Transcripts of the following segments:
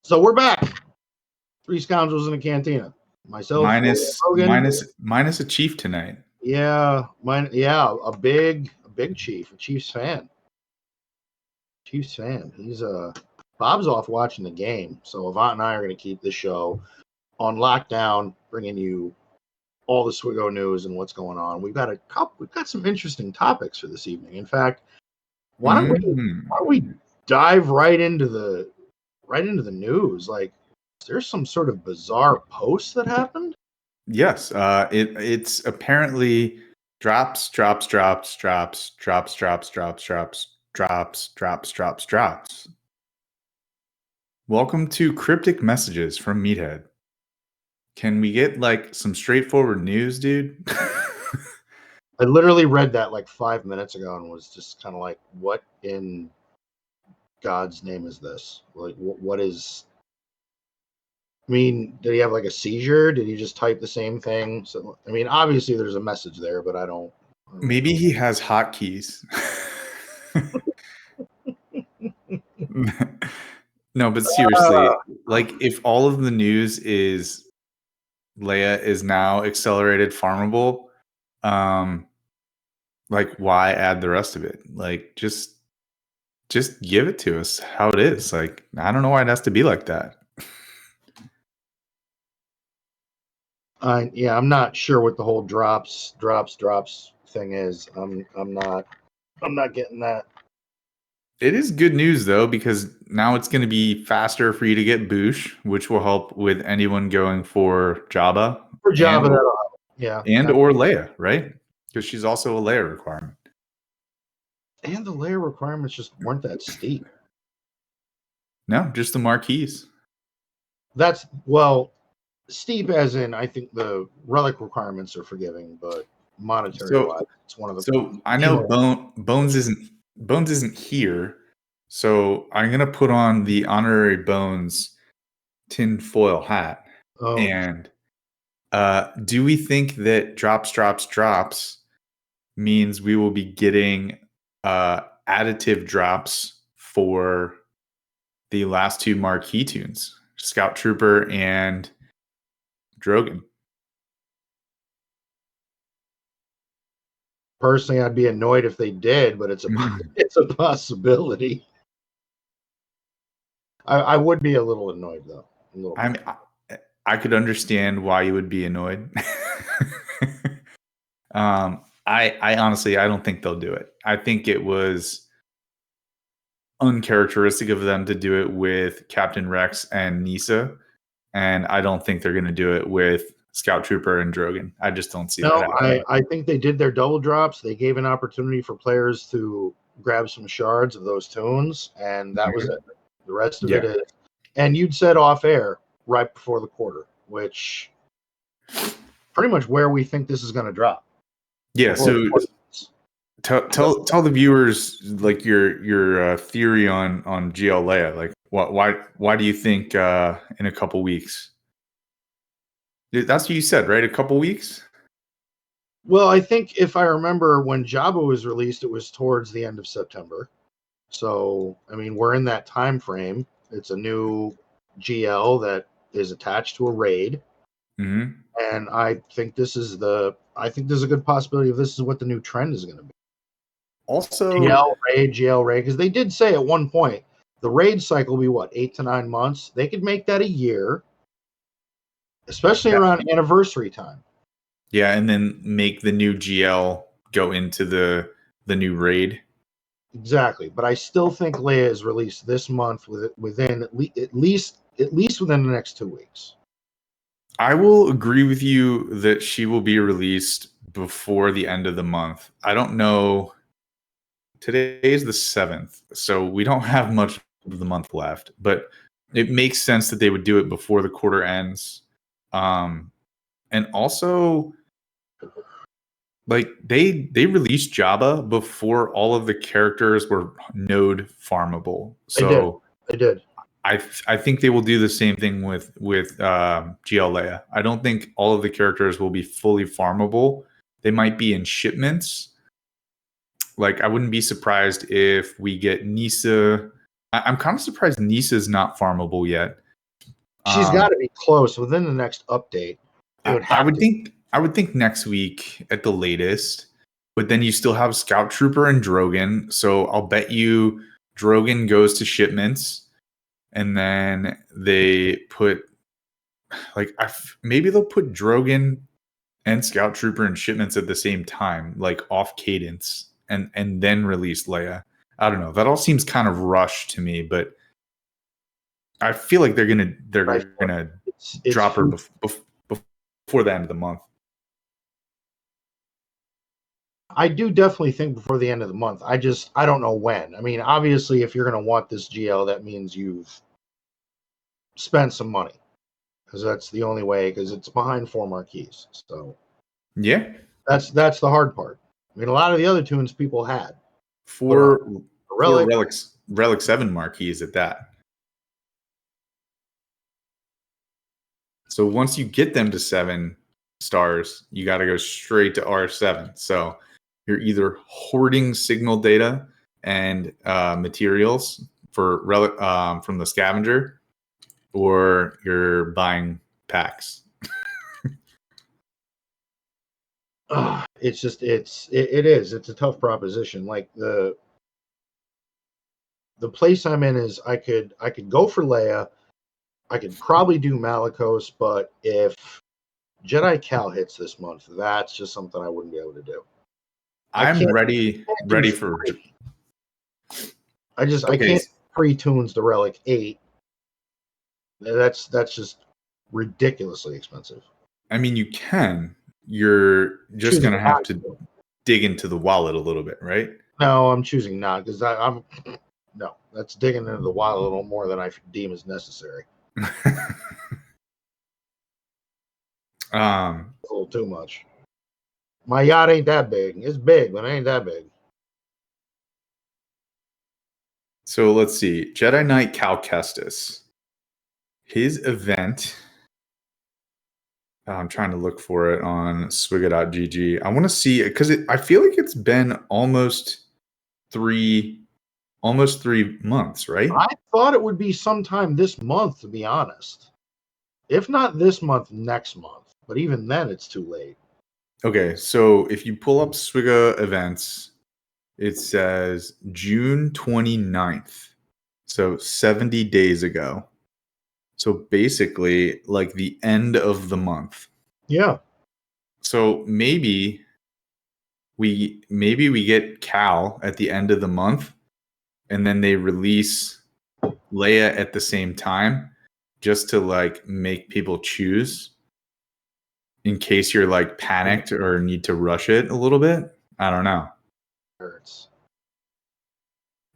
So we're back. 3 Scoundrels in a Cantina. Myself, minus Logan. minus a Chief tonight. Yeah, a big Chief, a Chiefs fan. Chiefs fan. He's Bob's off watching the game, so Avant and I are going to keep the show on lockdown, bringing you all the Swigo news and what's going on. We've got some interesting topics for this evening. In fact, why don't we dive right into the news? Like, is there some sort of bizarre post that happened? Yes, it's apparently drops. Welcome to Cryptic Messages from Meathead. Can we get like some straightforward news, dude? I literally read that like 5 minutes ago and was just kind of like, what in God's name is this? Like, what is... I mean, did he have like a seizure? Did he just type the same thing? So, I mean, obviously there's a message there, but I don't Maybe he has hotkeys. No, but seriously, like if all of the news is Leia is now accelerated farmable, like why add the rest of it? Like just give it to us how it is. Like I don't know why it has to be like that. I'm not sure what the whole drops thing is. I'm not getting that. It is good news though, because now it's going to be faster for you to get Boosh, which will help with anyone going for Jabba. For Jabba, that'll help. Yeah. And or Leia, right? Because she's also a Leia requirement. And the Leia requirements just weren't that steep. No, just the marquees. That's, steep as in, I think the relic requirements are forgiving, but monetary wise, it's one of the... So I know Bones isn't here, so I'm gonna put on the honorary Bones tinfoil hat. Oh. And do we think that drops means we will be getting additive drops for the last 2 marquee tunes, Scout Trooper and Drogon? Personally, I'd be annoyed if they did, but it's a possibility. I would be a little annoyed though. I could understand why you would be annoyed. I honestly, I don't think they'll do it. I think it was uncharacteristic of them to do it with Captain Rex and Nisa, and I don't think they're going to do it with Scout Trooper and Drogon. I just don't see that happening. I think they did their double drops. They gave an opportunity for players to grab some shards of those tunes, and that was it. The rest of it is... And you'd said off air right before the quarter, which pretty much where we think this is going to drop. Yeah, so tell the viewers like your theory on GL Leia. Like why do you think in a couple weeks? That's what you said, right? A couple weeks? Well, I think if I remember when Jabba was released, it was towards the end of September. So, I mean, we're in that time frame. It's a new GL that is attached to a raid. Mm-hmm. And I think this is a good possibility of this is what the new trend is going to be. Also, GL raid, because they did say at one point the raid cycle will be what, 8 to 9 months. They could make that a year, especially around anniversary time. Yeah, and then make the new GL go into the new raid. Exactly, but I still think Leia is released this month within at least within the next 2 weeks. I will agree with you that she will be released before the end of the month. I don't know. Today is the 7th, so we don't have much of the month left, but it makes sense that they would do it before the quarter ends. And also, like they released Jabba before all of the characters were node farmable. So they did. I think they will do the same thing with GL Leia. I don't think all of the characters will be fully farmable. They might be in shipments. Like I wouldn't be surprised if we get Nisa. I'm kind of surprised Nisa's not farmable yet. She's got to be close within the next update. It would I have would to. think. I would think next week at the latest. But then you still have Scout Trooper and Drogon. So I'll bet you Drogon goes to shipments, and then they put maybe they'll put Drogon and Scout Trooper in shipments at the same time, like off cadence, and then release Leia. I don't know. That all seems kind of rushed to me, but I feel like they're gonna It's drop her before the end of the month. I do definitely think before the end of the month. I don't know when. I mean, obviously, if you're going to want this GL, that means you've spent some money, because that's the only way. Because it's behind 4 marquees, so yeah, that's the hard part. I mean, a lot of the other tunes people had four Relic. relic 7 marquees at that. So once you get them to 7 stars, you got to go straight to R7. So you're either hoarding signal data and materials for from the scavenger, or you're buying packs. It's it's a tough proposition. Like the place I'm in is I could go for Leia. I could probably do Malicos, but if Jedi Cal hits this month, that's just something I wouldn't be able to do. I'm ready for. I can't pre-tunes the Relic 8. That's just ridiculously expensive. I mean, you can. You're just going to have to dig into the wallet a little bit, right? No, I'm choosing not, because no, that's digging into the wallet a little more than I deem as necessary. A little too much. My yacht ain't that big. It's big, but it ain't that big. So let's see. Jedi Knight Cal Kestis. His event. I'm trying to look for it on swigga.gg. I want to see it because I feel like it's been almost 3 months, right? I thought it would be sometime this month, to be honest. If not this month, next month. But even then, it's too late. Okay, so if you pull up Swigga events, it says June 29th. So 70 days ago. So basically, like the end of the month. Yeah. So maybe we get Cal at the end of the month, and then they release Leia at the same time, just to like make people choose in case you're like panicked or need to rush it a little bit. I don't know. Hurts.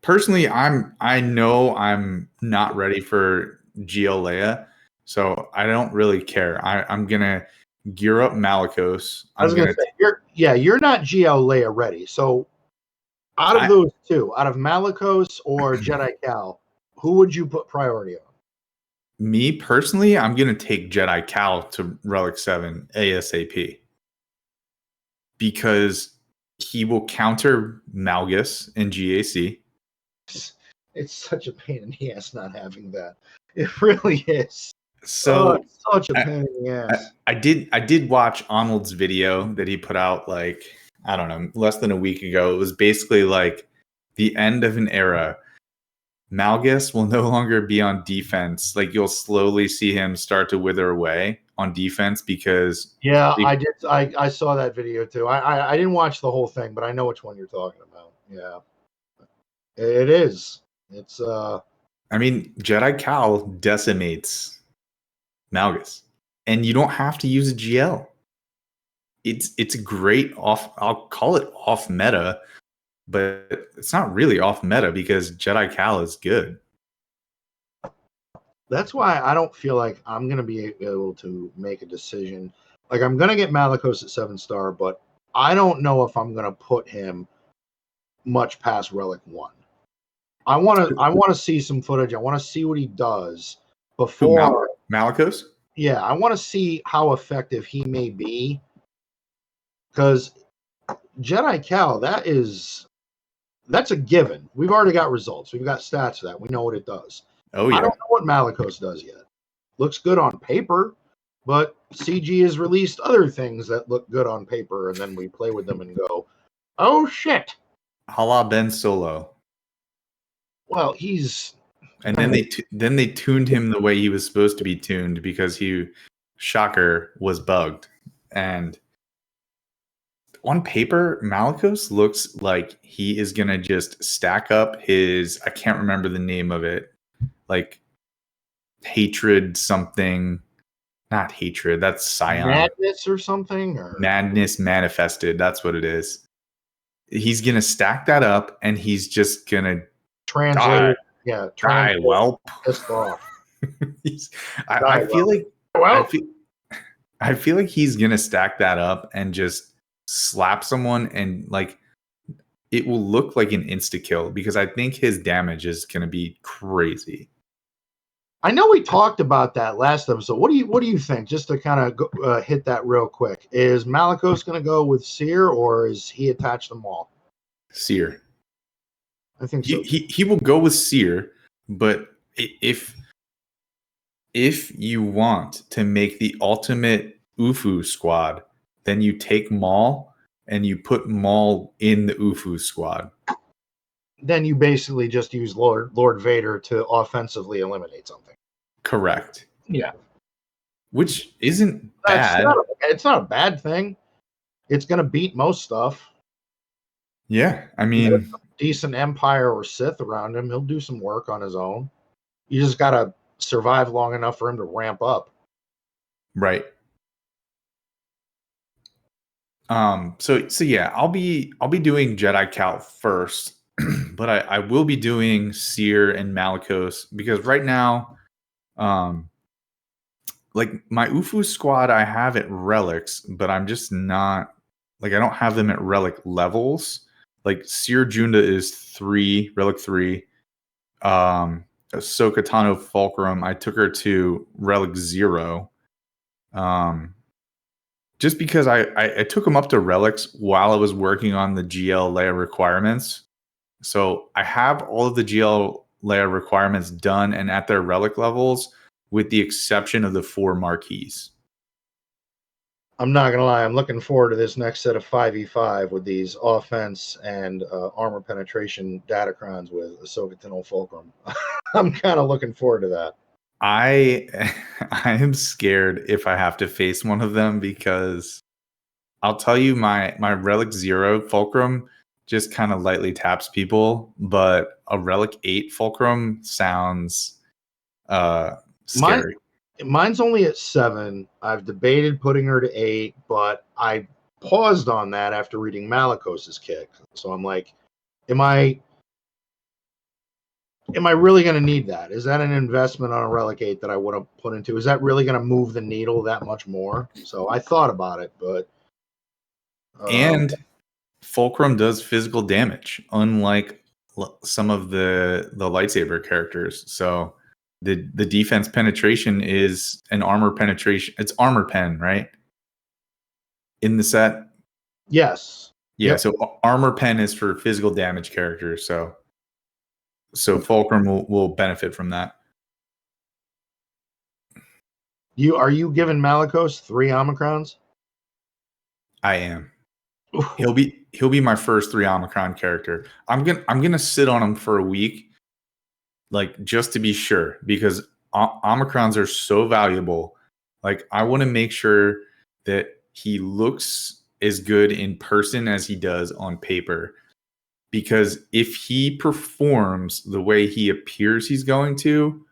Personally, I know I'm not ready for GL Leia, so I don't really care. I'm gonna gear up Malicos. I was gonna say you're not GL Leia ready. So out of those two, out of Malicos or Jedi Cal, who would you put priority on? Me personally, I'm gonna take Jedi Cal to Relic 7 ASAP because he will counter Malgus in GAC. It's such a pain in the ass not having that. It really is. So it's such a pain in the ass. I did watch Arnold's video that he put out like, I don't know, less than a week ago. It was basically like the end of an era. Malgus will no longer be on defense. Like you'll slowly see him start to wither away on defense because I did. I saw that video too. I didn't watch the whole thing, but I know which one you're talking about. Yeah, it is. It's I mean, Jedi Cal decimates Malgus, and you don't have to use a GL. It's a great off. I'll call it off meta, but it's not really off meta because Jedi Cal is good. That's why I don't feel like I'm gonna be able to make a decision. Like I'm gonna get Malicos at 7-star, but I don't know if I'm gonna put him much past Relic 1. I want to see some footage. I want to see what he does before Malicos. Yeah, I want to see how effective he may be, because Jedi Cal, that's a given. We've already got results. We've got stats for that. We know what it does. Oh yeah. I don't know what Malicos does yet. looks good on paper, but CG has released other things that look good on paper, and then we play with them and go, oh shit. A la Ben Solo. Well, he's... And then they tuned him the way he was supposed to be tuned because shocker, was bugged. And on paper, Malicos looks like he is going to just stack up his, I can't remember the name of it, like hatred something, not hatred, that's Scion. Madness or something? Or... Madness manifested, that's what it is. He's going to stack that up and he's just going to translate. Well, pissed off. I feel like he's going to stack that up and just slap someone and like it will look like an insta kill because I think his damage is going to be crazy. I know we talked about that last episode. What do you think? Just to kind of hit that real quick, is Malicos going to go with Seer or is he attached them all? Seer. I think so. He will go with Seer, but if you want to make the ultimate Ufu squad, then you take Maul and you put Maul in the Ufu squad. Then you basically just use Lord Vader to offensively eliminate something. Correct. Yeah. Which isn't bad. It's not a bad thing. It's going to beat most stuff. Yeah, I mean... decent Empire or Sith around him, he'll do some work on his own. You just got to survive long enough for him to ramp up. Right. So yeah, I'll be doing Jedi Cal first, but I will be doing Seer and Malicos because right now, like my Ufu squad, I have at relics, but I'm just not like I don't have them at relic levels. Like Seer Junda is 3, relic 3. Ahsoka Tano Fulcrum, I took her to relic 0. Just because I took them up to relics while I was working on the GL Leia requirements. So I have all of the GL Leia requirements done and at their relic levels, with the exception of the 4 marquees. I'm not going to lie. I'm looking forward to this next set of 5v5 with these offense and armor penetration datacrons with Ahsoka Tano Fulcrum. I'm kind of looking forward to that. I am scared if I have to face one of them because I'll tell you my relic 0 Fulcrum just kind of lightly taps people, but a relic 8 Fulcrum sounds scary. Mine's only at 7. I've debated putting her to 8, but I paused on that after reading Malicos's kick. So I'm like, am I really going to need that? Is that an investment on a relic 8 that I would have put into? Is that really going to move the needle that much more? So I thought about it, but and Fulcrum does physical damage, unlike some of the lightsaber characters. So the defense penetration is an armor penetration. It's armor pen, right? In the set? Yes. Yeah, Yep. So armor pen is for physical damage characters, so Fulcrum will benefit from that. Are you giving Malicos 3 Omicrons? I am. He'll be my first 3 Omicron character. I'm gonna sit on him for a week, like just to be sure, because Omicrons are so valuable. Like I want to make sure that he looks as good in person as he does on paper. Because if he performs the way he appears he's going to,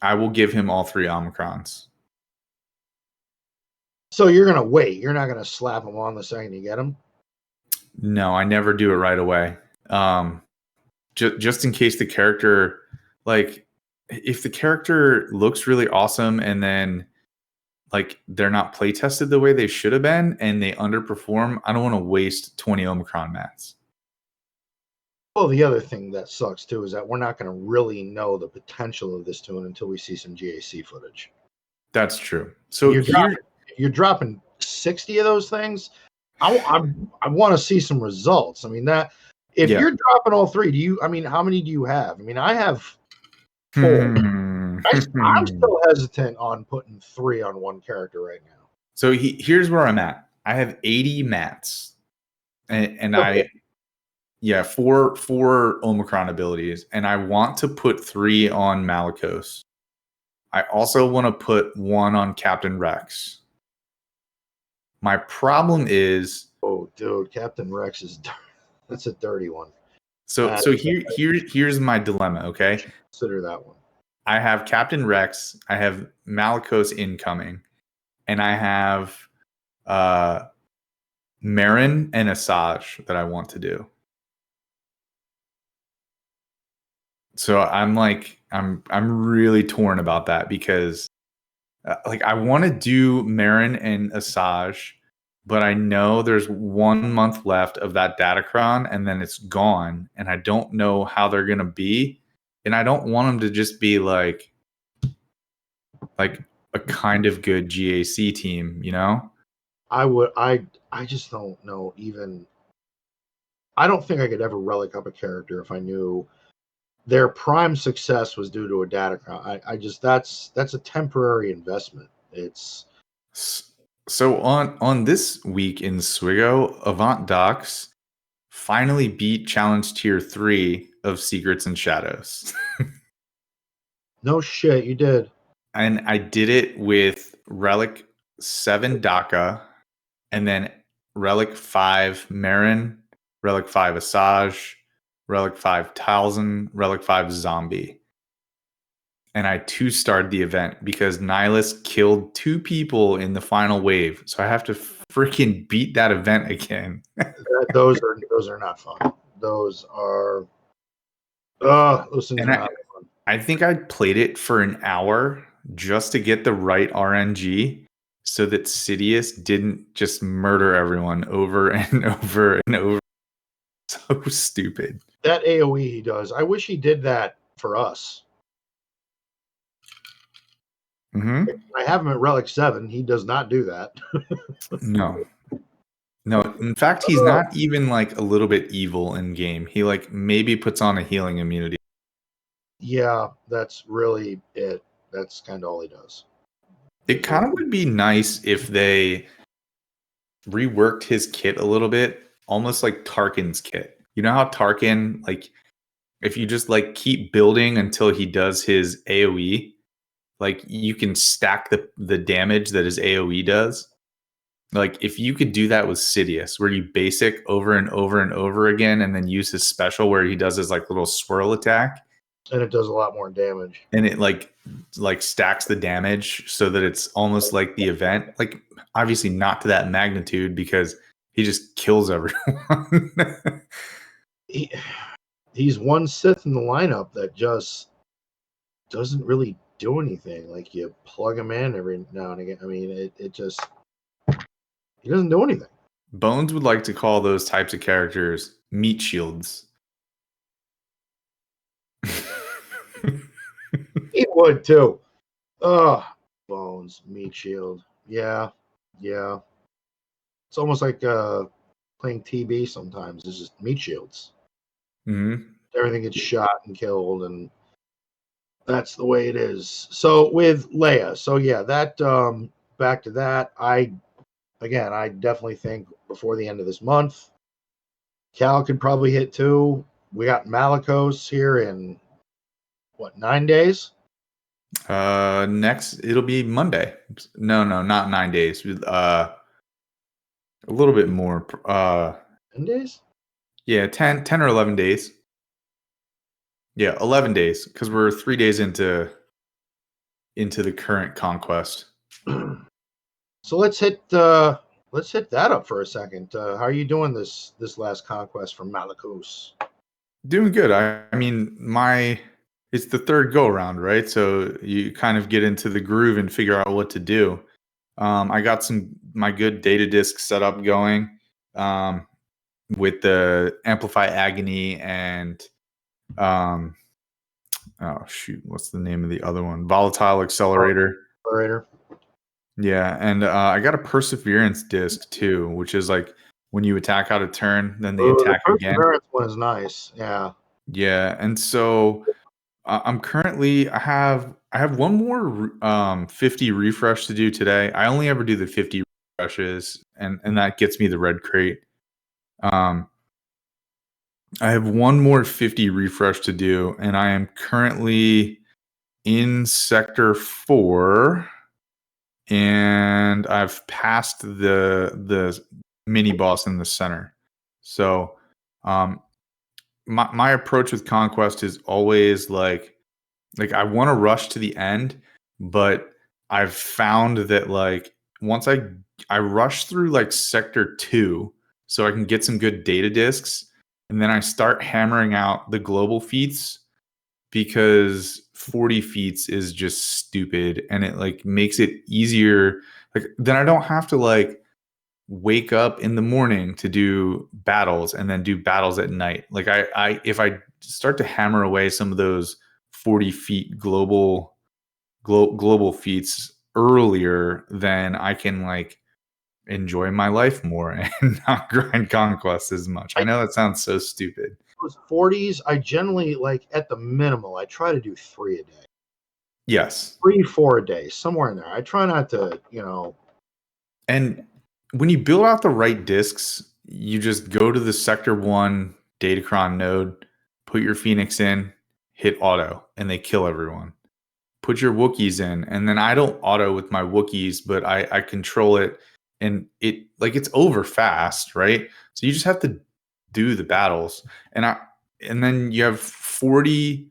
I will give him all 3 Omicrons. So you're going to wait. You're not going to slap him on the second you get him? No, I never do it right away. Just in case the character, like, if the character looks really awesome and then, like, they're not play tested the way they should have been and they underperform, I don't want to waste 20 Omicron mats. Well, the other thing that sucks, too, is that we're not going to really know the potential of this tune until we see some GAC footage. That's true. So you're dropping 60 of those things. I want to see some results. I mean, you're dropping all 3, how many do you have? I mean, I have 4. I'm still hesitant on putting 3 on one character right now. So here's where I'm at. I have 80 mats, and Okay. four Omicron abilities, and I want to put 3 on Malicos. I also want to put 1 on Captain Rex. My problem is, Oh, dude, Captain Rex is that's a dirty one. so here's my dilemma. Okay, Consider that one. I have Captain Rex, I have Malicos incoming, and I have Marin and Asajj that I want to do. So I'm really torn about that because I want to do Marin and Asajj, but I know there's 1 month left of that Datacron and then it's gone, and I don't know how they're gonna be, and I don't want them to just be like a kind of good GAC team, you know? I just don't know even. I don't think I could ever relic up a character if I knew their prime success was due to a Datacron. I just that's a temporary investment. It's So on this week in Swigo, Avant Docs finally beat Challenge Tier 3 of Secrets and Shadows. no shit, you did. And I did it with Relic 7 Daka, and then Relic 5 Marin, Relic 5 Asajj, Relic 5 Talzin, Relic 5 Zombie. And I 2-starred the event because Nihilus killed 2 people in the final wave. So I have to freaking beat that event again. Those are not fun. Those are those things And are not fun. I think I played it for an hour just to get the right RNG so that Sidious didn't just murder everyone over and over and over. So stupid. That AoE he does. I wish he did that for us. Mm-hmm. I have him at Relic 7. He does not do that. No. In fact, he's not even like a little bit evil in game. He like maybe puts on a healing immunity. Yeah, that's really it. That's kind of all he does. It kind of would be nice if they reworked his kit a little bit, almost like Tarkin's kit. You know how Tarkin, like, if you just like keep building until he does his AoE, like you can stack the damage that his AoE does. Like if you could do that with Sidious, where you basic over and over and over again, and then use his special where he does his like little swirl attack, and it does a lot more damage. And it like stacks the damage so that it's almost like the event. Like obviously not to that magnitude because he just kills everyone. He's one Sith in the lineup that just doesn't really do anything. Like you plug him in every now and again. I mean, it just he doesn't do anything. Bones would like to call those types of characters meat shields. He would too. Oh, Bones, meat shield. Yeah. It's almost like playing TB sometimes. It's just meat shields. Mm-hmm. Everything gets shot and killed, and that's the way it is. So with Leia, so yeah, that back to that. I definitely think before the end of this month, Cal could probably hit 2. We got Malicos here in 9 days? Next it'll be Monday. No, not 9 days. A little bit more. 10 days? Yeah, 10 or 11 days. Yeah, 11 days because we're 3 days into the current conquest. So let's hit that up for a second. How are you doing this last conquest from Malicos? Doing good. I mean, it's the third go around, right? So you kind of get into the groove and figure out what to do. I got my good data disk setup going with the Amplify Agony and oh shoot, what's the name of the other one? Volatile Accelerator. Yeah, and I got a Perseverance disc too, which is like when you attack out of turn, then they attack the again. Perseverance one is nice. Yeah. Yeah, and so I I have one more 50 refresh to do today. I only ever do the 50 refreshes, and that gets me the red crate. I have one more 50 refresh to do, and I am currently in sector 4, and I've passed the mini boss in the center. So my approach with Conquest is always like I want to rush to the end, but I've found that like once I rush through like sector 2 so I can get some good data discs, and then I start hammering out the global feats, because 40 feats is just stupid, and it like makes it easier. Like then I don't have to like wake up in the morning to do battles and then do battles at night. Like I if I start to hammer away some of those 40 feet global feats earlier, then I can like enjoy my life more and not grind conquest as much. I know that sounds so stupid. Those 40s, I generally like at the minimal, I try to do 3 a day. Yes. 3, 4 a day, somewhere in there. I try not to, And when you build out the right discs, you just go to the sector 1 Datacron node, put your Phoenix in, hit auto, and they kill everyone. Put your Wookiees in, and then I don't auto with my Wookiees, but I control it, and it like it's over fast, right? So you just have to do the battles, and then you have 40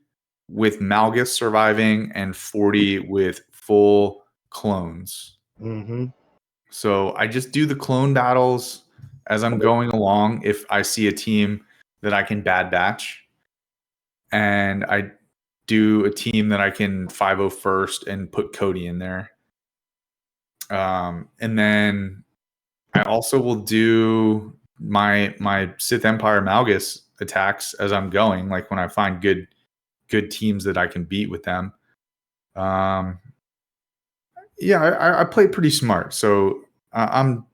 with Malgus surviving and 40 with full clones. Mm-hmm. So I just do the clone battles as I'm going along if I see a team that I can bad batch, and I do a team that I can 5-0 first and put Cody in there. And then I also will do my Sith Empire Malgus attacks as I'm going, like when I find good teams that I can beat with them. Yeah, I play pretty smart, so I'm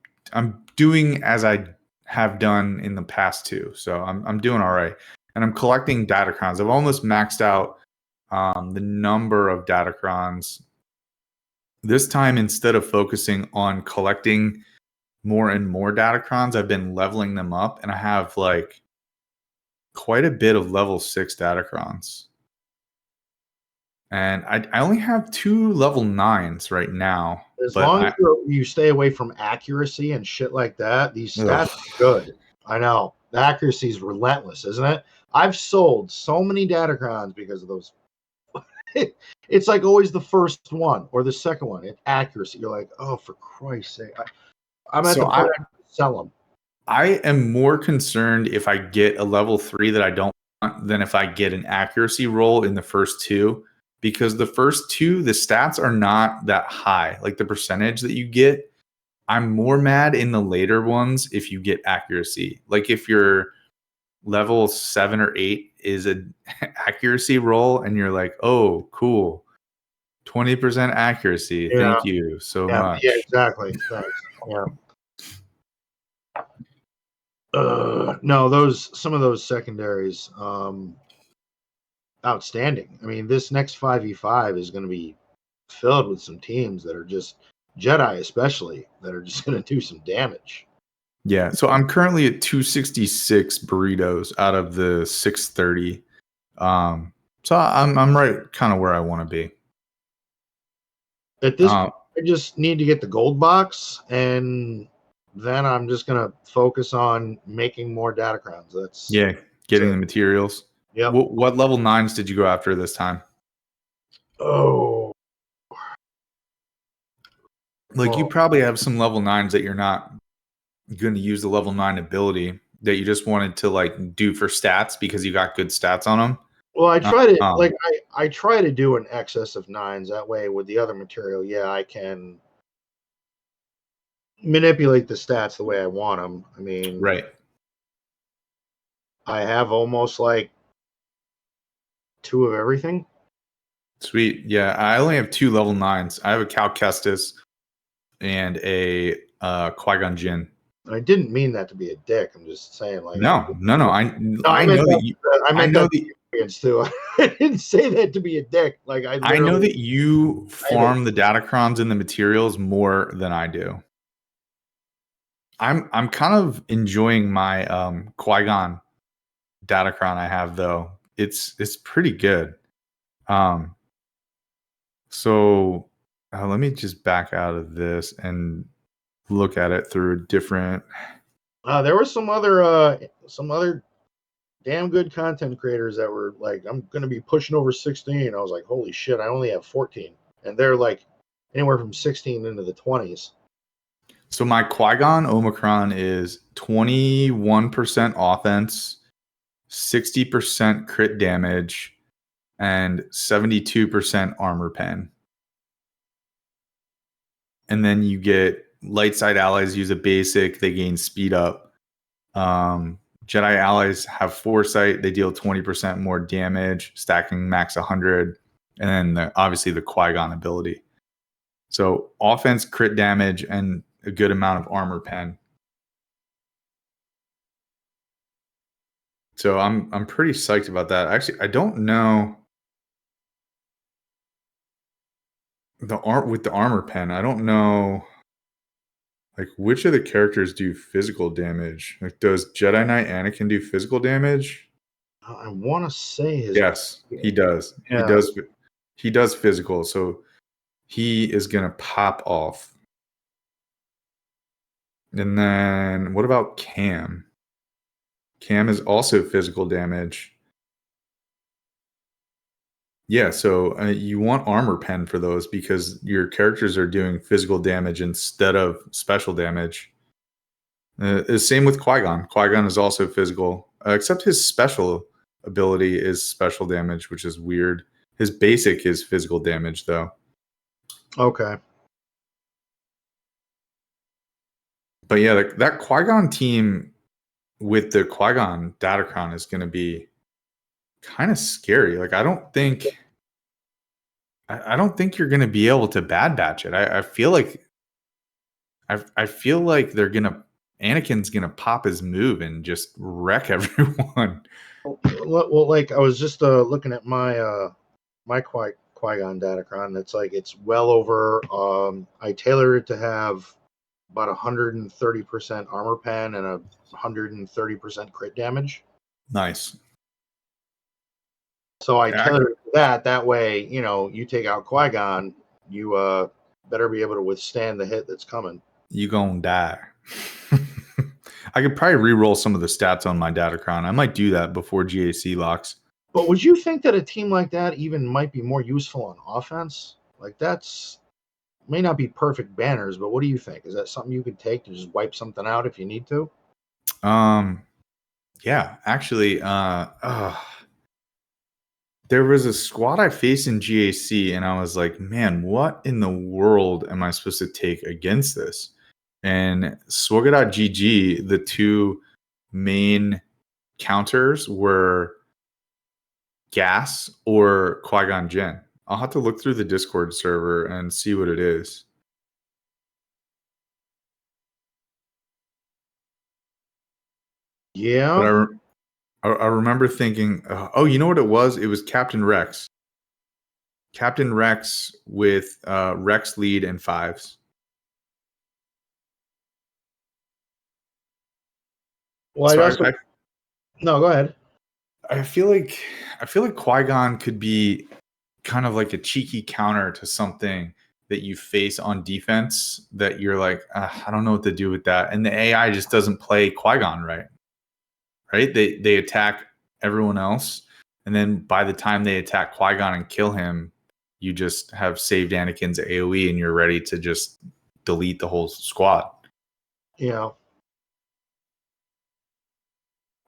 doing as I have done in the past too. So I'm doing all right, and I'm collecting datacrons. I've almost maxed out the number of datacrons. This time, instead of focusing on collecting more and more datacrons, I've been leveling them up, and I have like quite a bit of level 6 datacrons. And I only have 2 level 9s right now. As long as you stay away from accuracy and shit like that, these stats are good. I know. The accuracy is relentless, isn't it? I've sold so many datacrons because of those. It's like always the first one or the second one. It's accuracy. You're like, oh, for Christ's sake. I'm at the point to sell them. I am more concerned if I get a level 3 that I don't want than if I get an accuracy roll in the first 2. Because the first 2, the stats are not that high. Like the percentage that you get, I'm more mad in the later ones if you get accuracy. Like if your level 7 or 8 is an accuracy roll and you're like, oh, cool, 20% accuracy. Yeah. Thank you so much. Yeah, exactly. Thanks. Yeah. No, some of those secondaries, outstanding. I mean, this next 5v5 is going to be filled with some teams that are just Jedi, especially, that are just going to do some damage. Yeah, so I'm currently at 266 burritos out of the 630. So I'm right kind of where I want to be. At this point, I just need to get the gold box, and then I'm just going to focus on making more datacrons. Getting the materials. Yeah. What level 9s did you go after this time? Oh. Like you probably have some level 9s that you're not going to use the level 9 ability that you just wanted to like do for stats because you got good stats on them. Well, I try to I try to do an excess of 9s. That way, with the other material, I can manipulate the stats the way I want them. I mean, right. I have almost like 2 of everything. Sweet. Yeah, I only have 2 level 9s. I have a Cal Kestis and a Qui-Gon Jinn. I didn't mean that to be a dick. I'm just saying, like, no. I know that experience too. I didn't say that to be a dick. Like I know that you I did. farm the datacrons and the materials more than I do. I'm kind of enjoying my Qui-Gon datacron I have though. It's pretty good. So let me just back out of this and look at it through a different. There were some other damn good content creators that were like, I'm going to be pushing over 16. I was like, holy shit, I only have 14. And they're like anywhere from 16 into the 20s. So my Qui-Gon Omicron is 21% offense, 60% crit damage, and 72% armor pen. And then you get light side allies use a basic, they gain speed up. Jedi allies have foresight, they deal 20% more damage, stacking max 100. And then obviously the Qui-Gon ability. So offense, crit damage, and a good amount of armor pen. So I'm pretty psyched about that. Actually, I don't know with the armor pen. I don't know like which of the characters do physical damage. Like does Jedi Knight Anakin do physical damage? I want to say his. Yes, he does. Yeah. He does physical. So he is gonna pop off. And then what about Cam? Cam is also physical damage. Yeah, so you want armor pen for those because your characters are doing physical damage instead of special damage. Same with Qui-Gon. Qui-Gon is also physical, except his special ability is special damage, which is weird. His basic is physical damage, though. Okay. But yeah, that Qui-Gon team with the Qui-Gon Datacron is going to be kind of scary. Like, I don't think you're going to be able to bad batch it. I feel like they're gonna Anakin's gonna pop his move and just wreck everyone. Well, like I was just looking at my my Qui-Gon Datacron. It's well over. I tailored it to have about 130% armor pen and 130% crit damage. Nice. So I tailored that way. You take out Qui-Gon, you better be able to withstand the hit that's coming. You gonna die. I could probably re-roll some of the stats on my Datacron. I might do that before GAC locks. But would you think that a team like that even might be more useful on offense? Like that's may not be perfect banners, but what do you think? Is that something you could take to just wipe something out if you need to? Yeah, actually, there was a squad I faced in GAC, and I was like, man, what in the world am I supposed to take against this? And Swugga.gg, the two main counters were Gas or Qui-Gon Jinn. I'll have to look through the Discord server and see what it is. Yeah. But I remember thinking, oh, you know what it was? It was Captain Rex. Captain Rex with Rex lead and fives. Well, no, go ahead. I feel like Qui-Gon could be kind of like a cheeky counter to something that you face on defense that you're like, I don't know what to do with that. And the AI just doesn't play Qui-Gon right. They attack everyone else. And then by the time they attack Qui-Gon and kill him, you just have saved Anakin's AoE and you're ready to just delete the whole squad. Yeah.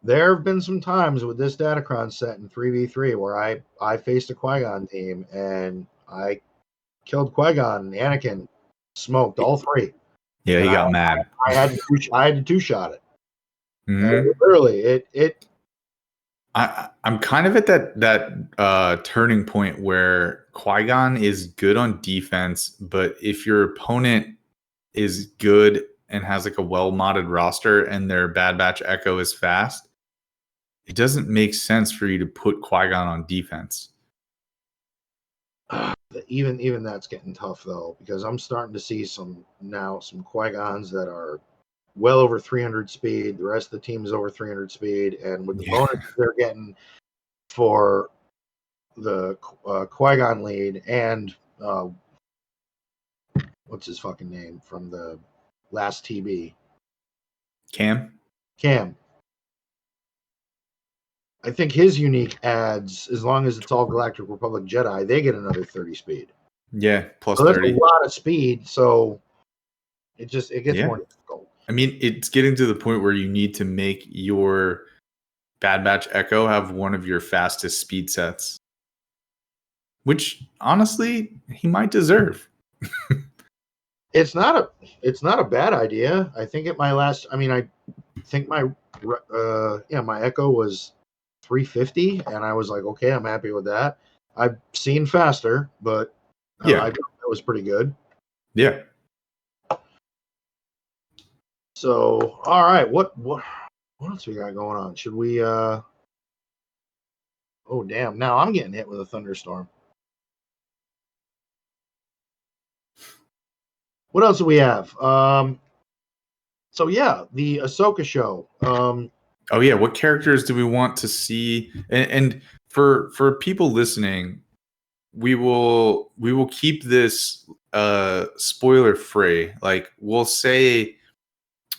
There have been some times with this Datacron set in 3v3 where I faced a Qui-Gon team and I killed Qui-Gon and Anakin smoked all three. Yeah, and he got mad. I had to two-shot it. Mm-hmm. Literally, I'm kind of at that turning point where Qui-Gon is good on defense, but if your opponent is good and has like a well-modded roster and their Bad Batch Echo is fast, it doesn't make sense for you to put Qui-Gon on defense. Even that's getting tough though, because I'm starting to see some Qui-Gons that are well over 300 speed. The rest of the team is over 300 speed, and with the bonus they're getting for the Qui-Gon lead and what's his fucking name from the last TB? Cam. I think his unique adds, as long as it's all Galactic Republic Jedi, they get another 30 speed. Yeah, plus So that's 30. a lot of speed. So it gets more difficult. I mean, it's getting to the point where you need to make your Bad Batch Echo have one of your fastest speed sets, which honestly he might deserve. It's not a bad idea. I think I think my Echo was 350, and I was like, okay, I'm happy with that. I've seen faster, but I thought that was pretty good. Yeah. So, all right, what else we got going on? Should we? Oh damn! Now I'm getting hit with a thunderstorm. What else do we have? So yeah, the Ahsoka show. Oh yeah, what characters do we want to see? And for people listening, we will keep this spoiler free. Like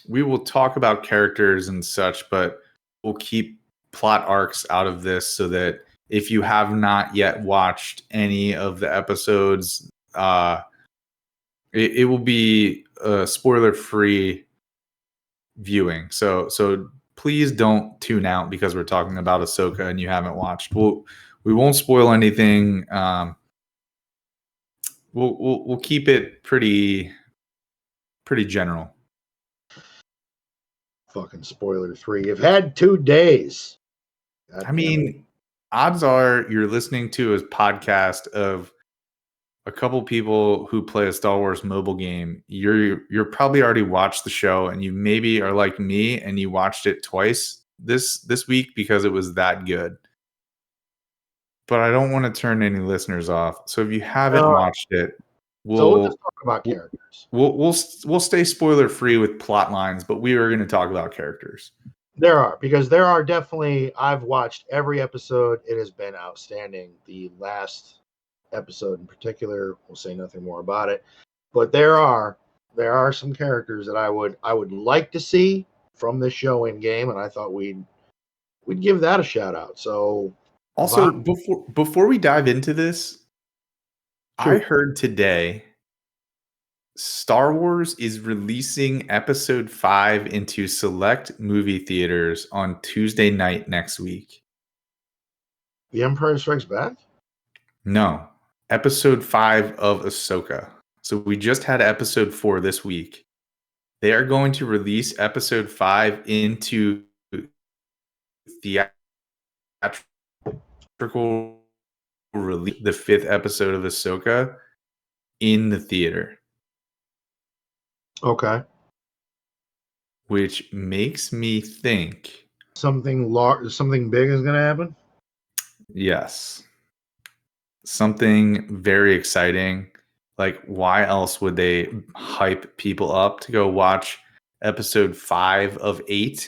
we will talk about characters and such, but we'll keep plot arcs out of this so that if you have not yet watched any of the episodes, it will be a spoiler free viewing. So please don't tune out because we're talking about Ahsoka and you haven't watched. We won't spoil anything. We'll keep it pretty general. Fucking spoiler 3. You've had 2 days. I mean, odds are you're listening to a podcast of a couple people who play a Star Wars mobile game. You're probably already watched the show, and you maybe are like me and you watched it twice this week because it was that good. But I don't want to turn any listeners off. So if you haven't watched it, we'll just talk about characters. We'll stay spoiler free with plot lines, but we are going to talk about characters. There are definitely. I've watched every episode. It has been outstanding. The last episode in particular, we'll say nothing more about it. But there are some characters that I would like to see from this show in game, and I thought we'd give that a shout out. So also before we dive into this, sure. I heard today Star Wars is releasing episode 5 into select movie theaters on Tuesday night next week. The Empire Strikes Back? No, episode 5 of Ahsoka. So we just had episode 4 this week. They are going to release episode 5 into theatrical release, the 5th episode of Ahsoka in the theater. Okay. Which makes me think something big is going to happen? Yes. Something very exciting. Like, why else would they hype people up to go watch episode 5 of 8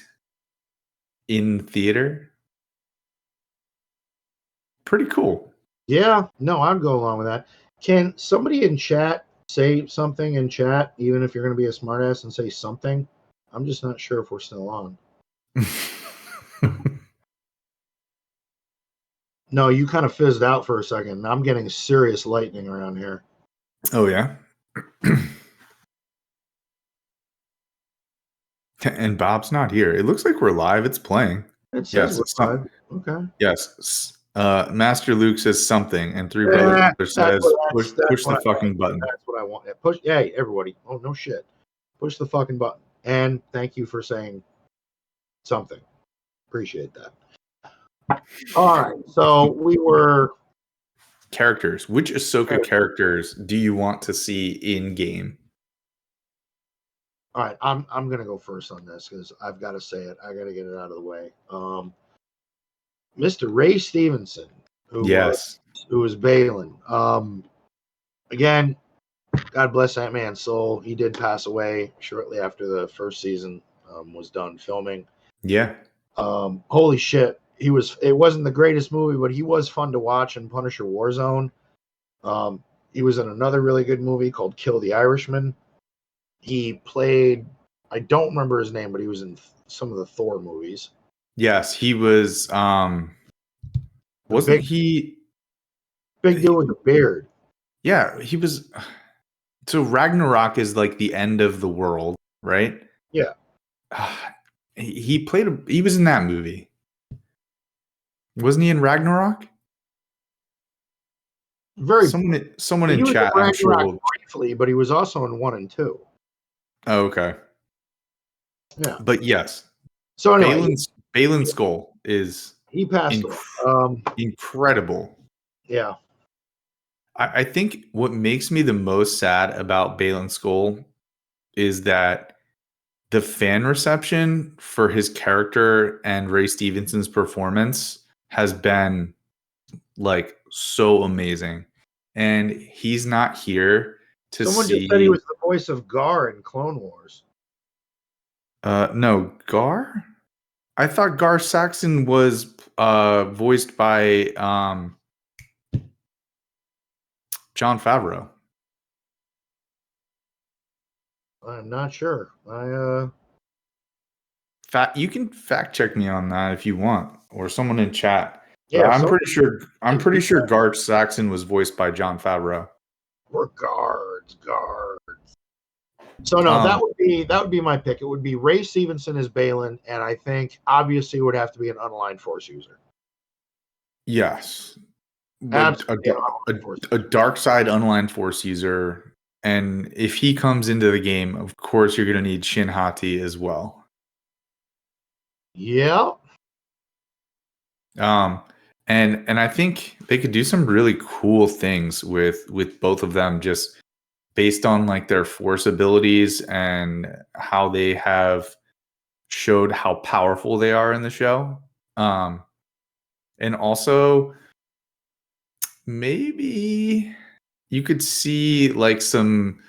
in theater? Pretty cool. Yeah, no, I'd go along with that. Can somebody in chat say something in chat, even if you're going to be a smartass and say something? I'm just not sure if we're still on. No, you kind of fizzed out for a second. I'm getting serious lightning around here. Oh, yeah? And Bob's not here. It looks like we're live. It's playing. It says we're live. Okay. Yes. Master Luke says something, and Three Brothers says, push the fucking button. That's what I want. Push. Hey, everybody. Oh, no shit. Push the fucking button. And thank you for saying something. Appreciate that. All right. So we were... Characters. Which Ahsoka characters do you want to see in game? All right. I'm going to go first on this because I've got to say it. I got to get it out of the way. Mr. Ray Stevenson, Yes. who was Balin. Again, God bless that man's soul. He did pass away shortly after the first season was done filming. Yeah. Holy shit. It wasn't the greatest movie, but he was fun to watch in Punisher Warzone. He was in another really good movie called Kill the Irishman. He played, I don't remember his name, but he was in some of the Thor movies. Yes, he was wasn't he big dude with a beard? Yeah, he was. So Ragnarok is like the end of the world, right? Yeah. He was in that movie. Wasn't he in Ragnarok? Someone in chat, I'm sure will briefly, but he was also in 1 and 2. Oh, okay. Yeah. But yes. So anyway, Balin Skull is he passed away. Incredible. Yeah. I think what makes me the most sad about Balin Skull is that the fan reception for his character and Ray Stevenson's performance has been like so amazing. And he's not here to Someone see. just said he was the voice of Gar in Clone Wars. No, Gar? I thought Gar Saxon was voiced by Jon Favreau. I'm not sure. You can fact check me on that if you want, or someone in chat. But Yeah, I'm pretty sure Gar Saxon was voiced by Jon Favreau. Or guards. So no, that would be my pick. It would be Ray Stevenson as Balin, and I think obviously it would have to be an unaligned Force user. Yes, Absolutely. a dark side unaligned Force user, and if he comes into the game, of course you're going to need Shin Hati as well. Yeah. And I think they could do some really cool things with both of them, just based on like their Force abilities and how they have showed how powerful they are in the show. And also maybe you could see like some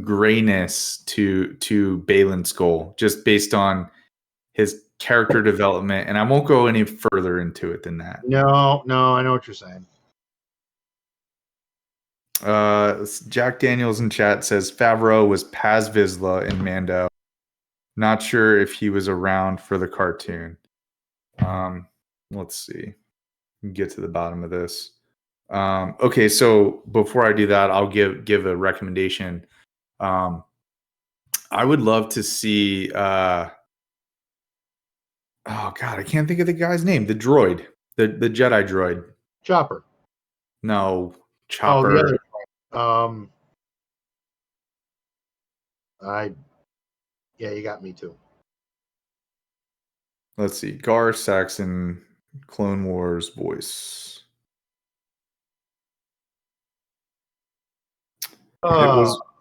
grayness to Balin Skull just based on his character development, and I won't go any further into it than that. No, I know what you're saying. Jack Daniels in chat says Favreau was Paz Vizsla in Mando. Not sure if he was around for the cartoon. Let's see. Get to the bottom of this. Okay, so before I do that, I'll give a recommendation. I would love to see oh god, I can't think of the guy's name. The droid. The Jedi droid. Chopper. No, Chopper. Oh, the other yeah, you got me too. Let's see. Gar Saxon, Clone Wars voice.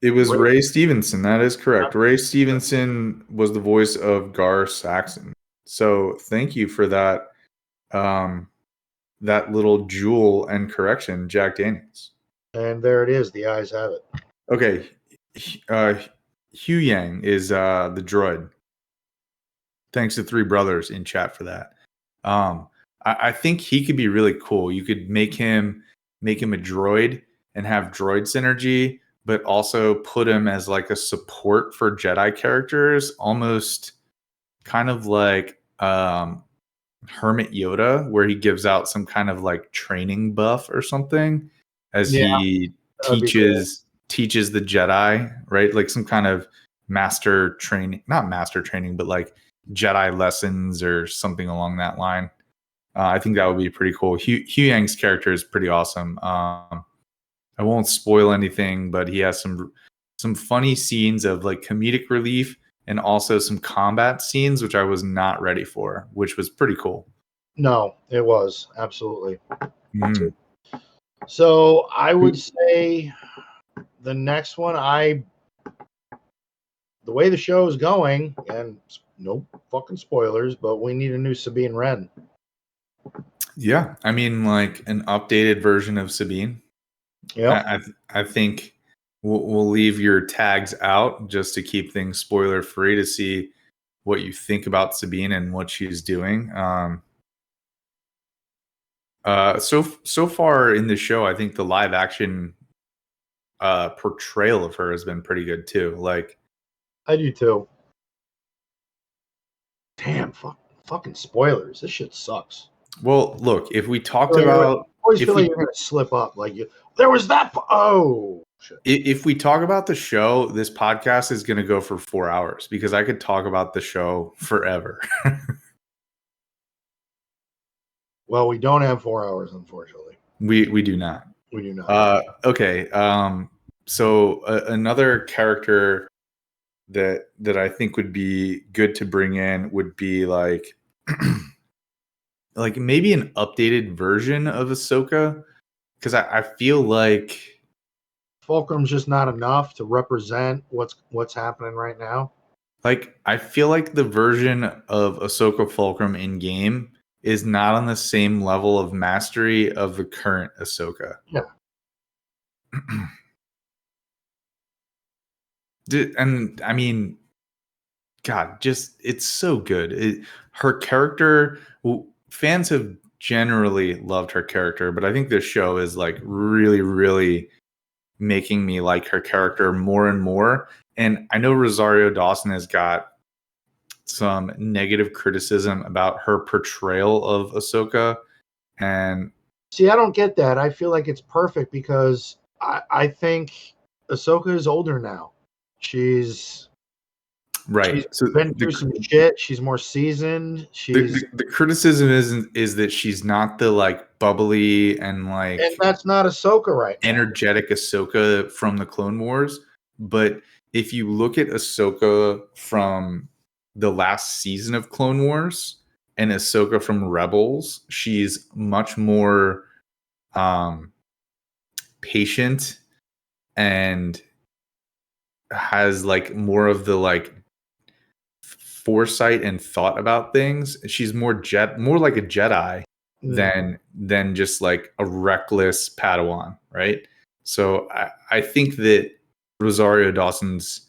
It was Ray Stevenson. That is correct. Ray Stevenson was the voice of Gar Saxon. So thank you for that that little jewel and correction, Jack Daniels. And there it is. The eyes have it. Okay. Hugh Yang is the droid. Thanks to Three Brothers in chat for that. I think he could be really cool. You could make him a droid and have droid synergy, but also put him as like a support for Jedi characters, almost kind of like Hermit Yoda, where he gives out some kind of like training buff or something as he teaches the Jedi, right? Like some kind of master training, not master training, but like Jedi lessons or something along that line. I think that would be pretty cool. Hugh Yang's character is pretty awesome. I won't spoil anything, but he has some funny scenes of like comedic relief and also some combat scenes, which I was not ready for, which was pretty cool. No, it was absolutely. So I would say the next one, the way the show is going, and no fucking spoilers, but we need a new Sabine Wren. Yeah, I mean, like an updated version of Sabine. Yep. I think we'll leave your tags out just to keep things spoiler free to see what you think about Sabine and what she's doing. So far in the show, I think the live action portrayal of her has been pretty good too. Like, I do too. Damn, fucking spoilers. This shit sucks. well, look, if we talked Like, I about always if feel like we you're gonna slip up. Like there was that. Oh shit. if we talk about the show, this podcast is going to go for 4 hours because I could talk about the show forever. Well, we don't have 4 hours, unfortunately. We do not. We do not. Okay. So another character that I think would be good to bring in would be like like maybe an updated version of Ahsoka, because I feel like Fulcrum's just not enough to represent what's happening right now. I feel like the version of Ahsoka Fulcrum in game is not on the same level of mastery of the current Ahsoka. Yeah. And I mean, God, just it's so good. Her character, fans have generally loved her character, but I think this show is like really, really making me like her character more and more. And I know Rosario Dawson has got some negative criticism about her portrayal of Ahsoka. And See, I don't get that. I feel like it's perfect because I think Ahsoka is older now. She's right, so been through some shit. She's more seasoned. the criticism is that she's not the like bubbly and like And that's not Ahsoka right now. energetic Ahsoka from the Clone Wars. But if you look at Ahsoka from the last season of Clone Wars and Ahsoka from Rebels, she's much more patient and has like more of the like foresight and thought about things. She's more like a Jedi than just like a reckless Padawan, right? So I think that Rosario Dawson's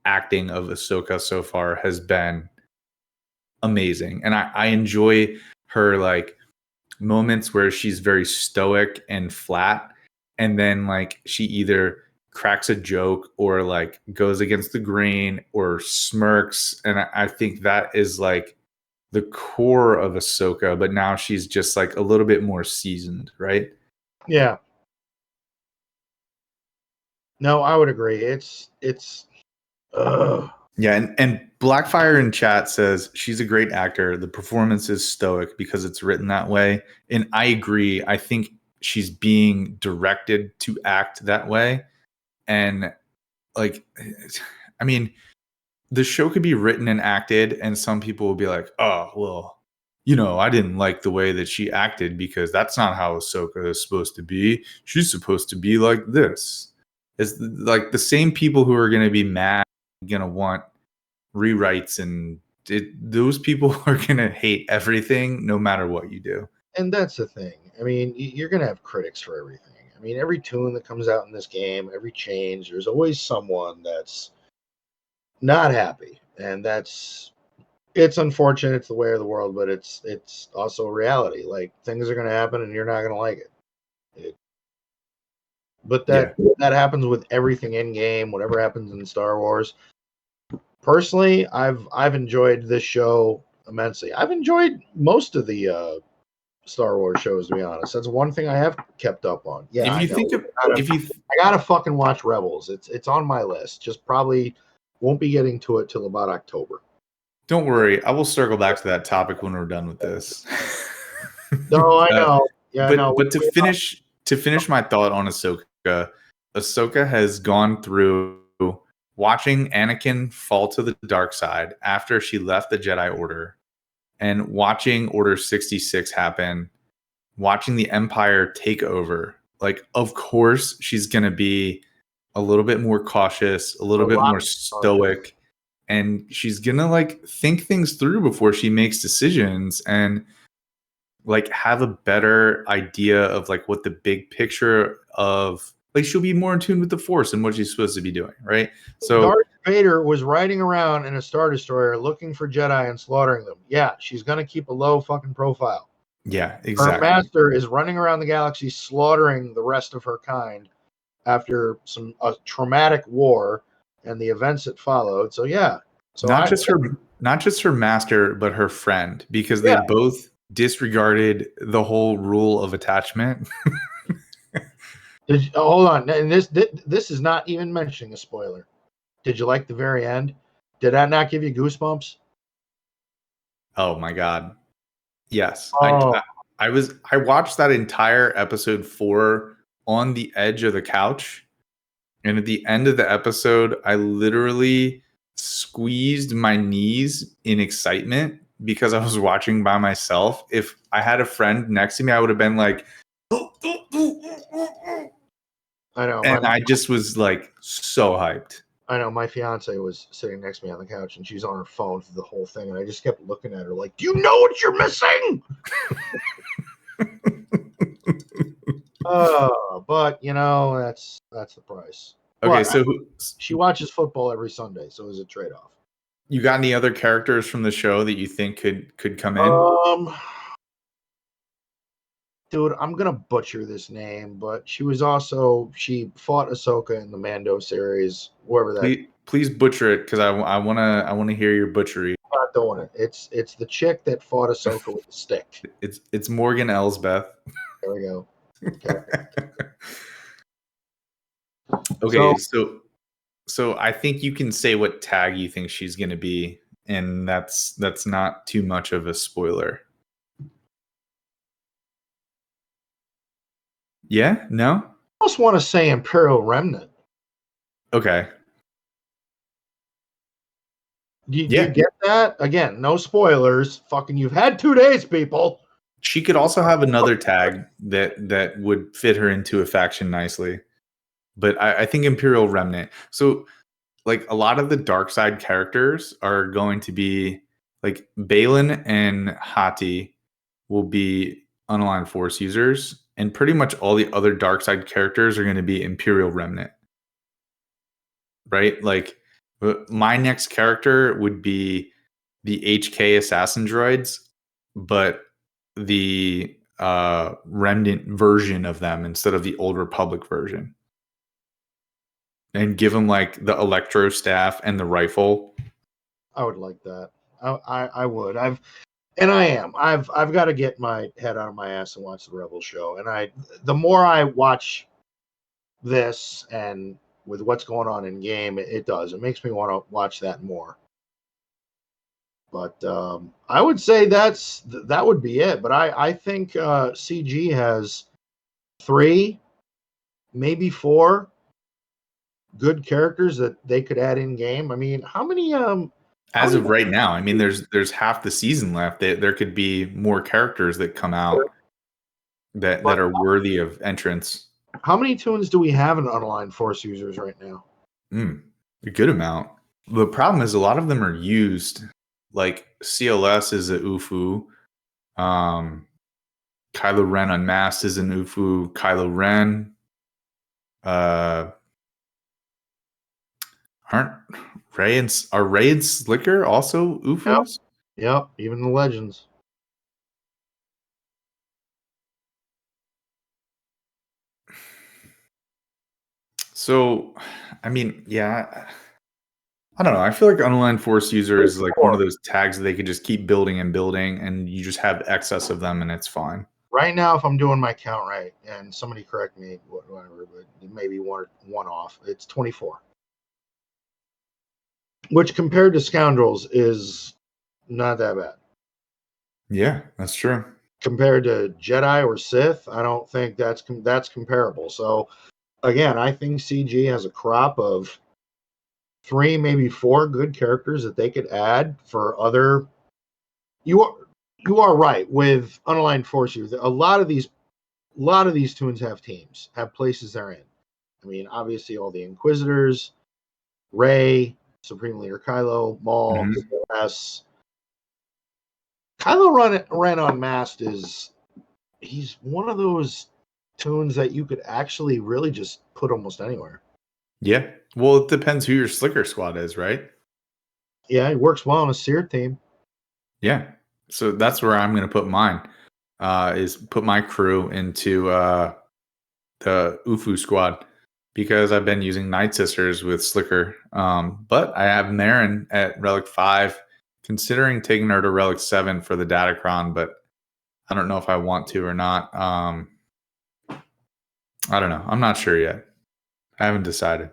acting of Ahsoka so far has been amazing. And I enjoy her like moments where she's very stoic and flat, and then like she either cracks a joke or like goes against the grain or smirks. And I think that is like the core of Ahsoka, but now she's just like a little bit more seasoned, right? Yeah. No, I would agree. It's Yeah, and Blackfire in chat says she's a great actor. The performance is stoic because it's written that way. And I agree. I think she's being directed to act that way. And like, I mean, the show could be written and acted, and some people will be like, oh, well, I didn't like the way that she acted because that's not how Ahsoka is supposed to be. She's supposed to be like this. It's like the same people who are going to be mad, going to want rewrites, and those people are going to hate everything no matter what you do. and that's the thing. I mean, you're gonna have critics for everything. I mean, every tune that comes out in this game, every change, there's always someone that's not happy, and it's unfortunate. It's the way of the world, but it's also a reality. Like things are gonna happen, and you're not gonna like it. But that happens with everything in game. Whatever happens in Star Wars. Personally, I've enjoyed this show immensely. I've enjoyed most of the Star Wars shows, to be honest. That's one thing I have kept up on. Yeah, if you think of, I gotta fucking watch Rebels. It's on my list. Just probably won't be getting to it till about October. don't worry, I will circle back to that topic when we're done with this. No, I know. Yeah, but to finish my thought on Ahsoka has gone through watching Anakin fall to the dark side after she left the Jedi Order, and watching Order 66 happen, watching the Empire take over. Like, of course, she's going to be a little bit more cautious, a little bit more stoic, and she's going to like think things through before she makes decisions. And like have a better idea of like what the big picture of like she'll be more in tune with the Force and what she's supposed to be doing, right? So Darth Vader was riding around in a Star Destroyer looking for Jedi and slaughtering them. Yeah, she's gonna keep a low fucking profile. yeah, Her exactly. master is running around the galaxy slaughtering the rest of her kind after a traumatic war and the events that followed. So yeah. So Not just her master, but her friend, because they yeah. both disregarded the whole rule of attachment. Hold on. And this is not even mentioning a spoiler. Did you like the very end? Did that not give you goosebumps? Oh my god. Yes. Oh, I watched that entire episode 4 on the edge of the couch. And at the end of the episode, I literally squeezed my knees in excitement because I was watching by myself. If I had a friend next to me, I would have been like, I know. and I just was like so hyped. I know. My fiance was sitting next to me on the couch, and she's on her phone through the whole thing, and I just kept looking at her like, "Do you know what you're missing?" But that's the price. Okay, But so she watches football every Sunday, so it's a trade-off. you got any other characters from the show that you think could come in? Dude, I'm gonna butcher this name, but she fought Ahsoka in the Mando series, wherever that. Please butcher it because I wanna hear your butchery. I'm not doing it. It's the chick that fought Ahsoka with a stick. It's Morgan Elsbeth. There we go. Okay. Okay, so I think you can say what tag you think she's going to be, and that's not too much of a spoiler. Yeah? No? I almost want to say Imperial Remnant. Okay. Do you get that? Again, no spoilers. Fucking, you've had 2 days, people. She could also have another tag that would fit her into a faction nicely. But I think Imperial Remnant. So like a lot of the dark side characters are going to be like Balin and Hati will be unaligned Force users, and pretty much all the other dark side characters are going to be Imperial Remnant. Right? Like my next character would be the HK assassin droids, but the remnant version of them instead of the old Republic version. And give them like the electro staff and the rifle. I would like that. I would. I've got to get my head out of my ass and watch the Rebel show. And the more I watch this and with what's going on in game, it makes me want to watch that more. But I would say that would be it. But I think CG has 3, maybe 4 good characters that they could add in game. I mean, how many as of right now, I mean, there's half the season left. There could be more characters that come out that are worthy of entrance. How many Toons do we have in unaligned Force users right now? A good amount. The problem is a lot of them are used. Like CLS is a UFU. Kylo Ren Unmasked is an UFU. Kylo Ren. Are Rey and Slicker also UFUs? Yep, even the Legends. So, I mean, yeah, I don't know. I feel like Unaligned Force user is like one of those tags that they could just keep building and building, and you just have excess of them, and it's fine. Right now, if I'm doing my count right, and somebody correct me, whatever, but maybe one off, it's 24. Which compared to Scoundrels is not that bad. Yeah, that's true. Compared to Jedi or Sith, I don't think that's comparable. So again, I think CG has a crop of 3, maybe 4 good characters that they could add for other. You are right with unaligned Force users. A lot of these Toons have teams, have places they're in. I mean, obviously all the Inquisitors, Rey, Supreme Leader Kylo, Maul, S. Kylo Ren Unmasked is he's one of those tunes that you could actually really just put almost anywhere. Yeah. Well, it depends who your slicker squad is, right? Yeah, he works well on a sear team. Yeah. So that's where I'm going to put mine. Is put my crew into the UFU squad because I've been using Night Sisters with Slicker. But I have Marin at Relic 5, considering taking her to Relic 7 for the Datacron, but I don't know if I want to or not. I don't know. I'm not sure yet. I haven't decided.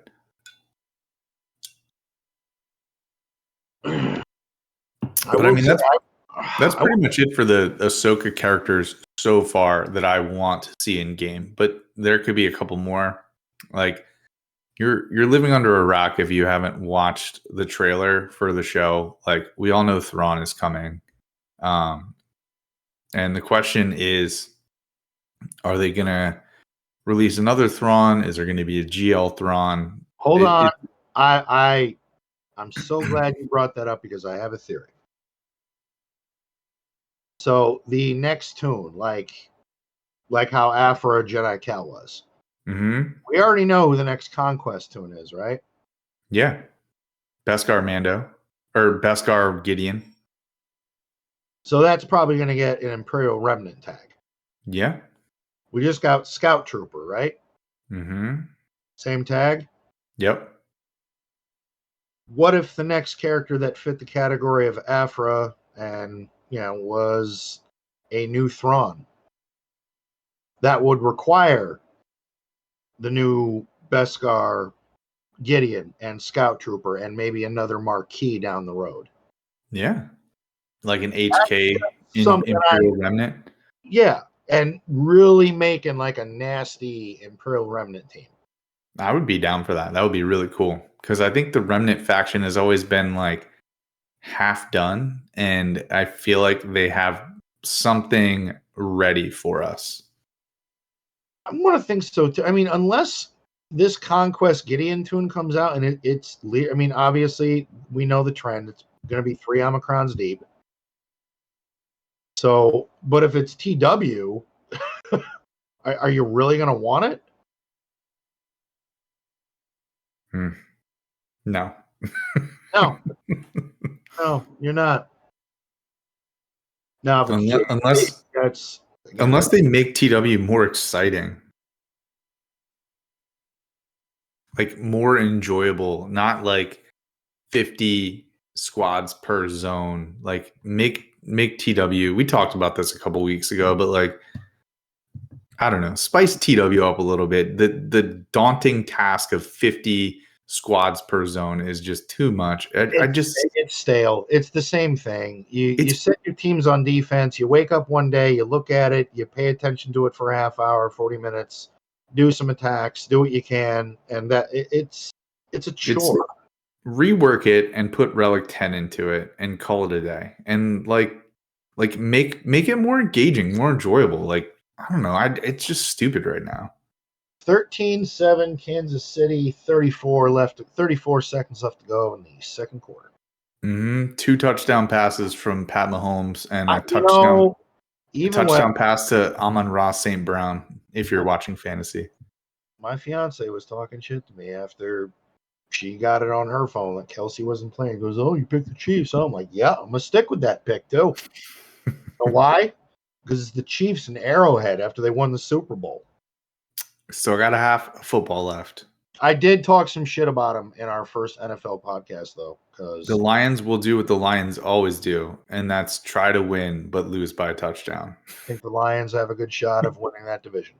But I mean, that's pretty much it for the Ahsoka characters so far that I want to see in game. But there could be a couple more. Like you're living under a rock if you haven't watched the trailer for the show. Like we all know Thrawn is coming. And the question is, are they gonna release another Thrawn? Is there gonna be a GL Thrawn? Hold on. I'm so glad you brought that up because I have a theory. So the next tune, like how Afra Jedi Cal was. Mm-hmm. We already know who the next Conquest tune is, right? Yeah. Beskar Mando. Or Beskar Gideon. So that's probably going to get an Imperial Remnant tag. Yeah. We just got Scout Trooper, right? Mm-hmm. Same tag? Yep. What if the next character that fit the category of Afra and, was a new Thrawn? That would require the new Beskar Gideon and Scout Trooper and maybe another Marquis down the road. Yeah. Like an HK in Something Imperial Remnant. Yeah. And really making like a nasty Imperial Remnant team. I would be down for that. That would be really cool. Because I think the Remnant faction has always been like half done. And I feel like they have something ready for us. I want to think so too. I mean, unless this Conquest Gideon tune comes out and it's obviously we know the trend. It's going to be 3 Omicrons deep. So, but if it's TW, are you really going to want it? No. No. No, you're not. No, Unless they make TW more exciting. Like more enjoyable, not like 50 squads per zone. Like make TW. We talked about this a couple weeks ago, but like I don't know, spice TW up a little bit. The daunting task of 50 squads per zone is just too much. It's stale. It's the same thing. You set your teams on defense. You wake up one day, you look at it, you pay attention to it for a half hour, 40 minutes, do some attacks, do what you can, and that it's a chore. Rework it and put Relic 10 into it and call it a day. And like make it more engaging, more enjoyable. Like I don't know, it's just stupid right now. 13-7 Kansas City, 34 seconds left to go in the second quarter. 2 touchdown passes from Pat Mahomes and a touchdown pass to Amon-Ra St. Brown, if you're watching fantasy. My fiance was talking shit to me after she got it on her phone that Kelsey wasn't playing. Goes, oh, you picked the Chiefs. So I'm like, yeah, I'm going to stick with that pick too. So why? Because it's the Chiefs in Arrowhead after they won the Super Bowl. Still got a half football left. I did talk some shit about them in our first NFL podcast, though, because the Lions will do what the Lions always do, and that's try to win but lose by a touchdown. I think the Lions have a good shot of winning that division.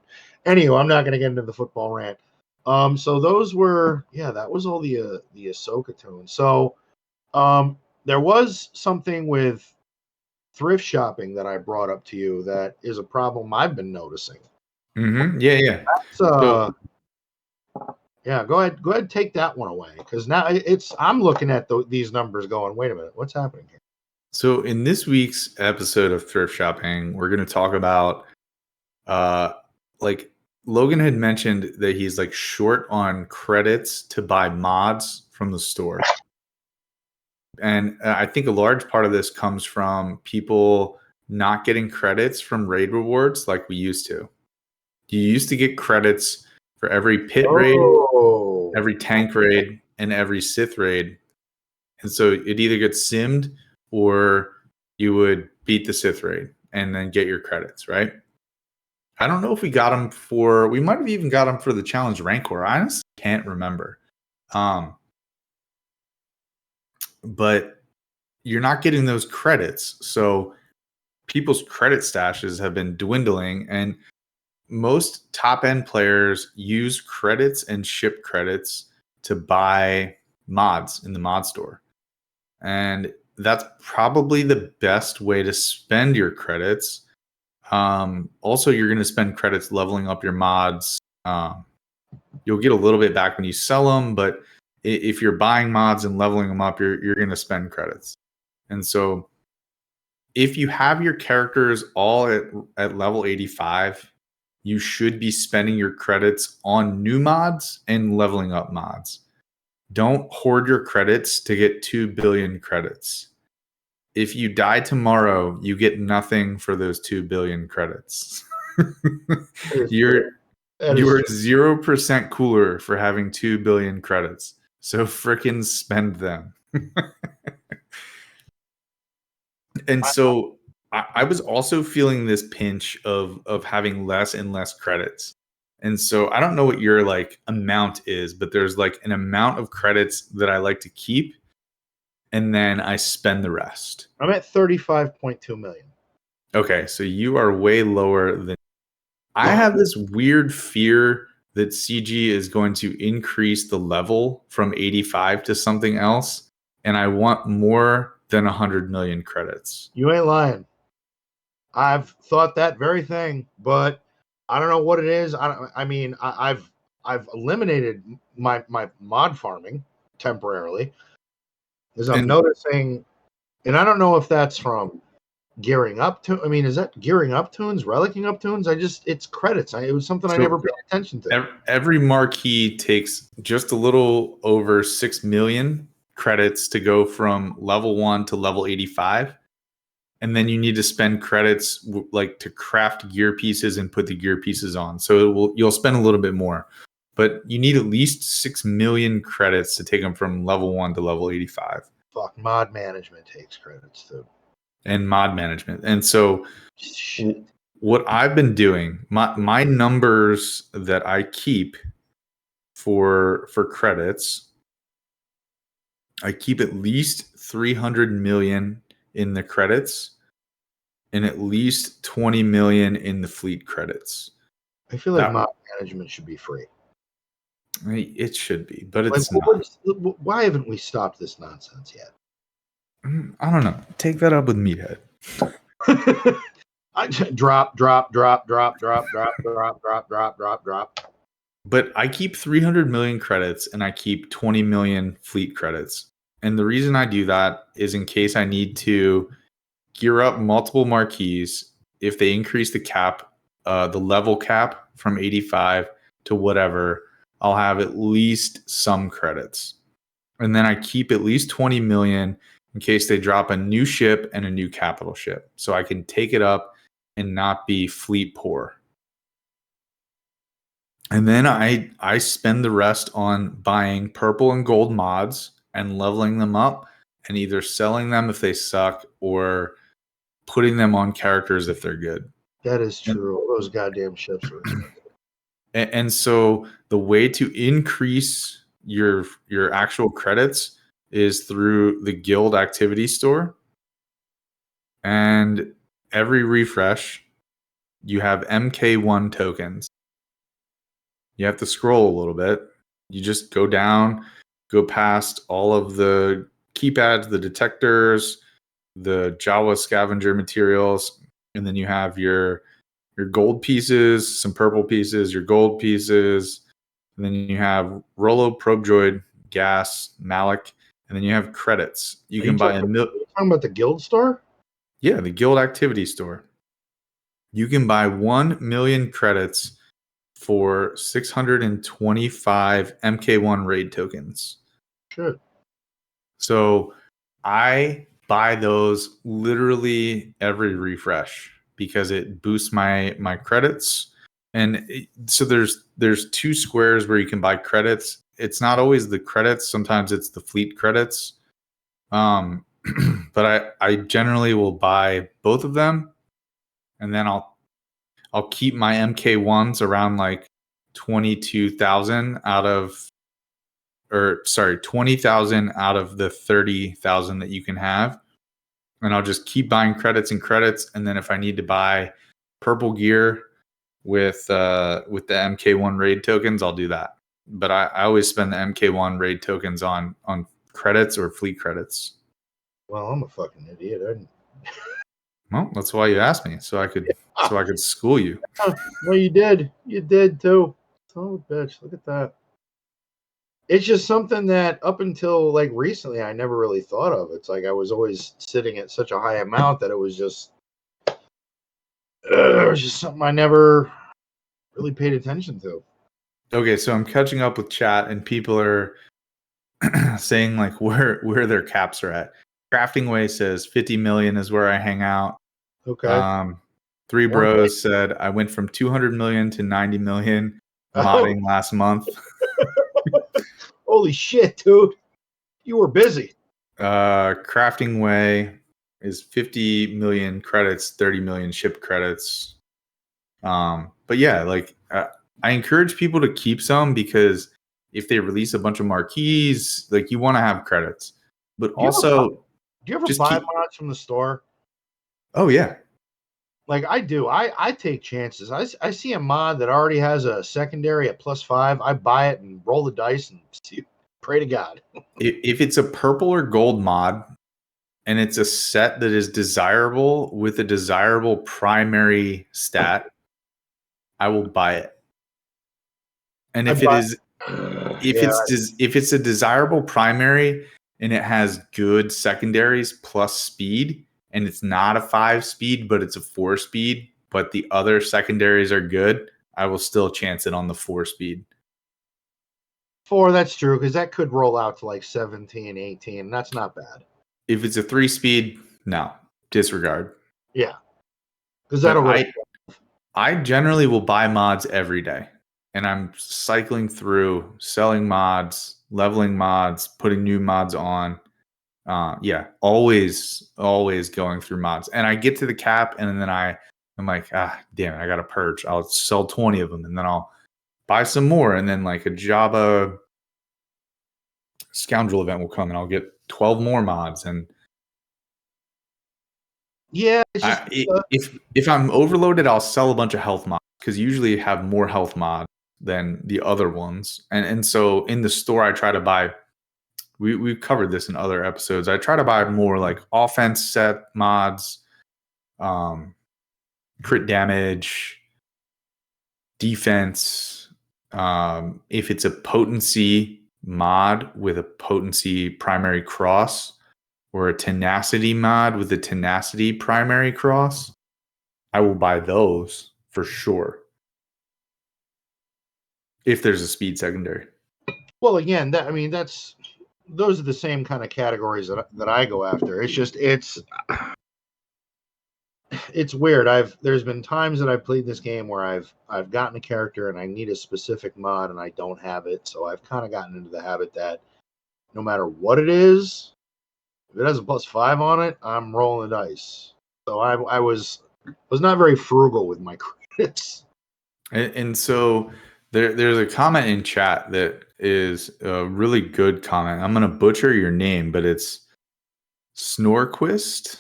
Anyway, I'm not going to get into the football rant. So those were, that was all the Ahsoka tunes. So there was something with thrift shopping that I brought up to you that is a problem I've been noticing. Mm-hmm. Yeah. Yeah, go ahead, take that one away, because now I'm looking at these numbers going, wait a minute, what's happening here? So in this week's episode of Thrift Shopping, we're going to talk about, like Logan had mentioned that he's like short on credits to buy mods from the store. And I think a large part of this comes from people not getting credits from raid rewards like we used to. You used to get credits for every pit raid, every tank raid, and every Sith raid. And so it either gets simmed or you would beat the Sith raid and then get your credits, right? I don't know if we got them for, we might have even got them for the challenge Rancor. I honestly can't remember. But you're not getting those credits. So people's credit stashes have been dwindling, and most top end players use credits and ship credits to buy mods in the mod store. And that's probably the best way to spend your credits. Also, you're going to spend credits leveling up your mods. You'll get a little bit back when you sell them, but if you're buying mods and leveling them up, you're going to spend credits. And so if you have your characters all at level 85, you should be spending your credits on new mods and leveling up mods. Don't hoard your credits to get 2 billion credits. If you die tomorrow, you get nothing for those 2 billion credits. You're 0% cooler for having 2 billion credits. So frickin' spend them. And so I was also feeling this pinch of having less and less credits. And so I don't know what your like amount is, but there's like an amount of credits that I like to keep, and then I spend the rest. I'm at 35.2 million. Okay, so you are way lower than I have this weird fear that CG is going to increase the level from 85 to something else, and I want more than 100 million credits. You ain't lying. I've thought that very thing, but I don't know what it is. I've eliminated my mod farming temporarily, because I'm noticing, and I don't know if that's from gearing up to. I mean, is that gearing up Toons, relicking up Toons? It's credits. It was something I never paid attention to. Every marquee takes just a little over 6 million credits to go from level 1 to level 85. And then you need to spend credits like to craft gear pieces and put the gear pieces on. So you'll spend a little bit more, but you need at least 6 million credits to take them from level 1 to level 85. Fuck, mod management takes credits too. And mod management. And so what I've been doing, my numbers that I keep for credits, I keep at least 300 million in the credits and at least 20 million in the fleet credits. I feel like mod management should be free. It should be, but it's not. Why haven't we stopped this nonsense yet? I don't know. Take that up with Meathead. Drop. But I keep 300 million credits and I keep 20 million fleet credits. And the reason I do that is in case I need to gear up multiple marquees. If they increase the cap, the level cap from 85 to whatever, I'll have at least some credits. And then I keep at least 20 million in case they drop a new ship and a new capital ship. So I can take it up and not be fleet poor. And then I spend the rest on buying purple and gold mods and leveling them up and either selling them if they suck or putting them on characters if they're good. That is true. All those goddamn ships are expensive. And so the way to increase your actual credits is through the guild activity store. And every refresh, you have MK1 tokens. You have to scroll a little bit. You just go down, go past all of the keypads, the detectors, the Jawa scavenger materials, and then you have your gold pieces, some purple pieces, your gold pieces, and then you have Rolo, Probe Droid, Gas, Malik, and then you have credits. You can buy talking about the guild store? Yeah, the guild activity store. You can buy 1 million credits for 625 MK1 raid tokens. Sure. So I buy those literally every refresh because it boosts my credits. And so there's 2 squares where you can buy credits. It's not always the credits. Sometimes it's the fleet credits. But I generally will buy both of them, and then I'll keep my MK1s around like 22,000 out of, or sorry, 20,000 out of the 30,000 that you can have. And I'll just keep buying credits and credits. And then if I need to buy purple gear with the MK1 raid tokens, I'll do that. But I always spend the MK1 raid tokens on credits or fleet credits. Well, I'm a fucking idiot. Well, that's why you asked me, so I could school you. Well, you did. You did too. Son of a bitch. Look at that. It's just something that up until like recently I never really thought of. It's like I was always sitting at such a high amount that it was just something I never really paid attention to. Okay, so I'm catching up with chat, and people are saying like where their caps are at. Crafting Way says 50 million is where I hang out. Okay. Three Bros said I went from 200 million to 90 million modding last month. Holy shit, dude. You were busy. Crafting Way is 50 million credits, 30 million ship credits. But yeah, like I encourage people to keep some, because if they release a bunch of marquees, like you want to have credits. But also, do you ever buy mods from the store? Oh yeah. Like I do. I take chances. I see a mod that already has a secondary at +5. I buy it and roll the dice and pray to God. If it's a purple or gold mod and it's a set that is desirable with a desirable primary stat, I will buy it. And if it's a desirable primary and it has good secondaries plus speed, and it's not a 5 speed, but it's a 4 speed, but the other secondaries are good, I will still chance it on the 4 speed. 4, that's true, because that could roll out to like 17, 18. That's not bad. If it's a 3 speed, no, disregard. Yeah, because that'll. I generally will buy mods every day, and I'm cycling through, selling mods, leveling mods, putting new mods on. Yeah, always going through mods. And I get to the cap, and then I'm like, damn it, I got to purge. I'll sell 20 of them, and then I'll buy some more, and then like a Java Scoundrel event will come, and I'll get 12 more mods. And yeah, it's just, if I'm overloaded, I'll sell a bunch of health mods, because usually have more health mods than the other ones. And so in the store, I try to buy. We've covered this in other episodes. I try to buy more like offense set mods, crit damage, defense. If it's a potency mod with a potency primary cross, or a tenacity mod with a tenacity primary cross, I will buy those for sure. If there's a speed secondary. Well, again, those are the same kind of categories that I go after. It's just it's weird. There's been times that I've played this game where I've gotten a character and I need a specific mod and I don't have it, so I've kind of gotten into the habit that no matter what it is, if it has a +5 on it, I'm rolling the dice. So I was not very frugal with my credits. And so there's a comment in chat that is a really good comment. I'm going to butcher your name, but it's Snorquist.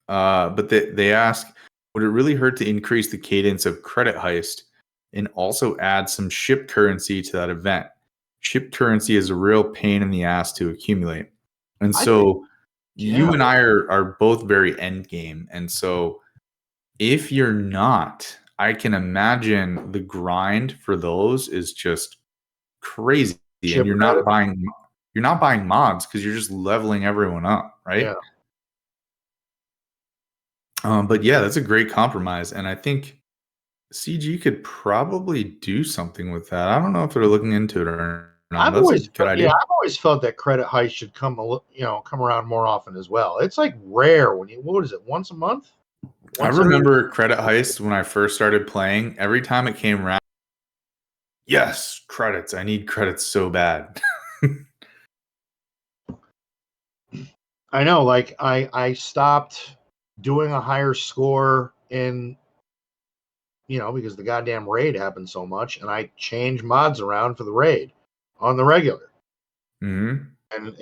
But they ask, would it really hurt to increase the cadence of credit heist and also add some ship currency to that event? Ship currency is a real pain in the ass to accumulate. And so you and I are both very end game. And so if you're not, I can imagine the grind for those is just crazy. And you're not buying mods because you're just leveling everyone up, right? Yeah. But yeah, that's a great compromise. And I think CG could probably do something with that. I don't know if they're looking into it or I've That's a always, good idea. I've always felt that credit heist should come around more often as well. It's like rare when what is it, once a month? I remember Credit Heist when I first started playing. Every time it came around, yes, credits. I need credits so bad. I know, like I stopped doing a higher score in, because the goddamn raid happened so much, and I changed mods around for the raid on the regular. Mm-hmm. And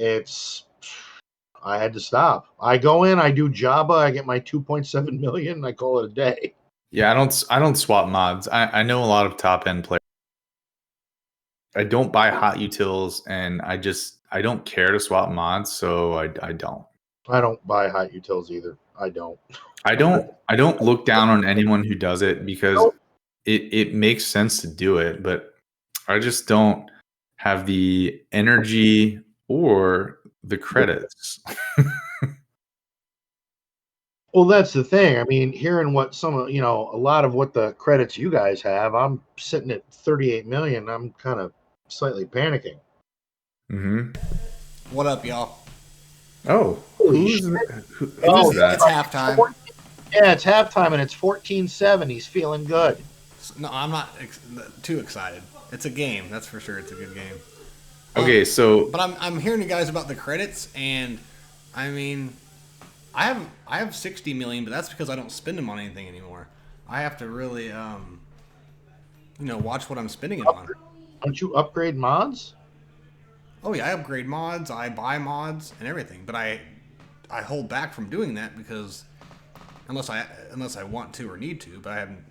I had to stop. I go in, I do Jabba, I get my 2.7 million, and I call it a day. Yeah, I don't swap mods. I know a lot of top end players. I don't buy hot utils, and I don't care to swap mods, so I don't. I don't buy hot utils either. I don't. I don't look down on anyone who does it because it makes sense to do it, but I just don't have the energy or the credits. Well, that's the thing. I mean, hearing what a lot of what the credits you guys have, I'm sitting at 38 million. I'm kind of slightly panicking. Mm-hmm. What up, y'all? Oh, who's that? It's halftime. Yeah, it's halftime, and it's 14-7. He's feeling good. No, I'm not too excited. It's a game, that's for sure. It's a good game. Okay, so but I'm hearing you guys about the credits, and I mean, I have 60 million, but that's because I don't spend them on anything anymore. I have to really watch what I'm spending it on. Don't you upgrade mods? Oh yeah, I upgrade mods, I buy mods and everything, but I hold back from doing that because unless I want to or need to, but I haven't,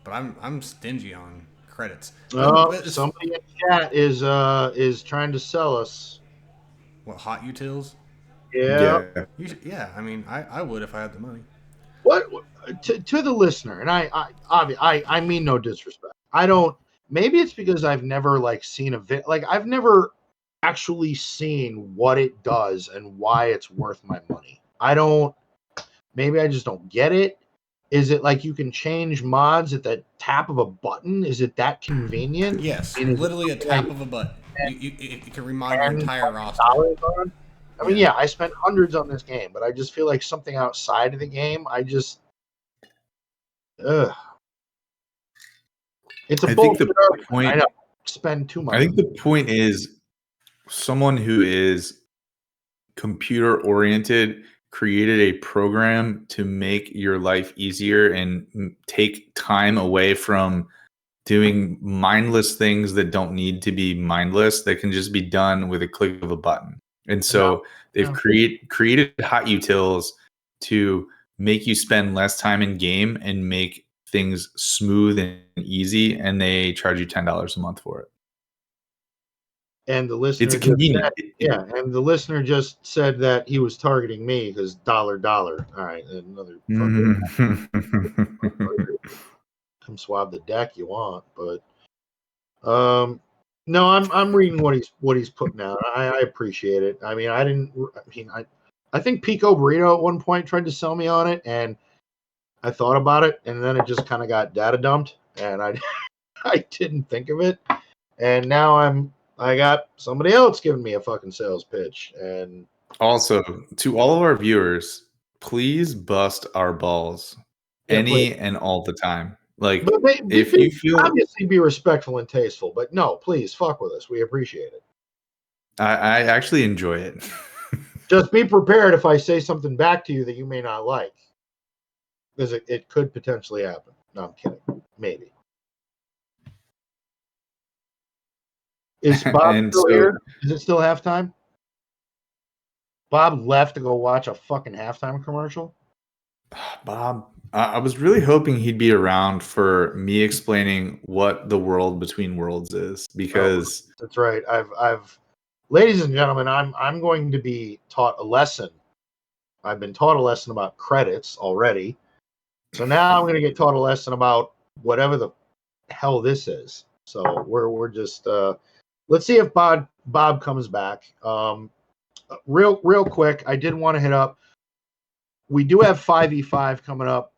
but I'm stingy on credits. Oh, somebody in chat is trying to sell us. What, hot utils? Yeah. Yeah, I mean, I would if I had the money. What to the listener, and I mean no disrespect. I don't. Maybe it's because I've never seen I've never actually seen what it does and why it's worth my money. Maybe I just don't get it. Is it like you can change mods at the tap of a button? Is it that convenient? Yes, literally a tap of a button. You can remod your entire roster. I mean, I spent hundreds on this game, but I just feel like something outside of the game, it's a bullshit argument. I know, spend too much. I think the point is someone who is computer oriented created a program to make your life easier and take time away from doing mindless things that don't need to be mindless, that can just be done with a click of a button. And so they've created hot utils to make you spend less time in game and make things smooth and easy, and they charge you $10 a month for it. And the listener, it's a convenient. And the listener just said that he was targeting me because $. All right, another come swab the deck you want, but no, I'm reading what he's putting out. I appreciate it. I mean, I think Pico Burrito at one point tried to sell me on it, and I thought about it, and then it just kind of got data dumped, and I didn't think of it, and now I got somebody else giving me a fucking sales pitch. And also, to all of our viewers, please bust our balls and all the time. Like, if you feel, obviously be respectful and tasteful, but no, please fuck with us. We appreciate it. I actually enjoy it. Just be prepared if I say something back to you that you may not like, because it could potentially happen. No, I'm kidding. Maybe. Is Bob still here? Is it still halftime? Bob left to go watch a fucking halftime commercial? Bob, I was really hoping he'd be around for me explaining what the world between worlds is, because that's right. I've ladies and gentlemen, I'm going to be taught a lesson. I've been taught a lesson about credits already. So now I'm going to get taught a lesson about whatever the hell this is. So we're just let's see if Bob comes back. Real quick, I did want to hit up. We do have 5v5 coming up.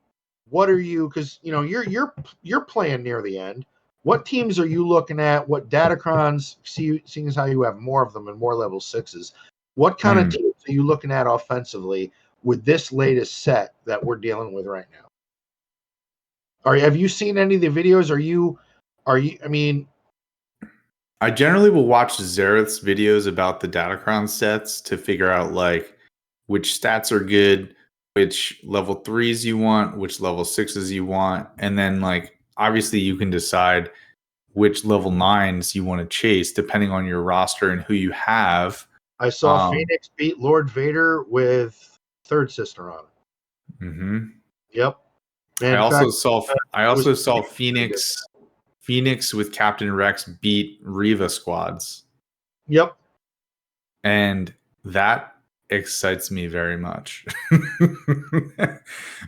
What are you? Because you're playing near the end. What teams are you looking at? What Datacrons, seeing as how you have more of them and more level 6s, what kind of teams are you looking at offensively with this latest set that we're dealing with right now? Have you seen any of the videos? I mean, I generally will watch Zareth's videos about the Datacron sets to figure out like which stats are good, which level 3s you want, which level 6s you want, and then like obviously you can decide which level 9s you want to chase depending on your roster and who you have. I saw Phoenix beat Lord Vader with Third Sister on it. Mm-hmm. Yep. I also saw Phoenix with Captain Rex beat Reva squads. Yep. And that excites me very much.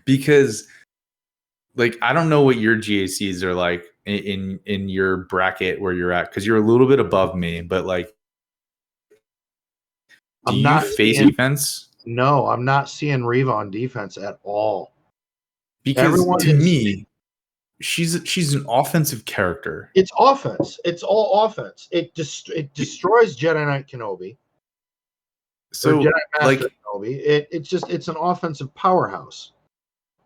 Because like I don't know what your GACs are like in your bracket where you're at, because you're a little bit above me, but like do you face defense? No, I'm not seeing Reva on defense at all. Because to me, she's an offensive character. It's offense. It's all offense. It destroys Jedi Knight Kenobi. So Jedi Master like Kenobi. It's an offensive powerhouse.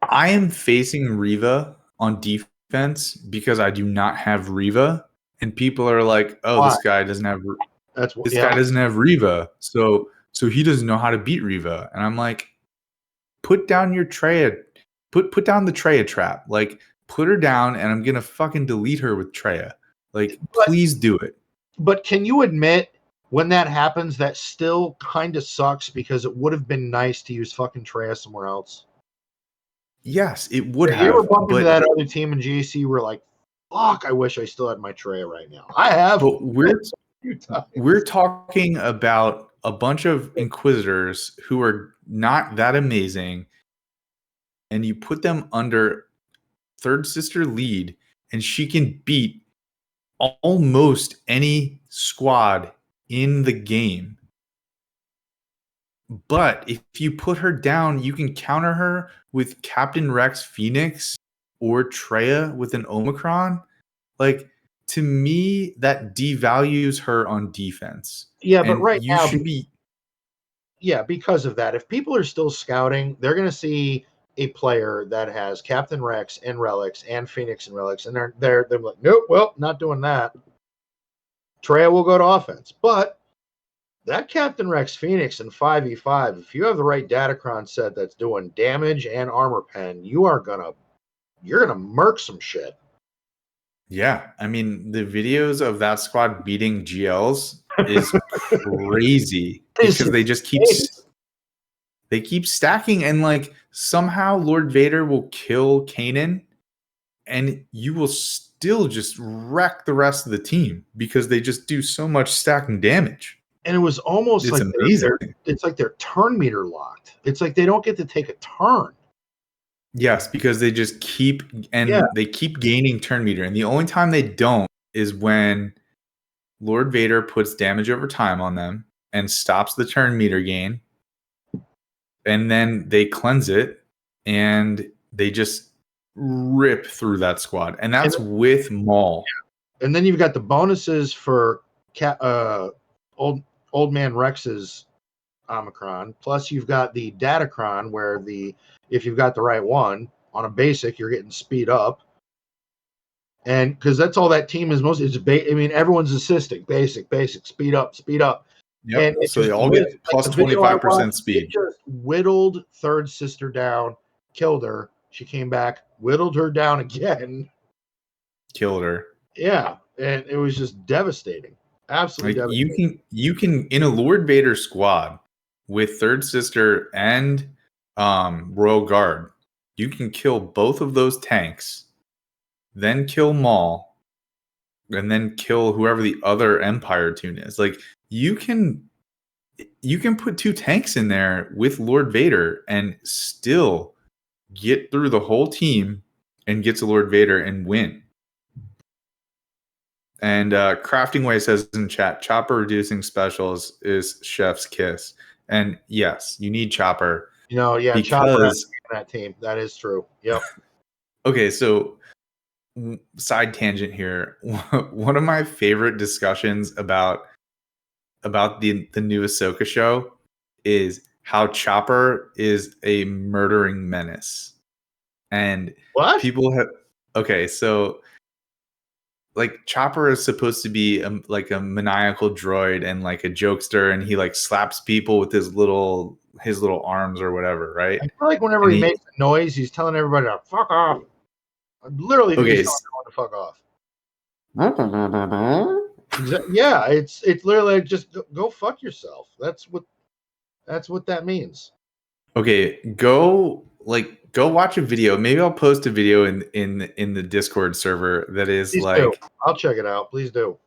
I am facing Reva on defense because I do not have Reva, and people are like, "Oh, Why? This guy doesn't have Reva, so he doesn't know how to beat Reva." And I'm like, "Put down your Traya, put down the Traya trap. Like, put her down, and I'm gonna fucking delete her with Traya. Like, please do it." But can you admit when that happens, that still kind of sucks because it would have been nice to use fucking Traya somewhere else? Yes, it would have. You ever bump into that other team in GAC where like, fuck, I wish I still had my Traya right now. I have. But we're talking about a bunch of Inquisitors who are not that amazing, and you put them under Third Sister lead, and she can beat almost any squad in the game. But if you put her down, you can counter her with Captain Rex Phoenix or Traya with an Omicron. Like, to me, that devalues her on defense. Yeah, but right you now, should be. Yeah, because of that. If people are still scouting, they're going to see a player that has Captain Rex and Relics and Phoenix and Relics, and they're like, nope, well, not doing that. Traya will go to offense, but that Captain Rex Phoenix in 5v5, if you have the right Datacron set that's doing damage and armor pen, you're gonna murk some shit. Yeah, I mean the videos of that squad beating GLs is crazy because they just keep stacking, and like somehow Lord Vader will kill Kanan, and you will still just wreck the rest of the team because they just do so much stacking damage. And it was almost it's like amazing. It's like their turn meter locked. It's like they don't get to take a turn. Yes, because they just keep they keep gaining turn meter, and the only time they don't is when Lord Vader puts damage over time on them and stops the turn meter gain, and then they cleanse it and they just rip through that squad, and that's with Maul. And then you've got the bonuses for old man Rex's Omicron. Plus, you've got the Datacron, where if you've got the right one on a basic, you're getting speed up. And because that's all that team is mostly. Everyone's assisting basic, speed up. Yep. And so they all get plus 25% speed. It just whittled Third Sister down, killed her. She came back, whittled her down again, killed her. Yeah, and it was just devastating. Absolutely devastating. You can in a Lord Vader squad with Third Sister and Royal Guard, you can kill both of those tanks, then kill Maul, and then kill whoever the other Empire Toon is. Like you can put 2 tanks in there with Lord Vader and still get through the whole team and get to Lord Vader and win. And Crafting Way says in chat, Chopper reducing specials is chef's kiss. And yes, you need Chopper. Chopper has that team. That is true. Yep. Okay, so side tangent here. One of my favorite discussions about the new Ahsoka show is how Chopper is a murdering menace. And What? people have okay, so like Chopper is supposed to be like a maniacal droid and like a jokester, and he like slaps people with his little arms or whatever, right? I feel like whenever And he makes a noise, he's telling everybody to fuck off. I literally think okay, he's telling everyone to fuck off. Yeah, it's literally like, just go fuck yourself. That's what that means. okay, go watch a video. Maybe I'll post a video in the Discord server that is Please like do. I'll check it out. Please do.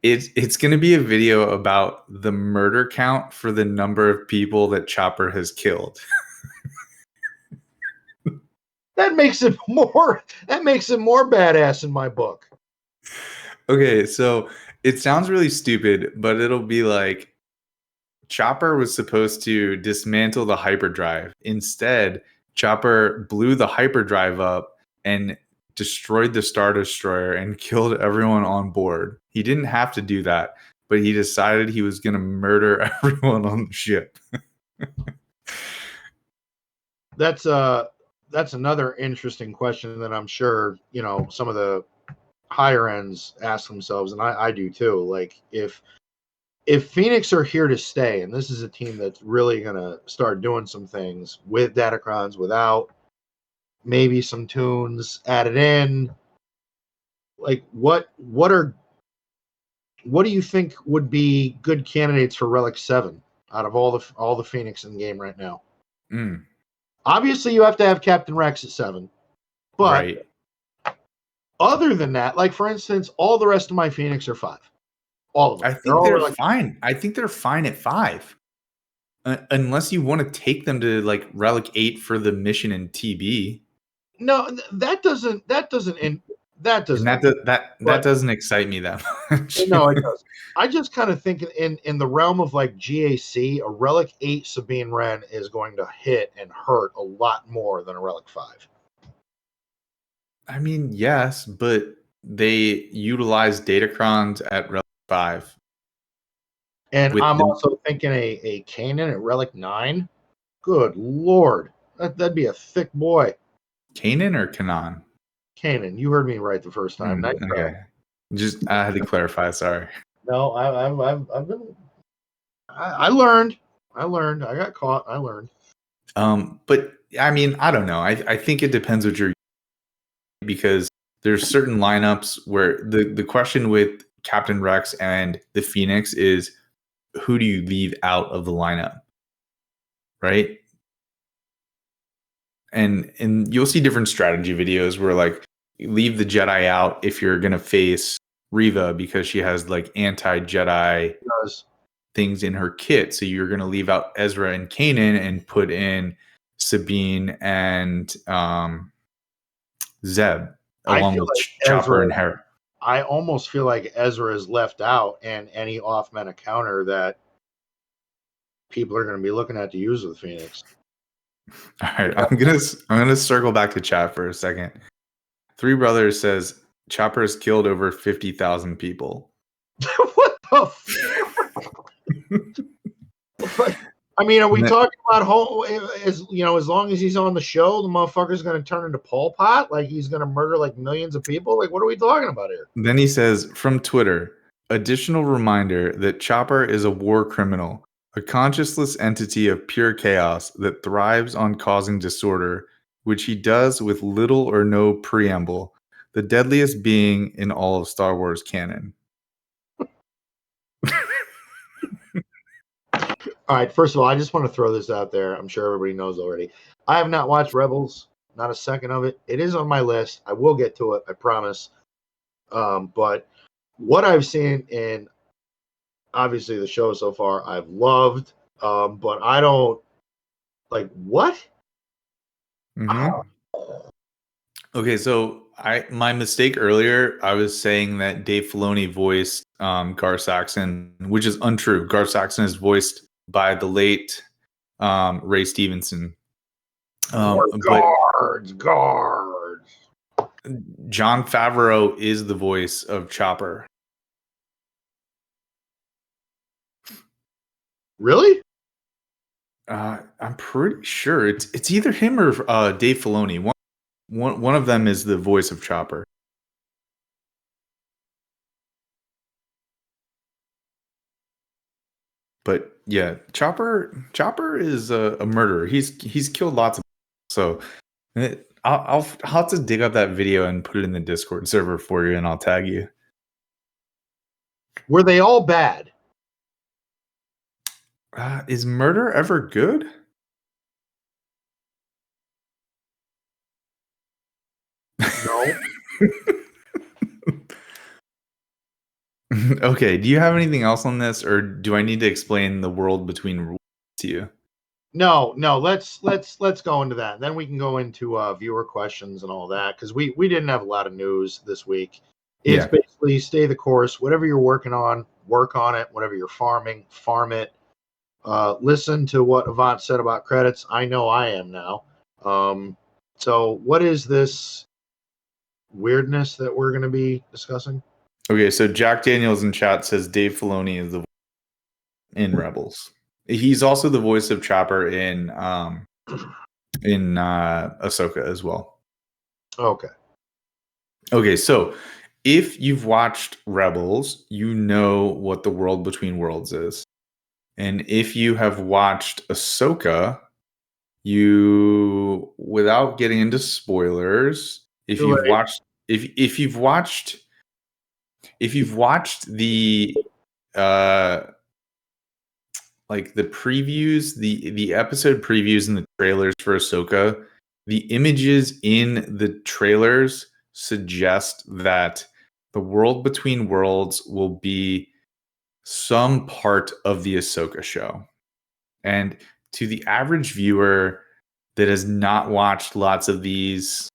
it's going to be a video about the murder count for the number of people that Chopper has killed. That makes it more badass in my book. Okay, so it sounds really stupid, but it'll be like Chopper was supposed to dismantle the hyperdrive. Instead, Chopper blew the hyperdrive up and destroyed the Star Destroyer and killed everyone on board. He didn't have to do that, but he decided he was going to murder everyone on the ship. That's another interesting question that I'm sure, some of the higher ends ask themselves, and I do too. Like, if Phoenix are here to stay, and this is a team that's really going to start doing some things with Datacrons, without, maybe some Toons added in, like what do you think would be good candidates for Relic 7 out of all the Phoenix in the game right now? Obviously, you have to have Captain Rex at 7, but right. Other than that, like for instance, all the rest of my Phoenix are 5. All of them. I think they're like fine. I think they're fine at 5. Unless you want to take them to like Relic 8 for the mission in TB. No, that doesn't That doesn't excite me that much. No, it does. I just kind of think in the realm of like GAC, a Relic 8 Sabine Wren is going to hit and hurt a lot more than a Relic 5. I mean, yes, but they utilize Datacrons at Relic 5. And I'm also thinking a Kanan at Relic 9. Good Lord. That'd be a thick boy. Kanan or Kanan? Kanan. You heard me right the first time. Nice okay. Just I had to clarify. Sorry. No, I've been. I learned. I got caught. I learned. But I mean, I don't know. I think it depends what you're, because there's certain lineups where the question with Captain Rex and the Phoenix is, who do you leave out of the lineup, right? And you'll see different strategy videos where like you leave the Jedi out if you're gonna face Reva because she has like anti-Jedi things in her kit. So you're gonna leave out Ezra and Kanan and put in Sabine and Zeb along with Chopper and Hera. I almost feel like Ezra is left out, and any off-meta counter that people are going to be looking at to use with Phoenix. All right, I'm gonna circle back to chat for a second. Three Brothers says Chopper has killed over 50,000 people. What the fuck? I mean, are we talking about as long as he's on the show, the motherfucker's going to turn into Pol Pot? Like he's going to murder like millions of people? Like what are we talking about here? Then he says from Twitter, additional reminder that Chopper is a war criminal, a conscienceless entity of pure chaos that thrives on causing disorder, which he does with little or no preamble, the deadliest being in all of Star Wars canon. All right, first of all, I just want to throw this out there. I'm sure everybody knows already. I have not watched Rebels, not a second of it. It is on my list. I will get to it, I promise. But what I've seen in obviously the show so far, I've loved. But I don't like what? Mm-hmm. Okay, so my mistake earlier, I was saying that Dave Filoni voiced Gar Saxon, which is untrue. Gar Saxon is voiced by the late Ray Stevenson. Guards. Jon Favreau is the voice of Chopper. Really? I'm pretty sure it's either him or Dave Filoni. One of them is the voice of Chopper. But yeah, Chopper is a murderer. He's killed lots of people. So I'll have to dig up that video and put it in the Discord server for you, and I'll tag you. Were they all bad? Is murder ever good? No. Okay. Do you have anything else on this, or do I need to explain the world between rules to you? No. Let's go into that. Then we can go into viewer questions and all that, because we didn't have a lot of news this week. It's basically stay the course. Whatever you're working on, work on it. Whatever you're farming, farm it. Listen to what Avant said about credits. I know I am now. So what is this weirdness that we're going to be discussing? Okay, so Jack Daniels in chat says Dave Filoni is the voice in Rebels. He's also the voice of Chopper in Ahsoka as well. Okay. Okay, so if you've watched Rebels, you know what the world between worlds is. And if you have watched Ahsoka, you, without getting into spoilers, if you've watched the like the previews, the episode previews and the trailers for Ahsoka, the images in the trailers suggest that the world between worlds will be some part of the Ahsoka show. And to the average viewer that has not watched lots of these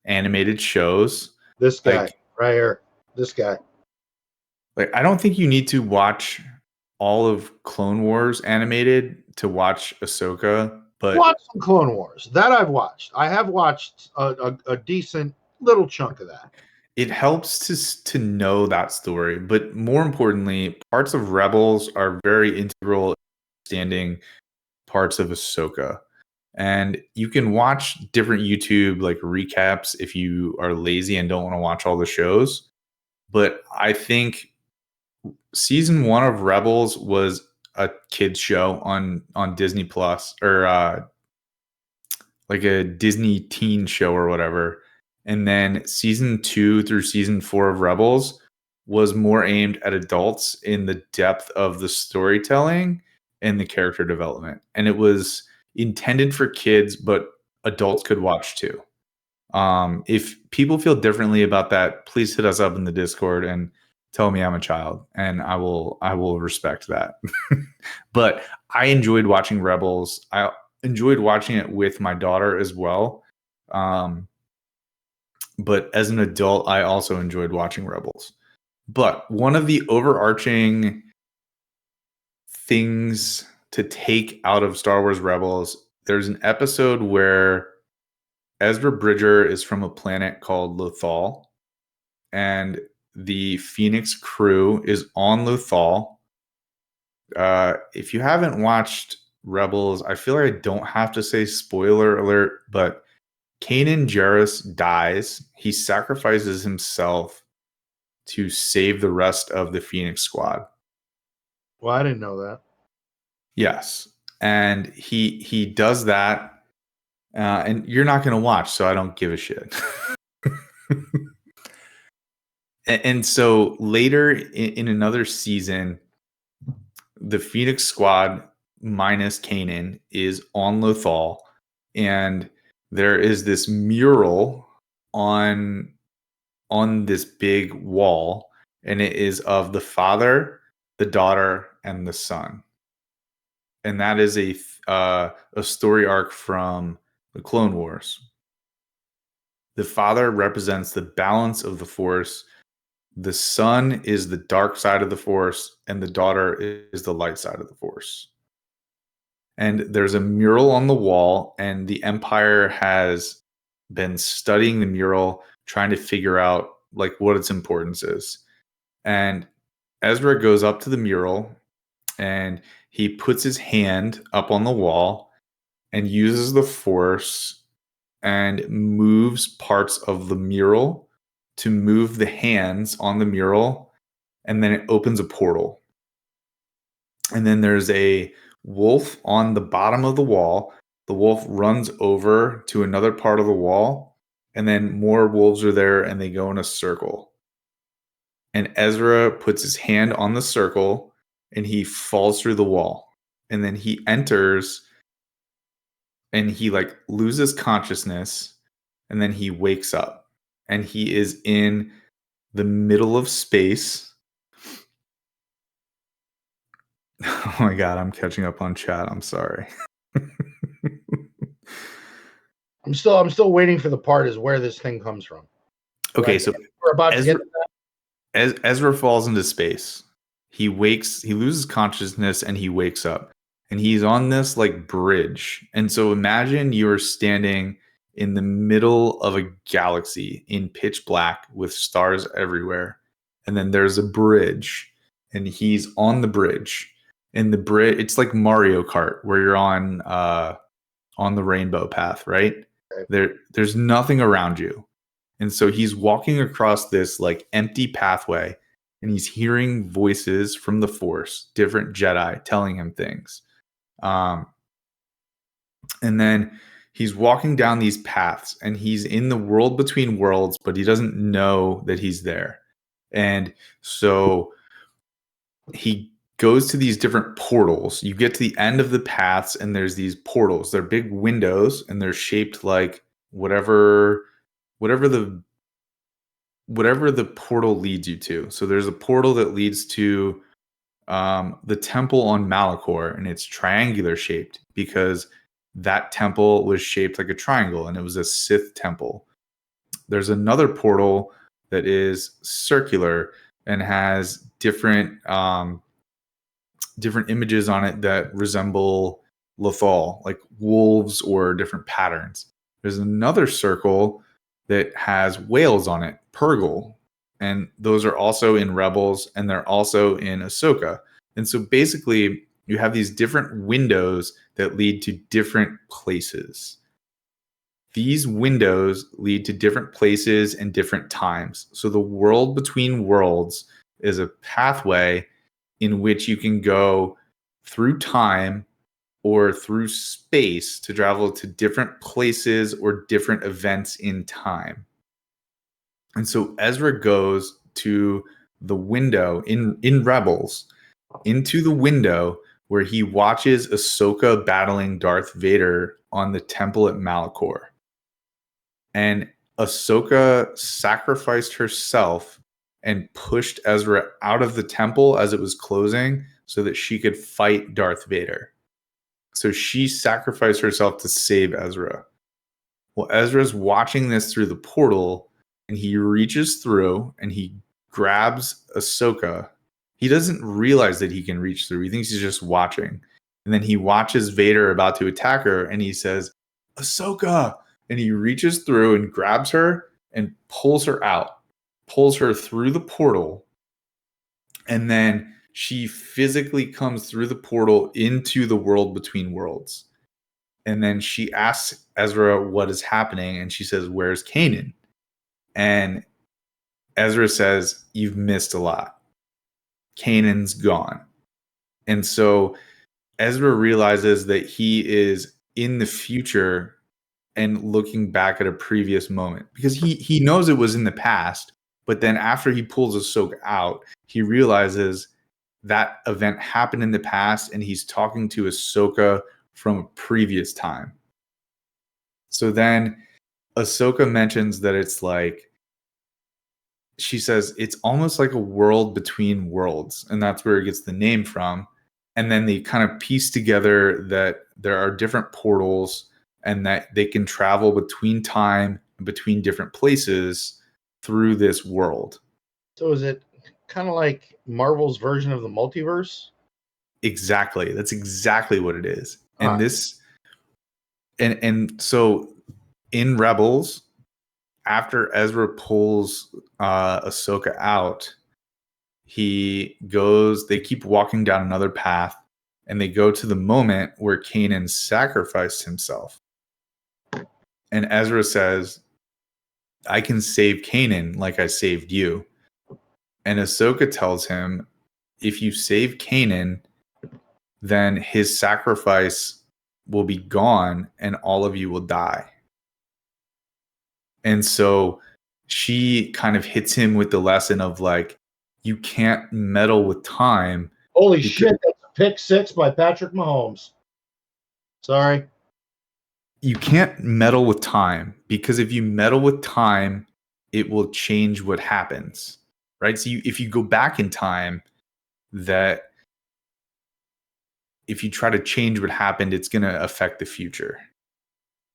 animated shows, this guy right here, this guy. Like, I don't think you need to watch all of Clone Wars animated to watch Ahsoka, but watch some Clone Wars. That I've watched. I have watched a decent little chunk of that. It helps to know that story. But more importantly, parts of Rebels are very integral in understanding parts of Ahsoka. And you can watch different YouTube like recaps if you are lazy and don't want to watch all the shows. But I think season 1 of Rebels was a kids show on Disney Plus, or like a Disney teen show or whatever. And then season 2 through season 4 of Rebels was more aimed at adults in the depth of the storytelling and the character development. And it was intended for kids, but adults could watch too. If people feel differently about that, please hit us up in the Discord and tell me I'm a child, and I will respect that. But I enjoyed watching Rebels. I enjoyed watching it with my daughter as well. But as an adult, I also enjoyed watching Rebels. But one of the overarching things to take out of Star Wars Rebels, there's an episode where Ezra Bridger is from a planet called Lothal, and the Phoenix crew is on Lothal. If you haven't watched Rebels, I feel like I don't have to say spoiler alert, but Kanan Jarrus dies. He sacrifices himself to save the rest of the Phoenix squad. Well, I didn't know that. Yes. And he does that, and you're not going to watch, so I don't give a shit. And so later in another season, the Phoenix squad minus Kanan is on Lothal, and there is this mural on this big wall, and it is of the father, the daughter, and the son. And that is a story arc from the Clone Wars. The father represents the balance of the Force. The son is the dark side of the Force, and the daughter is the light side of the Force. And there's a mural on the wall, and the Empire has been studying the mural, trying to figure out like what its importance is. And Ezra goes up to the mural and he puts his hand up on the wall and uses the Force and moves parts of the mural to move the hands on the mural, and then it opens a portal. And then there's a wolf on the bottom of the wall. The wolf runs over to another part of the wall, and then more wolves are there and they go in a circle. And Ezra puts his hand on the circle and he falls through the wall. And then he enters and he like loses consciousness, and then he wakes up and he is in the middle of space. Oh my God, I'm catching up on chat. I'm sorry. I'm still waiting for the part is where this thing comes from. Okay, so we're about to get to that. Ezra falls into space. He loses consciousness and he wakes up. And he's on this like bridge. And so imagine you're standing in the middle of a galaxy in pitch black with stars everywhere. And then there's a bridge and he's on the bridge. And the bridge, it's like Mario Kart where you're on the rainbow path, right? There's nothing around you. And so he's walking across this like empty pathway and he's hearing voices from the Force, different Jedi telling him things. And then he's walking down these paths and he's in the world between worlds, but he doesn't know that he's there. And so he goes to these different portals. You get to the end of the paths and there's these portals. They're big windows and they're shaped like whatever the portal leads you to. So there's a portal that leads to the temple on Malachor, and it's triangular shaped because that temple was shaped like a triangle and it was a Sith temple. There's another portal that is circular and has different images on it that resemble Lothal, like wolves or different patterns. There's another circle that has whales on it, Purgle, and those are also in Rebels and they're also in Ahsoka. And so basically you have these different windows that lead to different places. These windows lead to different places and different times. So the world between worlds is a pathway in which you can go through time or through space to travel to different places or different events in time. And so Ezra goes to the window in Rebels, into the window where he watches Ahsoka battling Darth Vader on the temple at Malachor. And Ahsoka sacrificed herself and pushed Ezra out of the temple as it was closing so that she could fight Darth Vader. So she sacrificed herself to save Ezra. Well, Ezra's watching this through the portal, and he reaches through and he grabs Ahsoka. He doesn't realize that he can reach through. He thinks he's just watching. And then he watches Vader about to attack her, and he says, Ahsoka! And he reaches through and grabs her and pulls her out, pulls her through the portal. And then she physically comes through the portal into the world between worlds. And then she asks Ezra what is happening, and she says, where's Kanan? And Ezra says, you've missed a lot. Kanan's gone. And so Ezra realizes that he is in the future and looking back at a previous moment, because he knows it was in the past, but then after he pulls Ahsoka out, he realizes that event happened in the past and he's talking to Ahsoka from a previous time. So then Ahsoka mentions that it's like, she says, it's almost like a world between worlds, and that's where it gets the name from. And then they kind of piece together that there are different portals and that they can travel between time and between different places through this world. So is it kind of like Marvel's version of the multiverse? Exactly. That's exactly what it is. And and so in Rebels, after Ezra pulls Ahsoka out, they keep walking down another path, and they go to the moment where Kanan sacrificed himself. And Ezra says, I can save Kanan like I saved you. And Ahsoka tells him, if you save Kanan, then his sacrifice will be gone and all of you will die. And so she kind of hits him with the lesson of like, you can't meddle with time. Holy shit, that's a pick six by Patrick Mahomes. Sorry. You can't meddle with time, because if you meddle with time, it will change what happens, right? So if you go back in time, that if you try to change what happened, it's going to affect the future.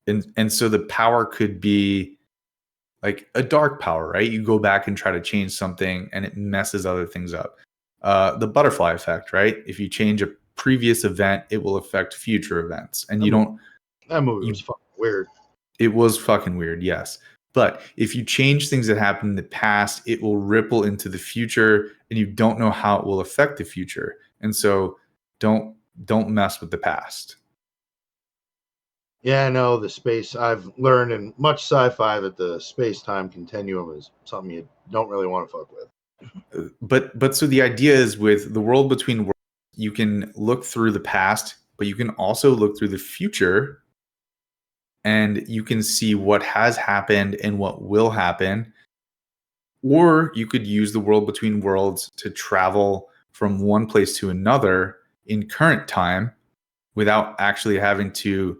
And so the power could be like a dark power, right? You go back and try to change something and it messes other things up. The butterfly effect, right? If you change a previous event, it will affect future events. And that movie was fucking weird. It was fucking weird, yes. But if you change things that happened in the past, it will ripple into the future, and you don't know how it will affect the future. And so don't mess with the past. Yeah, no, the space, I've learned in much sci-fi that the space-time continuum is something you don't really want to fuck with. But so the idea is, with the world between worlds, you can look through the past, but you can also look through the future, and you can see what has happened and what will happen. Or you could use the world between worlds to travel from one place to another in current time without actually having to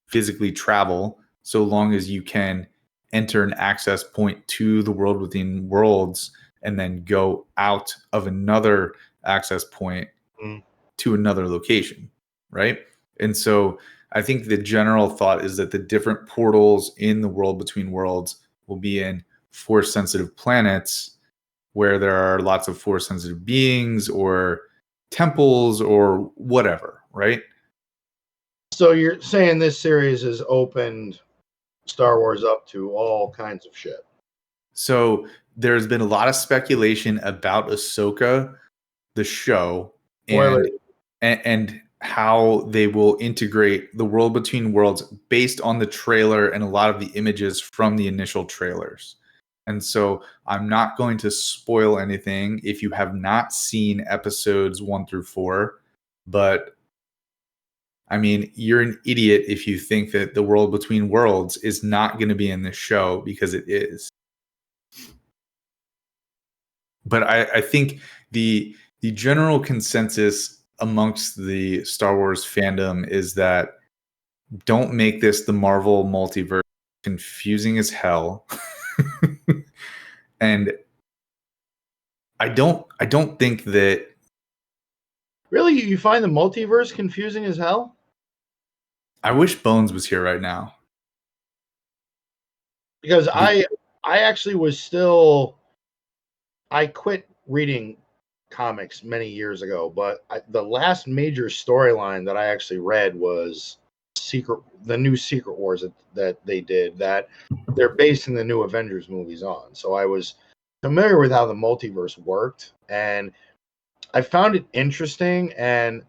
physically travel, so long as you can enter an access point to the world within worlds and then go out of another access point to another location, right? And so I think the general thought is that the different portals in the world between worlds will be in force-sensitive planets where there are lots of force-sensitive beings or temples or whatever, right? So you're saying this series has opened Star Wars up to all kinds of shit. So there's been a lot of speculation about Ahsoka, the show, and how they will integrate the world between worlds based on the trailer and a lot of the images from the initial trailers. And so I'm not going to spoil anything if you have not seen episodes 1 through 4, but I mean, you're an idiot if you think that the world between worlds is not going to be in this show, because it is. But I think the general consensus amongst the Star Wars fandom is that don't make this the Marvel multiverse. Confusing as hell. And I don't think that. Really, you find the multiverse confusing as hell? I wish Bones was here right now. Because I actually was I quit reading comics many years ago, but the last major storyline that I actually read was the new Secret Wars that they did, that they're basing the new Avengers movies on. So I was familiar with how the multiverse worked, and I found it interesting, and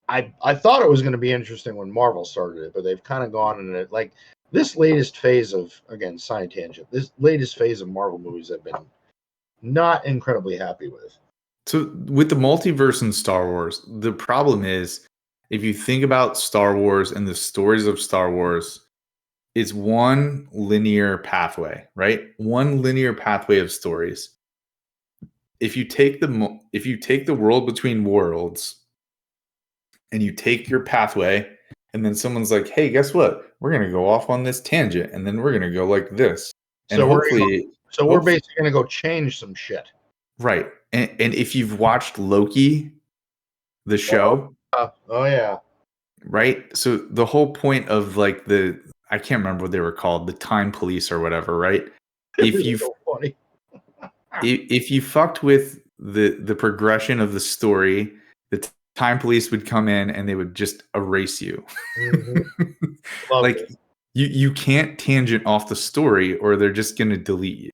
I thought it was going to be interesting when Marvel started it, but they've kind of gone in it. Like this latest phase of, again, side tangent, this latest phase of Marvel movies I've been not incredibly happy with. So with the multiverse in Star Wars, the problem is, if you think about Star Wars and the stories of Star Wars, it's one linear pathway, right? One linear pathway of stories. If you take the world between worlds and you take your pathway, and then someone's like, "Hey, guess what? We're going to go off on this tangent, and then we're going to go like this." And So hopefully we're basically going to go change some shit. Right. And if you've watched Loki, the show, oh yeah, right? So the whole point of like I can't remember what they were called, the time police or whatever, right? If you so funny. if you fucked with the progression of the story, the time police would come in and they would just erase you. Mm-hmm. Like it. you can't tangent off the story, or they're just gonna delete you.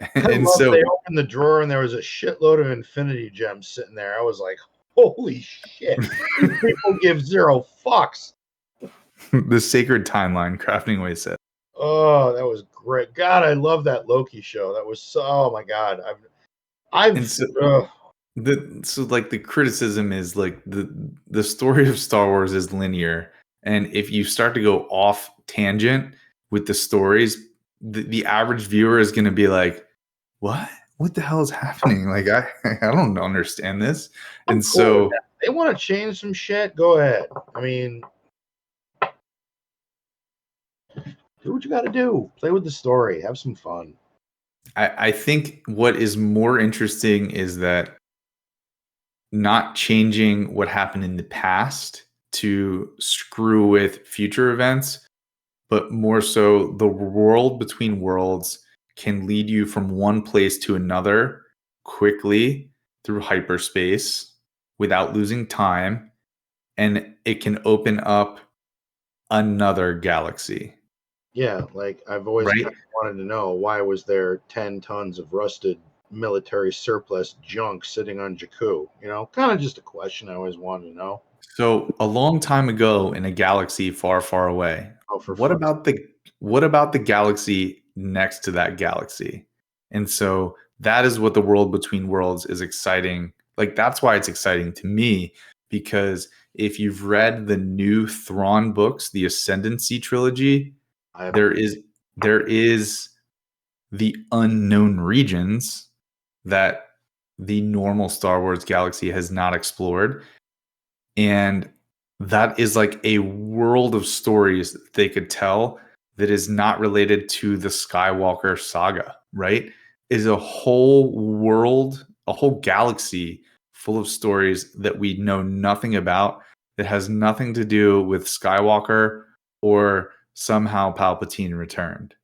I And love so they opened the drawer and there was a shitload of Infinity Gems sitting there. I was like, holy shit. These people give zero fucks. the sacred timeline, Crafting Way said. Oh, that was great. God, I love that Loki show. That was so, oh my God. And so, the criticism is like the story of Star Wars is linear, and if you start to go off tangent with the stories, the average viewer is going to be like, what the hell is happening? Like I don't understand this. I'm And cool so with that. They want to change some shit, go ahead. I mean, do what you got to do. Play with the story. Have some fun. I think what is more interesting is that not changing what happened in the past to screw with future events, but more so the world between worlds can lead you from one place to another quickly through hyperspace without losing time, and it can open up another galaxy. Yeah, like I've always Right? kind of wanted to know, why was there 10 tons of rusted military surplus junk sitting on Jakku? You know, kind of just a question I always wanted to know. So a long time ago in a galaxy far, far away, Oh, for what fuck's about the galaxy next to that galaxy? And so that is what the world between worlds is exciting. Like that's why it's exciting to me, because if you've read the new Thrawn books, the Ascendancy trilogy, I there is the unknown regions that the normal Star Wars galaxy has not explored. And that is like a world of stories that they could tell that is not related to the Skywalker saga, right? Is a whole world, a whole galaxy full of stories that we know nothing about, that has nothing to do with Skywalker or somehow Palpatine returned.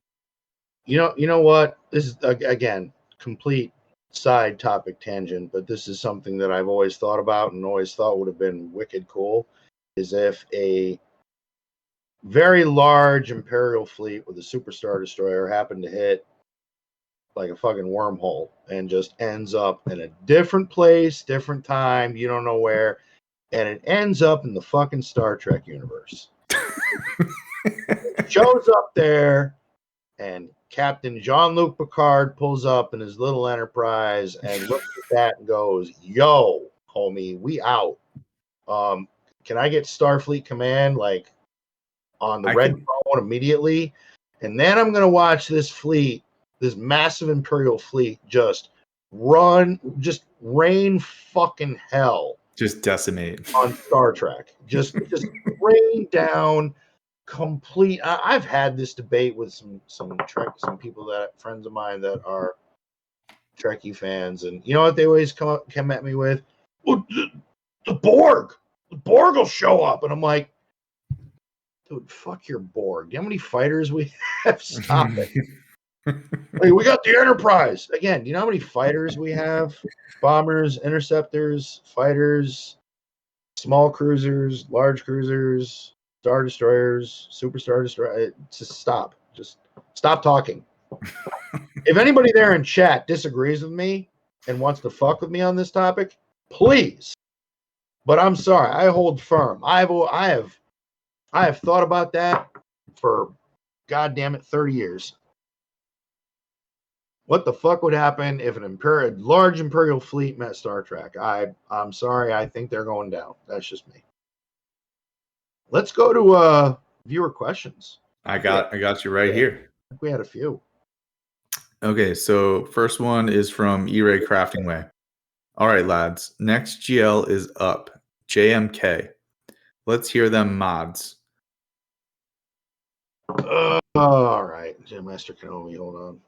you know what? This is again complete side topic tangent, but this is something that I've always thought about and always thought would have been wicked cool. Is if a very large Imperial fleet with a superstar destroyer happened to hit like a fucking wormhole and just ends up in a different place, different time, you don't know where, and it ends up in the fucking Star Trek universe. Shows up there, and Captain Jean-Luc Picard pulls up in his little Enterprise and looks at that and goes, "Yo, homie, we out. Can I get Starfleet Command like on the I red can phone immediately?" And then I'm gonna watch this fleet, this massive Imperial fleet, just rain fucking hell just decimate. on Star Trek. Just rain down complete. I've had this debate with some people, that friends of mine that are Trekkie fans, and you know what they always come at me with? Well, the Borg. The Borg will show up, and I'm like, dude, fuck your Borg. Do you know how many fighters we have? Stop it. Hey, we got the Enterprise. Again, do you know how many fighters we have? Bombers, interceptors, fighters, small cruisers, large cruisers, star destroyers, super star destroyers. Just stop. Just stop talking. If anybody there in chat disagrees with me and wants to fuck with me on this topic, please. But I'm sorry, I hold firm. I have thought about that for goddamn it 30 years. What the fuck would happen if an large imperial fleet met Star Trek? I'm sorry, I think they're going down. That's just me. Let's go to viewer questions. I got you right here. I think we had a few. Okay, so first one is from E-Ray Crafting Way. All right, lads. Next GL is up. JMK. Let's hear them mods. All right, Jim Master Kenobi. Hold on.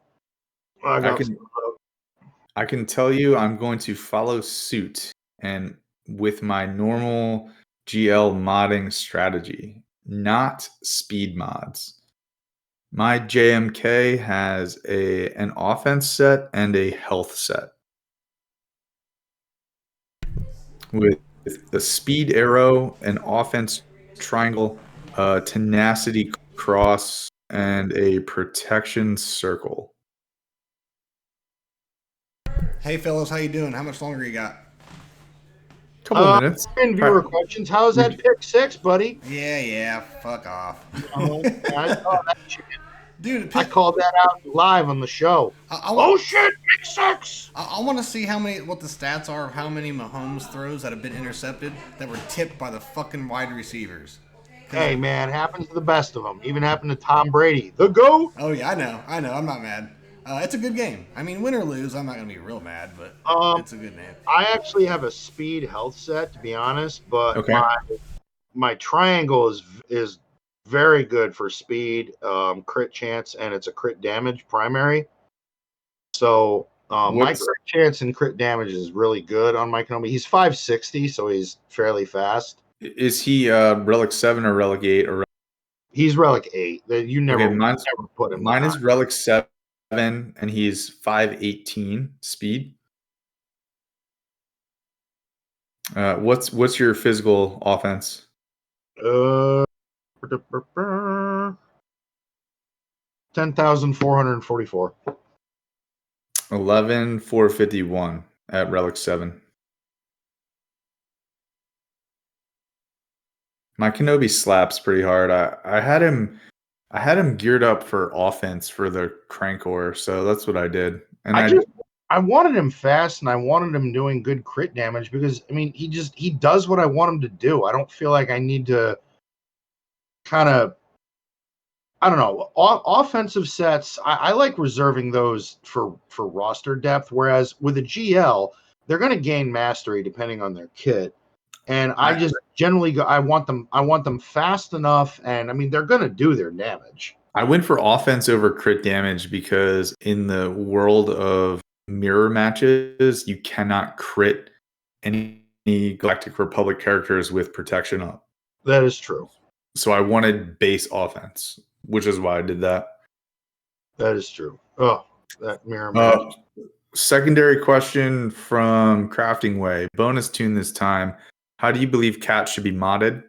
I can tell you I'm going to follow suit, and with my normal GL modding strategy, not speed mods. My JMK has an offense set and a health set. With the speed arrow, an offense triangle, tenacity cross, and a protection circle. Hey fellas, how you doing? How much longer you got? Couple of minutes. And viewer questions. How's that pick six, buddy? Yeah, fuck off. I saw that shit. Dude, I called that out live on the show. Oh shit, pick six! I want to see what the stats are of how many Mahomes throws that have been intercepted that were tipped by the fucking wide receivers. Hey man, happens to the best of them. Even happened to Tom Brady, the GOAT. Oh yeah, I know. I'm not mad. It's a good game. I mean, win or lose, I'm not gonna be real mad, but it's a good name. I actually have a speed health set, to be honest, but Okay. my triangle is very good for speed, crit chance, and it's a crit damage primary. So my crit chance and crit damage is really good on my Kenobi. He's 560, so he's fairly fast. Is he Relic 7 or Relic 8? He's Relic 8. You never, never put him. Mine is Relic 7, and he's 518 speed. What's your physical offense? 10,444. 11,451 at Relic 7. My Kenobi slaps pretty hard. I had him geared up for offense for the Crankor, so that's what I did. And I wanted him fast, and I wanted him doing good crit damage because I mean he does what I want him to do. I don't feel like I need to kind of, I don't know, offensive sets. I like reserving those for roster depth. Whereas with a GL, they're going to gain mastery depending on their kit, and I just generally go. I want them fast enough, and I mean they're going to do their damage. I went for offense over crit damage because in the world of mirror matches, you cannot crit any Galactic Republic characters with protection up. That is true. So I wanted base offense, which is why I did that. That is true. Oh, that mirror match. Secondary question from Crafting Way. Bonus tune this time. How do you believe cats should be modded?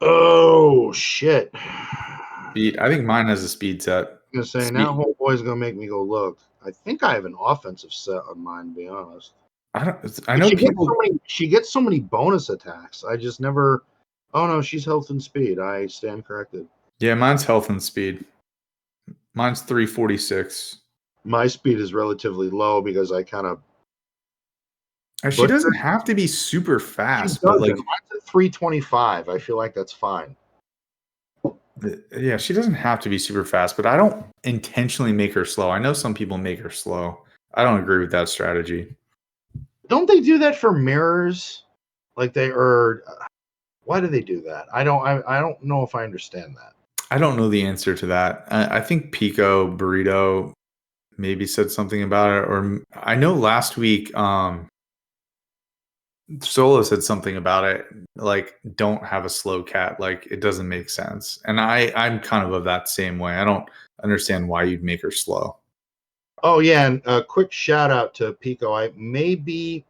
Oh shit! Speed. I think mine has a speed set. I'm gonna say now, homeboy's gonna make me go look. I think I have an offensive set on mine. To be honest, I know she gets so many bonus attacks. I just never. Oh no, she's health and speed. I stand corrected. Yeah, mine's health and speed. Mine's 346. My speed is relatively low because I kind of. She doesn't have to be super fast, but like mine's at 325. I feel like that's fine. Yeah, she doesn't have to be super fast, but I don't intentionally make her slow. I know some people make her slow. I don't agree with that strategy. Don't they do that for mirrors? Like why do they do that? I don't know if I understand that. I don't know the answer to that. I think Pico Burrito maybe said something about it, or I know last week Solo said something about it, like don't have a slow cat, like it doesn't make sense. And I'm kind of that same way. I don't understand why you'd make her slow. Oh yeah, and a quick shout out to Pico. I may be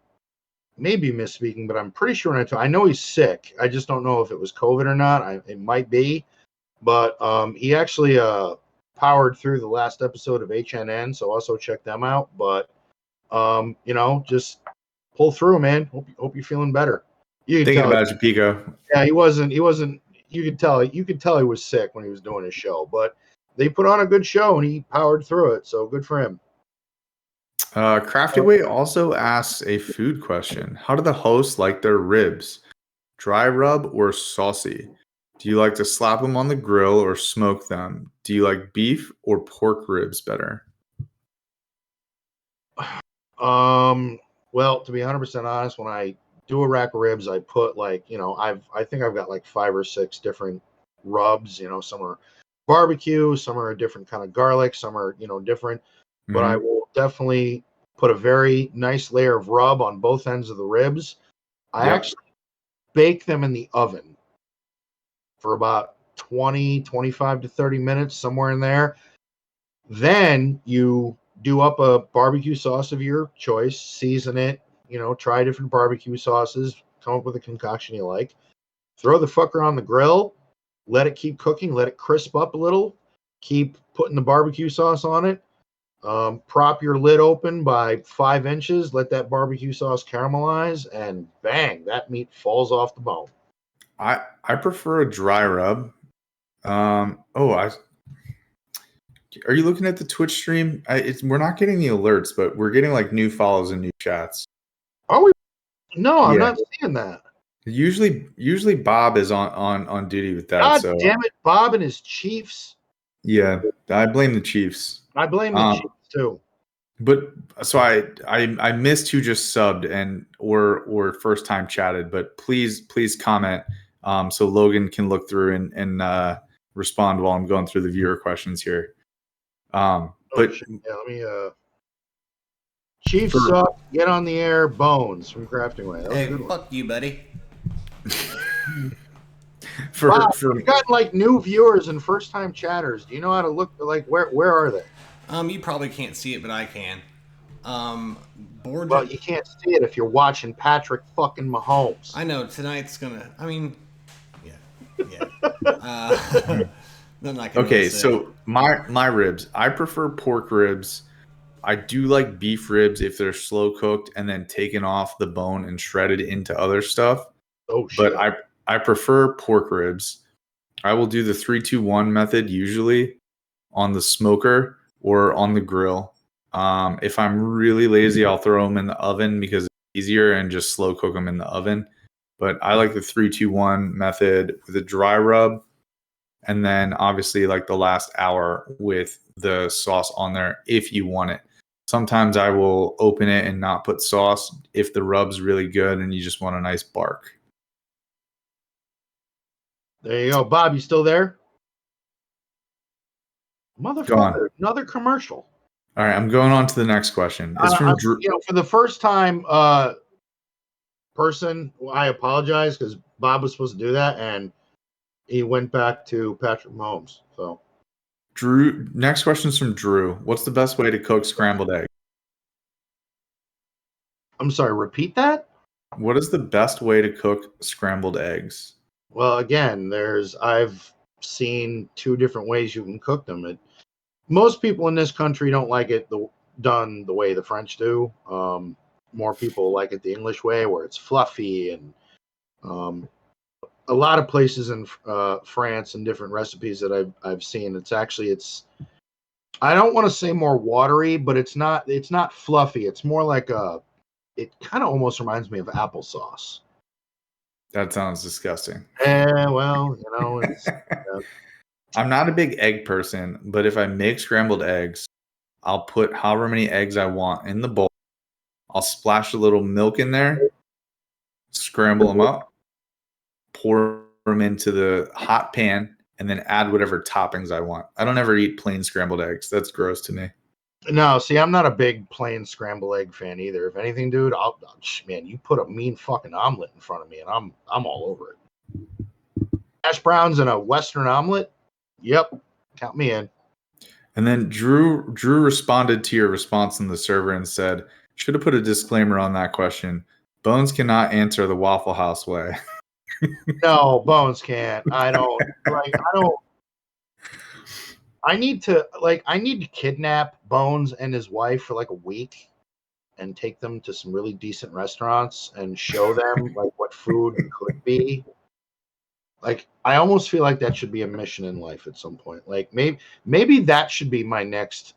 misspeaking, but I'm pretty sure I know he's sick. I just don't know if it was COVID or not. It might be, but he actually powered through the last episode of HNN, so also check them out. But just pull through, man. Hope you're feeling better. Thinking about you, Pico. Yeah, he wasn't. You could tell he was sick when he was doing his show, but they put on a good show and he powered through it. So good for him. Craftyway also asks a food question. How do the hosts like their ribs? Dry rub or saucy? Do you like to slap them on the grill or smoke them? Do you like beef or pork ribs better? Well, to be 100% honest, when I do a rack of ribs, I put I think I've got like 5 or 6 different rubs. Some are barbecue, some are a different kind of garlic, some are different. Mm-hmm. But I will definitely put a very nice layer of rub on both ends of the ribs. I actually bake them in the oven for about 25 to 30 minutes, somewhere in there. Then you do up a barbecue sauce of your choice, season it, try different barbecue sauces, come up with a concoction you like. Throw the fucker on the grill. Let it keep cooking. Let it crisp up a little. Keep putting the barbecue sauce on it. Prop your lid open by 5 inches. Let that barbecue sauce caramelize, and bang, that meat falls off the bone. I prefer a dry rub. Are you looking at the Twitch stream? We're not getting the alerts, but we're getting like new follows and new chats. Are we? No, I'm Yeah. not seeing that. Usually Bob is on duty with that. God so damn it, Bob and his Chiefs. yeah, I blame the Chiefs. I blame the Chiefs too. But so I missed who just subbed and or first time chatted, but please comment so Logan can look through and respond while I'm going through the viewer questions here. But yeah, let me Chiefs suck. Get on the air. Bones from Crafting Way. That was Hey, a good one. fuck you, buddy. Bob, we've gotten like new viewers and first time chatters. Do you know how to look? Like where are they? You probably can't see it, but I can. Well, you can't see it if you're watching Patrick fucking Mahomes. I know tonight's gonna. I mean, yeah. Then I can. Okay, so my ribs. I prefer pork ribs. I do like beef ribs if they're slow cooked and then taken off the bone and shredded into other stuff. Oh shit! But I prefer pork ribs. I will do the 3-2-1 method usually on the smoker or on the grill. If I'm really lazy, I'll throw them in the oven because it's easier and just slow cook them in the oven. But I like the 3-2-1 method with a dry rub. And then obviously like the last hour with the sauce on there if you want it. Sometimes I will open it and not put sauce if the rub's really good and you just want a nice bark. There you go. Bob, you still there? Motherfucker, another commercial. All right, I'm going on to the next question. It's from Drew. For the first time person, I apologize because Bob was supposed to do that and he went back to Patrick Mahomes. So Drew, next question is from Drew. What's the best way to cook scrambled eggs? I'm sorry, repeat that? What is the best way to cook scrambled eggs? Well, again, I've seen 2 different ways you can cook them. Most people in this country don't like it done the way the French do. More people like it the English way, where it's fluffy, and a lot of places in France and different recipes that I've seen, it's I don't want to say more watery, but it's not fluffy. It's more like it kind of almost reminds me of applesauce. That sounds disgusting. Well, it's I'm not a big egg person, but if I make scrambled eggs, I'll put however many eggs I want in the bowl. I'll splash a little milk in there, scramble them up, pour them into the hot pan, and then add whatever toppings I want. I don't ever eat plain scrambled eggs. That's gross to me. No, see, I'm not a big plain scrambled egg fan either. If anything, dude, man, you put a mean fucking omelet in front of me, and I'm all over it. Hash browns and a Western omelet. Yep, count me in. And then Drew responded to your response in the server and said, "Should have put a disclaimer on that question. Bones cannot answer the Waffle House way." No, Bones can't. I don't. I need to kidnap Bones and his wife for like a week and take them to some really decent restaurants and show them like what food could be. Like, I almost feel like that should be a mission in life at some point. Like maybe that should be my next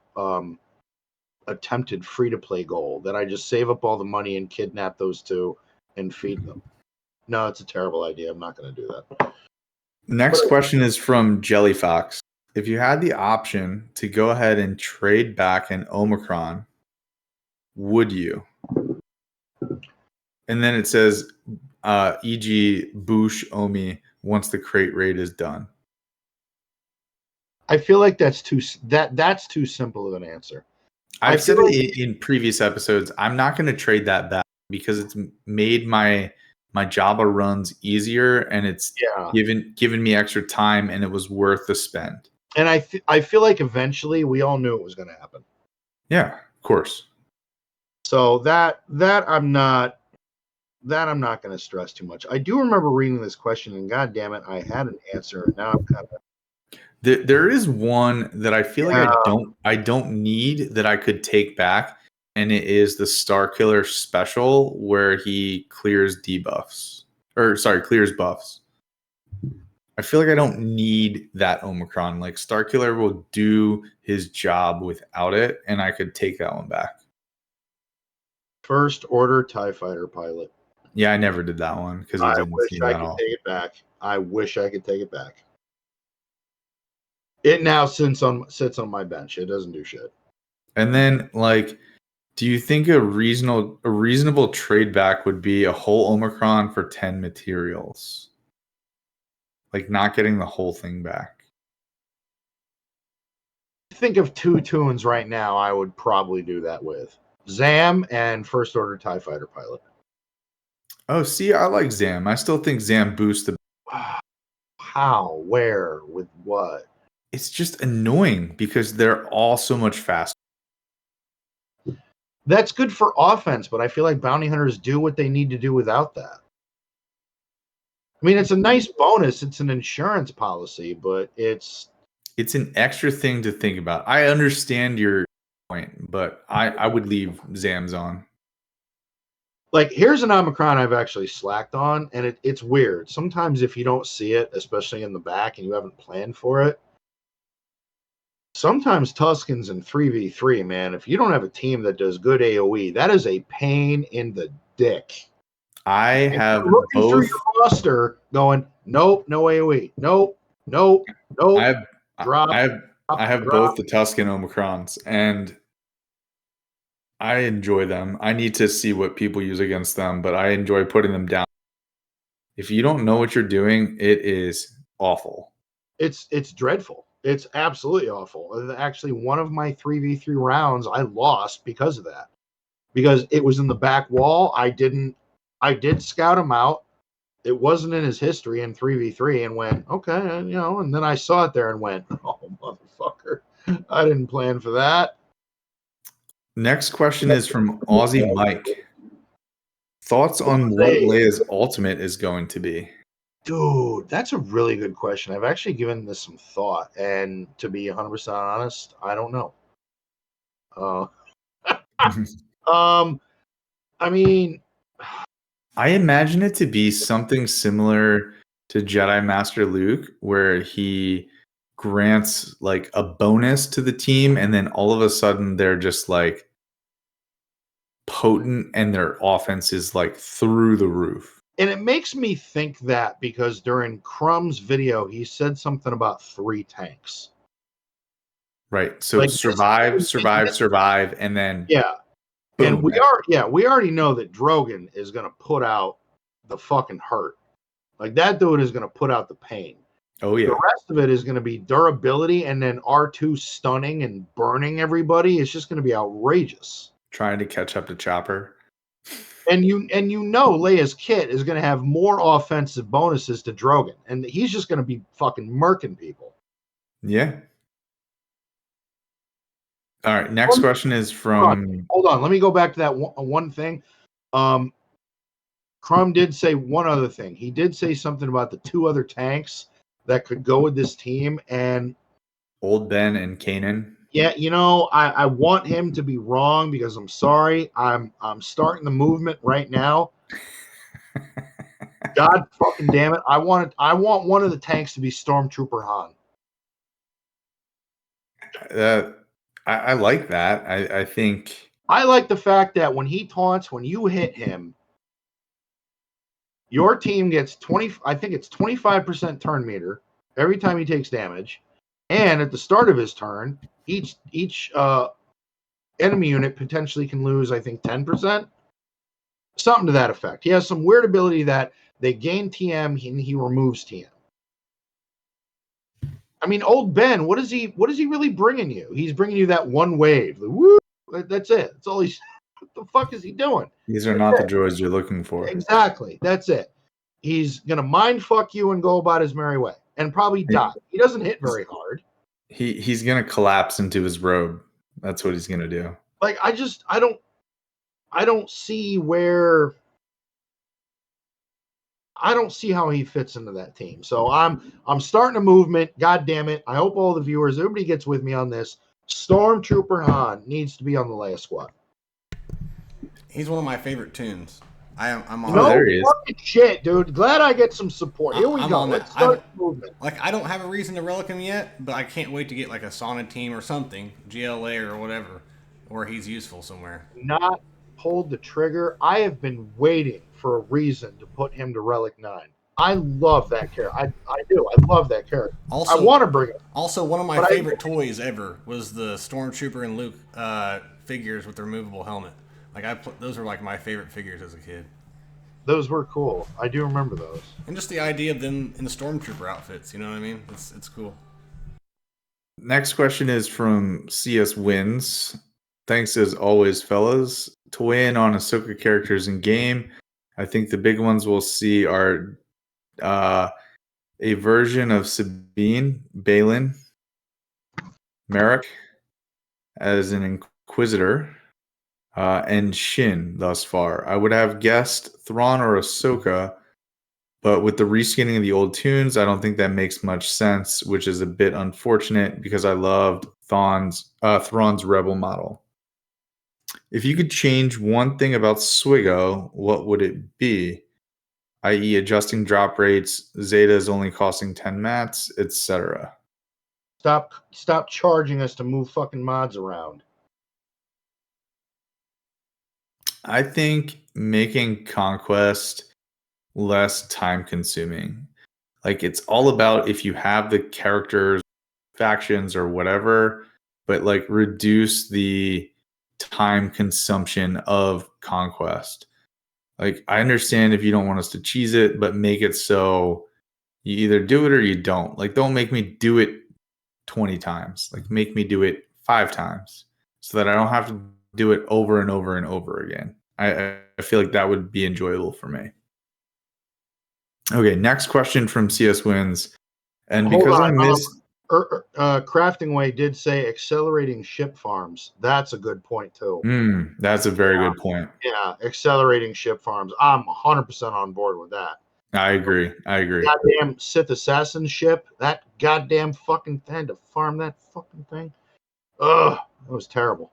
attempted free-to-play goal, that I just save up all the money and kidnap those 2 and feed them. No, it's a terrible idea. I'm not going to do that. Next question is from Jellyfox. If you had the option to go ahead and trade back an Omicron, would you? And then it says, e.g. Boosh Omi once the crate raid is done. I feel like that's too simple of an answer. I've said it in previous episodes. I'm not going to trade that back because it's made my Java runs easier and it's given me extra time and it was worth the spend. And I feel like eventually we all knew it was going to happen. Yeah, of course. So that I'm not that I'm not going to stress too much. I do remember reading this question, and God damn it, I had an answer. And now I'm kind of There is one that I feel like I don't need that I could take back, and it is the Star Killer special where he clears debuffs clears buffs. I feel like I don't need that Omicron. Like Star Killer will do his job without it, and I could take that one back. First Order TIE Fighter pilot. Yeah, I never did that one because I wish I could take it back. I wish I could take it back. It now sits on my bench. It doesn't do shit. And then, like, do you think a reasonable trade back would be a whole Omicron for 10 materials? Like, not getting the whole thing back. Think of 2 Toons right now. I would probably do that with Zam and First Order TIE Fighter pilot. Oh, see, I like Zam. I still think Zam boosts the. How? Where? With what? It's just annoying because they're all so much faster. That's good for offense, but I feel like bounty hunters do what they need to do without that. I mean, it's a nice bonus. It's an insurance policy, but it's an extra thing to think about. I understand your point, but I would leave Zams on. Like, here's an Omicron I've actually slacked on, and it's weird. Sometimes if you don't see it, especially in the back, and you haven't planned for it, sometimes Tuskens in 3v3, man, if you don't have a team that does good AoE, that is a pain in the dick. I have looking both. through your roster going, nope, no AoE. Nope. I have both the Tusken Omicrons, and I enjoy them. I need to see what people use against them, but I enjoy putting them down. If you don't know what you're doing, it is awful. It's dreadful. It's absolutely awful. Actually, one of my 3v3 rounds I lost because of that. Because it was in the back wall. I did scout him out. It wasn't in his history in 3v3 and went, okay, and then I saw it there and went, oh, motherfucker. I didn't plan for that. Next question is from Aussie Mike. Thoughts on what Leia's ultimate is going to be? Dude, that's a really good question. I've actually given this some thought, and to be 100% honest, I don't know. I mean, I imagine it to be something similar to Jedi Master Luke, where he grants like a bonus to the team, and then all of a sudden they're just like potent, and their offense is like through the roof. And it makes me think that because during Crumb's video, he said something about 3 tanks. Right. So like survive, and then yeah. Boom. And we already know that Drogon is going to put out the fucking hurt. Like that dude is going to put out the pain. Oh yeah. The rest of it is going to be durability, and then R2 stunning and burning everybody. It's just going to be outrageous. Trying to catch up to Chopper. And you know Leia's kit is going to have more offensive bonuses to Drogon, and he's just going to be fucking murking people. Yeah. All right. Next question is from. Hold on. Let me go back to that one thing. Crumb did say one other thing. He did say something about the 2 other tanks that could go with this team, and Old Ben and Kanan. Yeah, I want him to be wrong because I'm sorry. I'm starting the movement right now. God fucking damn it. I want one of the tanks to be Stormtrooper Han. I like that. I think I like the fact that when he taunts, when you hit him, your team gets 25% turn meter every time he takes damage. And at the start of his turn, each enemy unit potentially can lose, I think, 10%. Something to that effect. He has some weird ability that they gain TM and he removes TM. I mean, old Ben, what is he really bringing you? He's bringing you that one wave. Like, woo! That's it. That's all he's. What the fuck is he doing? These are not the droids you're looking for. Exactly. That's it. He's gonna mind fuck you and go about his merry way, and probably die. He doesn't hit very hard. He's gonna collapse into his robe. That's what he's gonna do. Like I don't see where I don't see how he fits into that team. So I'm starting a movement. God damn it! I hope all the viewers, everybody gets with me on this. Stormtrooper Han needs to be on the Leia squad. He's one of my favorite tunes. I'm on. No there he is. fucking shit, dude. Glad I get some support. Here we I'm go. on Let's that. start the movement. Like, I don't have a reason to relic him yet, but I can't wait to get like a Sauna team or something, GLA or whatever, where he's useful somewhere. Not pulled the trigger. I have been waiting for a reason to put him to Relic 9. I love that character. I do. I love that character. Also, I want to bring it. Also, one of my favorite toys ever was the Stormtrooper and Luke figures with the removable helmet. Like those were like my favorite figures as a kid. Those were cool. I do remember those. And just the idea of them in the Stormtrooper outfits, you know what I mean? It's cool. Next question is from CS Wins. Thanks as always, fellas. To weigh in on Ahsoka characters in game, I think the big ones we'll see are a version of Sabine, Balin, Merrick as an Inquisitor, and Shin thus far. I would have guessed Thrawn or Ahsoka, but with the reskinning of the old Toons, I don't think that makes much sense, which is a bit unfortunate because I loved Thrawn's Rebel model. If you could change one thing about Swigo, what would it be? I.e. adjusting drop rates, Zetas only costing 10 mats, etc. Stop charging us to move fucking mods around. I think making Conquest less time consuming. Like, it's all about if you have the characters, factions, or whatever, but like reduce the time consumption of Conquest. Like, I understand if you don't want us to cheese it, but make it so you either do it or you don't. Like, don't make me do it 20 times. Like, make me do it 5 times so that I don't have to do it over and over and over again. I feel like that would be enjoyable for me. Okay, next question from CS Wins. And because I missed... Crafting Way did say accelerating ship farms. That's a good point, too. That's a very good point. Yeah, accelerating ship farms. I'm 100% on board with that. I agree. Goddamn Sith assassin ship. That goddamn fucking thing to farm that fucking thing. Ugh, that was terrible.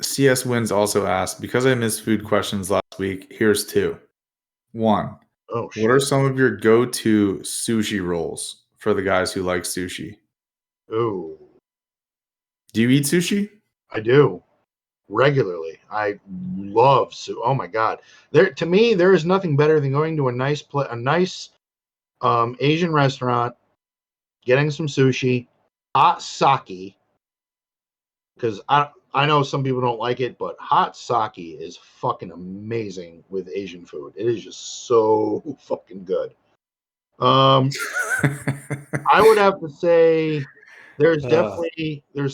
CS Wins also asked, because I missed food questions last week, here's 2. 1. What are some of your go-to sushi rolls for the guys who like sushi? Ooh. Do you eat sushi? I do. Regularly. I love sushi. Oh my god. To me, there is nothing better than going to a nice Asian restaurant, getting some sushi, hot sake, because I know some people don't like it, but hot sake is fucking amazing with Asian food. It is just so fucking good. I would have to say there's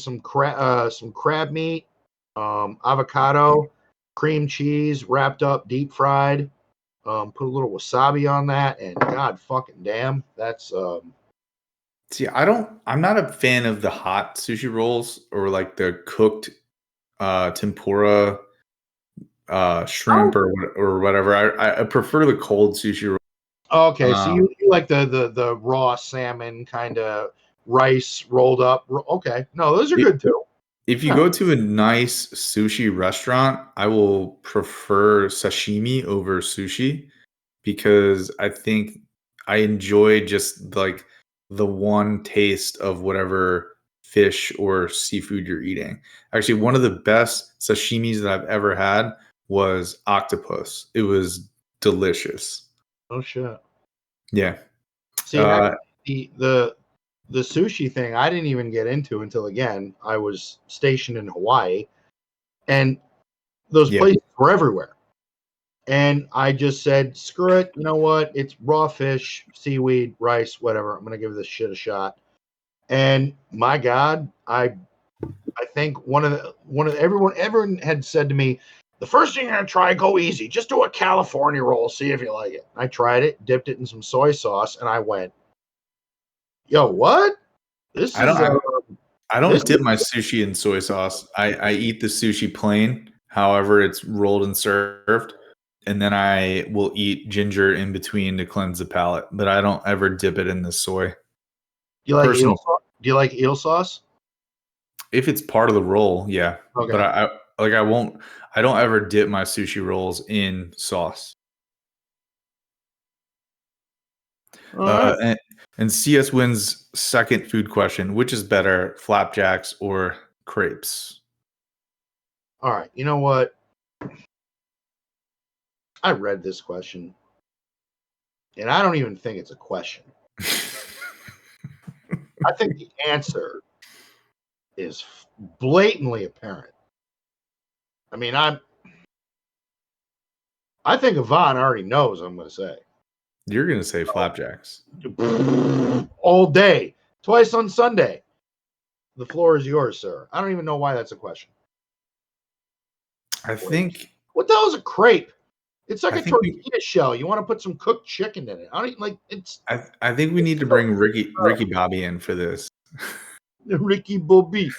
some crab meat, avocado, cream cheese wrapped up, deep fried. Put a little wasabi on that, and god fucking damn, that's See, I'm not a fan of the hot sushi rolls or like the cooked tempura shrimp or whatever. I prefer the cold sushi roll. Okay, so you like the raw salmon kind of rice rolled up. Okay, no, those are good too. If you go to a nice sushi restaurant, I will prefer sashimi over sushi because I think I enjoy just like the one taste of whatever fish or seafood you're eating. Actually, one of the best sashimis that I've ever had was octopus. It was delicious. Oh shit. Yeah. See, the sushi thing I didn't even get into until, again, I was stationed in Hawaii, and those places were everywhere. And I just said, screw it. You know what? It's raw fish, seaweed, rice, whatever. I'm gonna give this shit a shot. And my God, I think everyone had said to me, the first thing you're gonna try, go easy. Just do a California roll, see if you like it. I tried it, dipped it in some soy sauce, and I went, yo, what? I don't dip my sushi in soy sauce. I eat the sushi plain, however it's rolled and served. and then I will eat ginger in between to cleanse the palate. But I don't ever dip it in the soy. Do you like Personal. eel sauce? Do you like eel sauce? If it's part of the roll, yeah. Okay. But I won't. I don't ever dip my sushi rolls in sauce. And CS wins second food question. Which is better, flapjacks or crepes? All right. You know what? I read this question, and I don't even think it's a question. I think the answer is blatantly apparent. I mean, I think Yvonne already knows. I'm going to say You're gonna say flapjacks. all day, twice on Sunday. The floor is yours, sir. I don't even know why that's a question. I think. What the hell is a crepe? It's like I a think tortilla shell. You want to put some cooked chicken in it. I don't even, like it's I think we need to bring Ricky Bobby in for this. Ricky Bobby.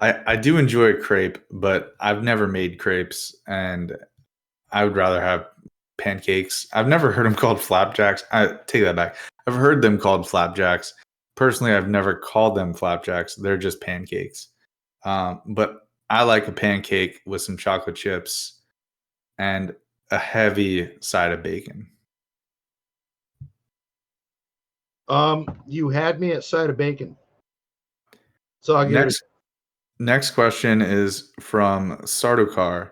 I do enjoy a crepe, but I've never made crepes, and I would rather have pancakes. I've never heard them called flapjacks. I take that back. I've heard them called flapjacks. Personally, I've never called them flapjacks. They're just pancakes. But I like a pancake with some chocolate chips and a heavy side of bacon. You had me at side of bacon. So I'll give it Next question is from Sardokar.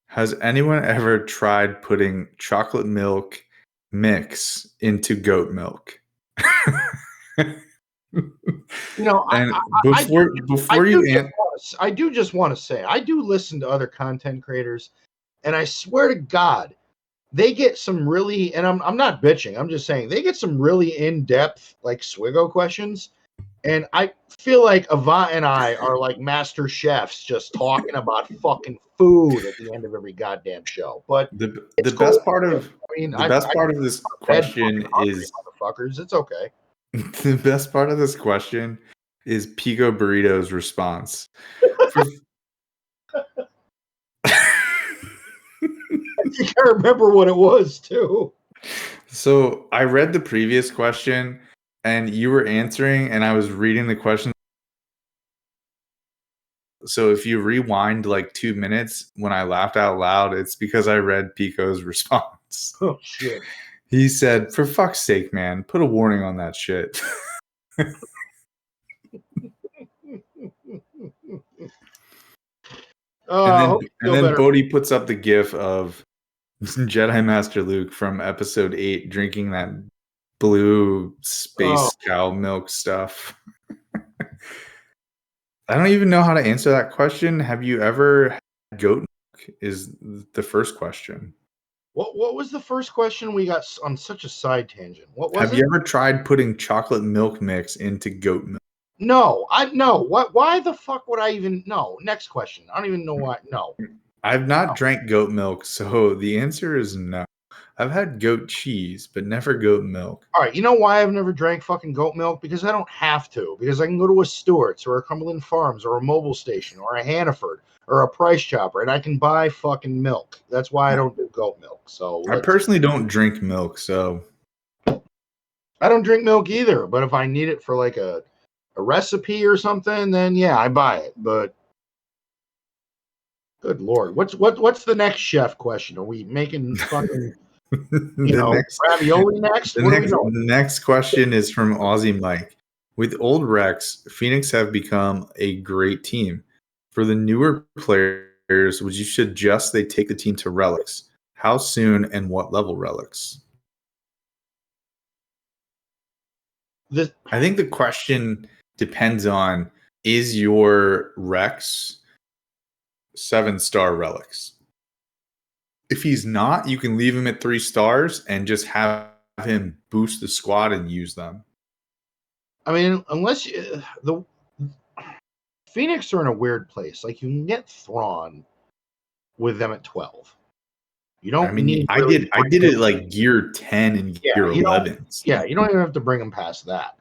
Has anyone ever tried putting chocolate milk mix into goat milk? And I do just want to say, I do listen to other content creators, and I swear to God, they get some really, and I'm not bitching, I'm just saying they get some really in-depth like Swiggo questions. And I feel like Avant and I are like master chefs just talking about fucking food at the end of every goddamn show. But the best part of this question is motherfuckers. It's okay. The best part of this question is Pico Burrito's response. I think I remember what it was too. So I read the previous question and you were answering and I was reading the question. So if you rewind like 2 minutes when I laughed out loud, it's because I read Pico's response. Oh shit. He said, "For fuck's sake, man, put a warning on that shit." And then Bodhi puts up the gif of Jedi Master Luke from episode 8 drinking that blue space cow milk stuff. I don't even know how to answer that question. Have you ever had goat milk? Is the first question. What was the first question? We got on such a side tangent. What was Have you ever tried putting chocolate milk mix into goat milk? No, What? Why the fuck would I even? No. Next question. I don't even know why. No. I've not drank goat milk, so the answer is no. I've had goat cheese, but never goat milk. All right, you know why I've never drank fucking goat milk? Because I don't have to. Because I can go to a Stewart's or a Cumberland Farms or a Mobile Station or a Hannaford or a Price Chopper, and I can buy fucking milk. That's why I don't do goat milk. So I personally don't drink milk, so I don't drink milk either. But if I need it for like a recipe or something, then yeah, I buy it. But good Lord, what's the next chef question? Are we making fucking ravioli next? The next question is from Aussie Mike. With old Rex, Phoenix have become a great team. For the newer players, would you suggest they take the team to relics? How soon and what level relics? I think the question depends on, is your Rex 7-star relics? If he's not, you can leave him at 3 stars and just have him boost the squad and use them. I mean, unless the Phoenix are in a weird place. Like you can get Thrawn with them at 12. You don't need. I did it like gear 10 and gear 11. Yeah, you don't even have to bring them past that.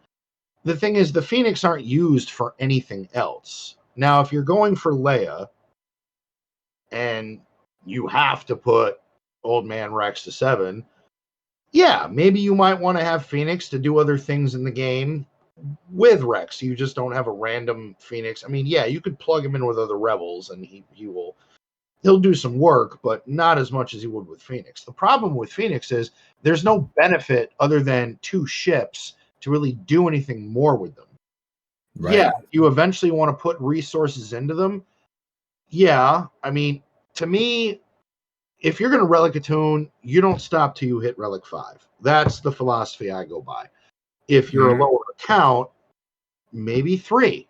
The thing is, the Phoenix aren't used for anything else. Now, if you're going for Leia, and you have to put Old Man Rex to 7. Yeah, maybe you might want to have Phoenix to do other things in the game with Rex. You just don't have a random Phoenix. I mean, yeah, you could plug him in with other rebels and he'll do some work, but not as much as he would with Phoenix. The problem with Phoenix is there's no benefit other than 2 ships to really do anything more with them. Right. Yeah, you eventually want to put resources into them. Yeah, I mean, to me, if you're going to relic a Toon, you don't stop till you hit relic 5. That's the philosophy I go by. If you're a lower account, maybe 3.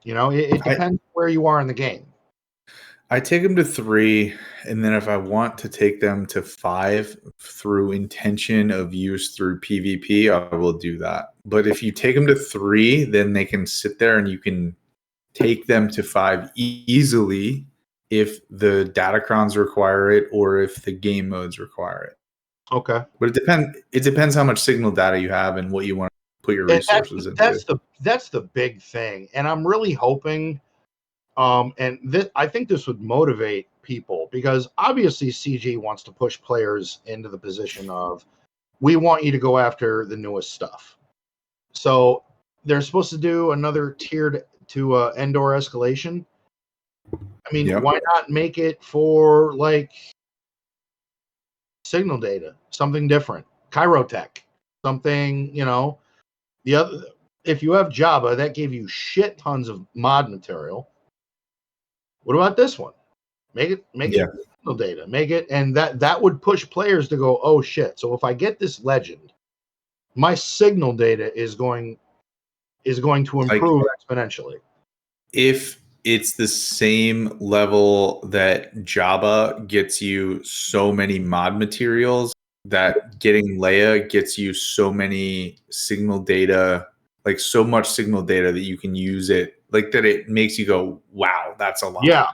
It depends where you are in the game. I take them to 3, and then if I want to take them to 5 through intention of use through PvP, I will do that. But if you take them to 3, then they can sit there and you can take them to 5 easily if the datacrons require it or if the game modes require it. Okay. But it depends how much signal data you have and what you want to put your resources into. That's the big thing. And I'm really hoping I think this would motivate people because obviously CG wants to push players into the position of we want you to go after the newest stuff. So they're supposed to do another tiered to Endor escalation. I mean, why not make it for like signal data, something different, Chirotech, something, the other. If you have Jabba, that gave you shit tons of mod material. What about this one? Make it signal data. Make it, and that would push players to go, oh shit. So if I get this legend, my signal data is going to improve exponentially. If it's the same level that Jabba gets you so many mod materials, that getting Leia gets you so many signal data, like so much signal data that you can use it, like that it makes you go, wow, that's a lot. Yeah.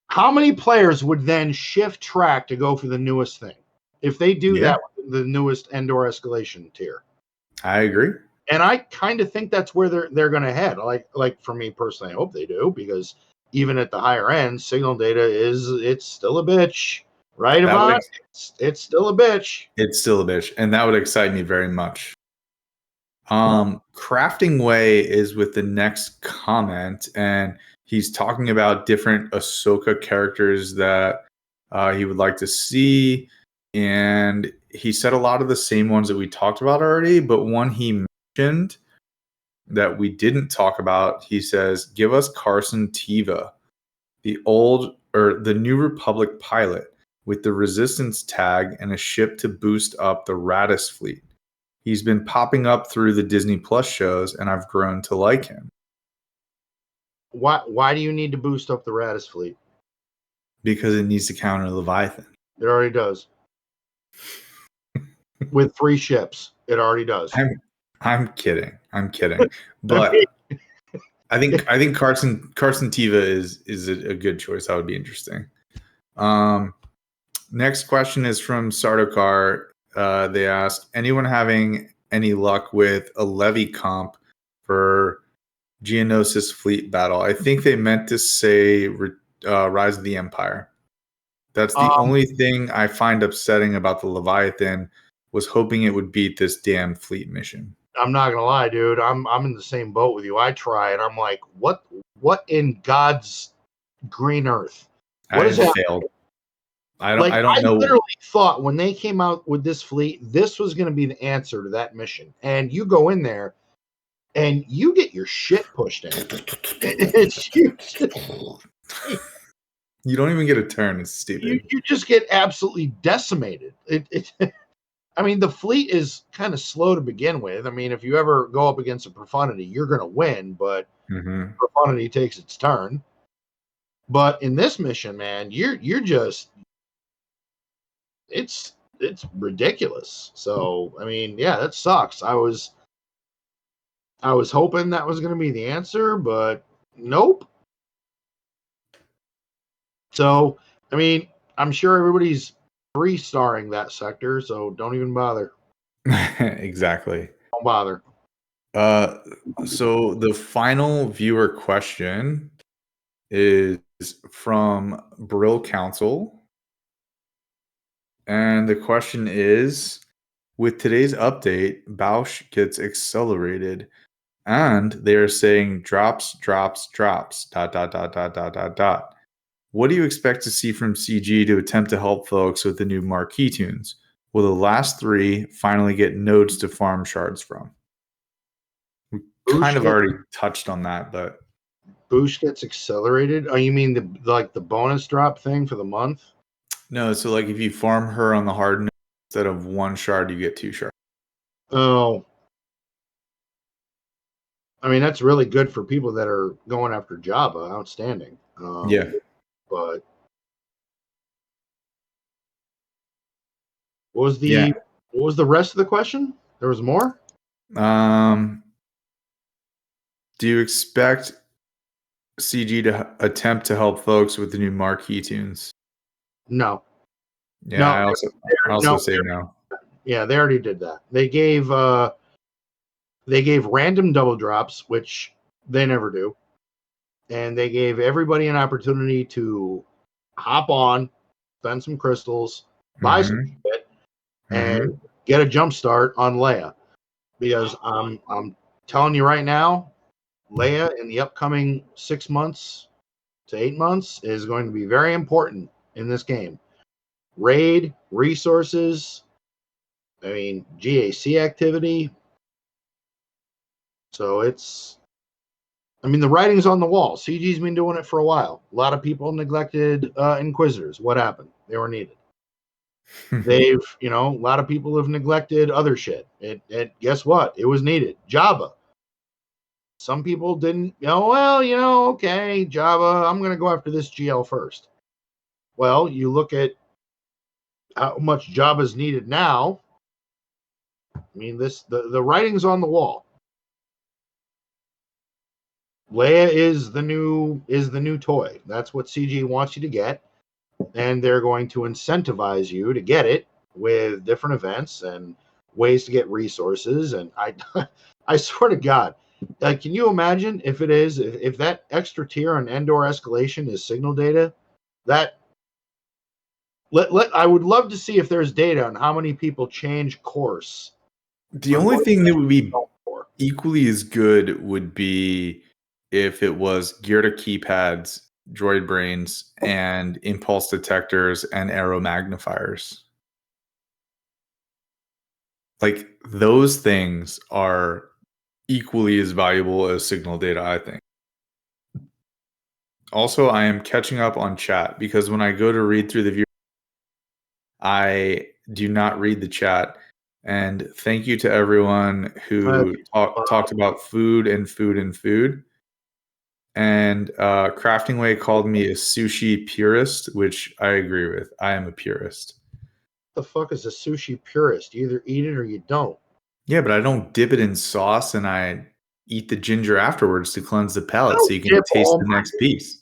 How many players would then shift track to go for the newest thing if they do that with the newest Endor escalation tier? I agree. And I kind of think that's where they're going to head. Like for me personally, I hope they do, because even at the higher end, signal data it's still a bitch, right? Yvonne? It's still a bitch. It's still a bitch, and that would excite me very much. Crafting Way is with the next comment, and he's talking about different Ahsoka characters that he would like to see, and he said a lot of the same ones that we talked about already, but one he mentioned that we didn't talk about, he says, give us Carson Teva, the New Republic pilot with the Resistance tag and a ship to boost up the Radis fleet. He's been popping up through the Disney Plus shows, and I've grown to like him. Why do you need to boost up the Radis fleet? Because it needs to counter Leviathan. It already does. With 3 ships, it already does. I'm kidding. But I think Carson Teva is a good choice. That would be interesting. Next question is from Sardokar. They asked, anyone having any luck with a levy comp for Geonosis fleet battle? I think they meant to say Rise of the Empire. That's the only thing I find upsetting about the Leviathan, was hoping it would beat this damn fleet mission. I'm not gonna lie, dude. I'm in the same boat with you. I try and I'm like, what in God's green earth? What is that? Failed. I don't know. I literally thought when they came out with this fleet, this was going to be the answer to that mission. And you go in there and you get your shit pushed in. You don't even get a turn. It's stupid. You just get absolutely decimated. I mean, the fleet is kind of slow to begin with. I mean, if you ever go up against a Profundity, you're going to win, but Profundity takes its turn. But in this mission, man, you're just, it's ridiculous. So, I mean, yeah, that sucks. I was hoping that was going to be the answer, but nope. So, I mean, I'm sure everybody's 3-starring that sector, so don't even bother. Exactly. Don't bother. So the final viewer question is, is from Brill Council. And the question is, with today's update, Bausch gets accelerated. And they are saying drops, drops, drops, ... What do you expect to see from CG to attempt to help folks with the new marquee tunes? Will the last 3 finally get nodes to farm shards from? We kind of already touched on that, but Boosh gets accelerated. Oh, you mean the bonus drop thing for the month? no. So like if you farm her on the hard node, instead of 1 shard, you get 2 shards. Oh, I mean that's really good for people that are going after Jabba. Outstanding. Yeah. But what was the rest of the question? There was more? Do you expect CG to attempt to help folks with the new marquee tunes? No. Yeah, No, I also say no. Yeah, they already did that. They gave random double drops, which they never do. And they gave everybody an opportunity to hop on, spend some crystals, buy some shit, and get a jump start on Leia. Because I'm telling you right now, Leia in the upcoming 6 months to 8 months is going to be very important in this game. Raid, resources, I mean, GAC activity. So the writing's on the wall. CG's been doing it for a while. A lot of people neglected Inquisitors. What happened? They were needed. A lot of people have neglected other shit. Guess what? It was needed. Jabba. Some people didn't, okay, Jabba, I'm going to go after this GL first. Well, you look at how much Jabba's needed now. I mean, the writing's on the wall. Leia is the new toy. That's what CG wants you to get, and they're going to incentivize you to get it with different events and ways to get resources. And I swear to God, can you imagine if that extra tier on Endor escalation is signal data? I would love to see if there's data on how many people change course. The only thing that would be equally as good would be if it was gear to keypads, droid brains, and impulse detectors and arrow magnifiers. Like those things are equally as valuable as signal data, I think. Also, I am catching up on chat because when I go to read through the view, I do not read the chat. And thank you to everyone who talked about food. And Crafting Way called me a sushi purist, which I agree with. I am a purist. What the fuck is a sushi purist? You either eat it or you don't. Yeah, but I don't dip it in sauce and I eat the ginger afterwards to cleanse the palate so you can taste the next piece.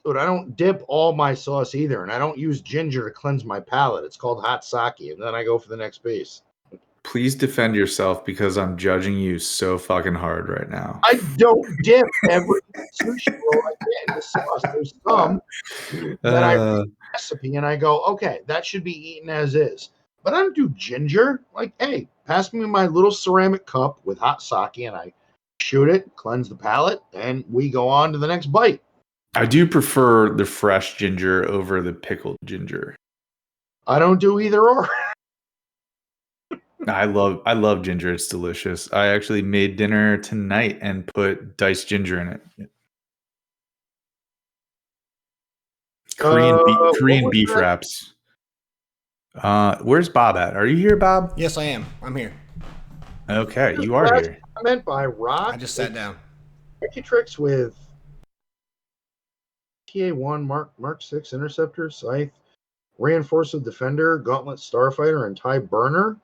I don't dip all my sauce either, and I don't use ginger to cleanse my palate. It's called hot sake, and then I go for the next piece. Please defend yourself because I'm judging you so fucking hard right now. I don't dip every sushi roll I get in the sauce. There's some that I read the recipe and I go, okay, that should be eaten as is. But I don't do ginger. Like, hey, pass me my little ceramic cup with hot sake, and I shoot it, cleanse the palate, and we go on to the next bite. I do prefer the fresh ginger over the pickled ginger. I don't do either or. I love ginger. It's delicious. I actually made dinner tonight and put diced ginger in it. Korean beef wraps. Where's Bob at? Are you here, Bob? Yes, I am. I'm here. Okay, you are here. I meant by rock. I just sat down. Tricks with TA-1 Mark 6 Interceptor, Scythe, Reinforced with Defender, Gauntlet Starfighter, and TIE Burner.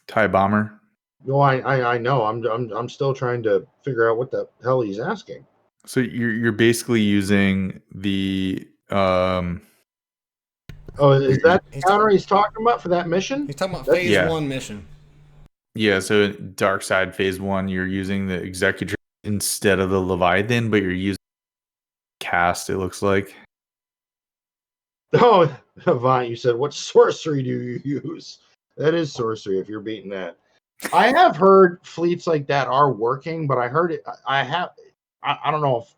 TIE Bomber. No, I know. I'm still trying to figure out what the hell he's asking. So you're basically using the Oh, is that the counter he's talking about for that mission? He's talking about phase 1 mission. Yeah, so Dark Side phase 1, you're using the Executor instead of the Leviathan, but you're using cast, it looks like. Oh, Avant, you said, what sorcery do you use? That is sorcery if you're beating that. I have heard fleets like that are working, but I heard it. I don't know if,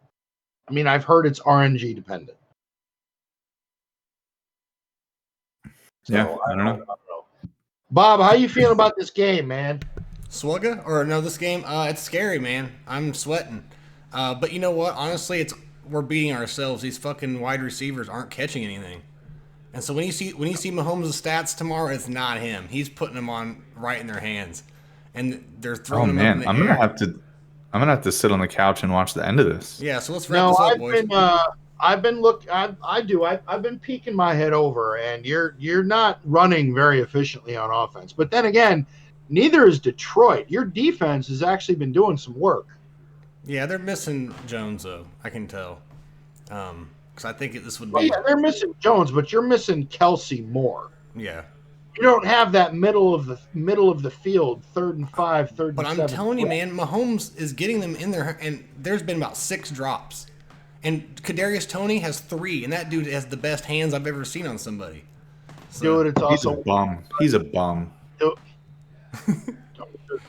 I've heard it's RNG dependent. So, Yeah, I don't know. Bob, how you feeling about this game, man? Swugga? Or no, this game, it's scary, man. I'm sweating. But you know what? Honestly, we're beating ourselves. These fucking wide receivers aren't catching anything. And so when you see Mahomes' stats tomorrow, it's not him. He's putting them on right in their hands. And they're throwing them up in the I'm air. gonna have to sit on the couch and watch the end of this. Yeah, so let's wrap this up, boys. I've been peeking my head over, and you're not running very efficiently on offense. But then again, neither is Detroit. Your defense has actually been doing some work. Yeah, they're missing Jones though. I can tell. Because I think this would be. Well, yeah, they're missing Jones, but you're missing Kelsey more. Yeah. You don't have that middle of the field, 3rd and 5, 3rd and 7. But I'm telling you, man, Mahomes is getting them in there, and there's been about 6 drops. And Kadarius Toney has 3, and that dude has the best hands I've ever seen on somebody. So, dude, it's He's also a bum. He's a bum. The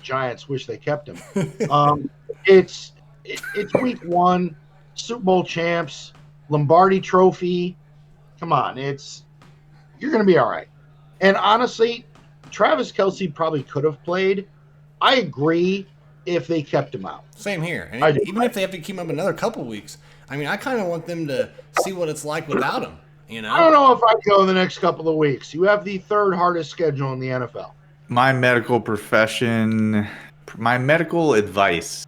Giants wish they kept him. It's week 1, Super Bowl champs, Lombardi Trophy. Come on, you're gonna be all right. And honestly, Travis Kelce probably could have played. I agree if they kept him out. Same here. And even if they have to keep him up another couple weeks, I kind of want them to see what it's like without him. You know? I don't know if I'd go in the next couple of weeks. You have the 3rd hardest schedule in the NFL. My medical advice,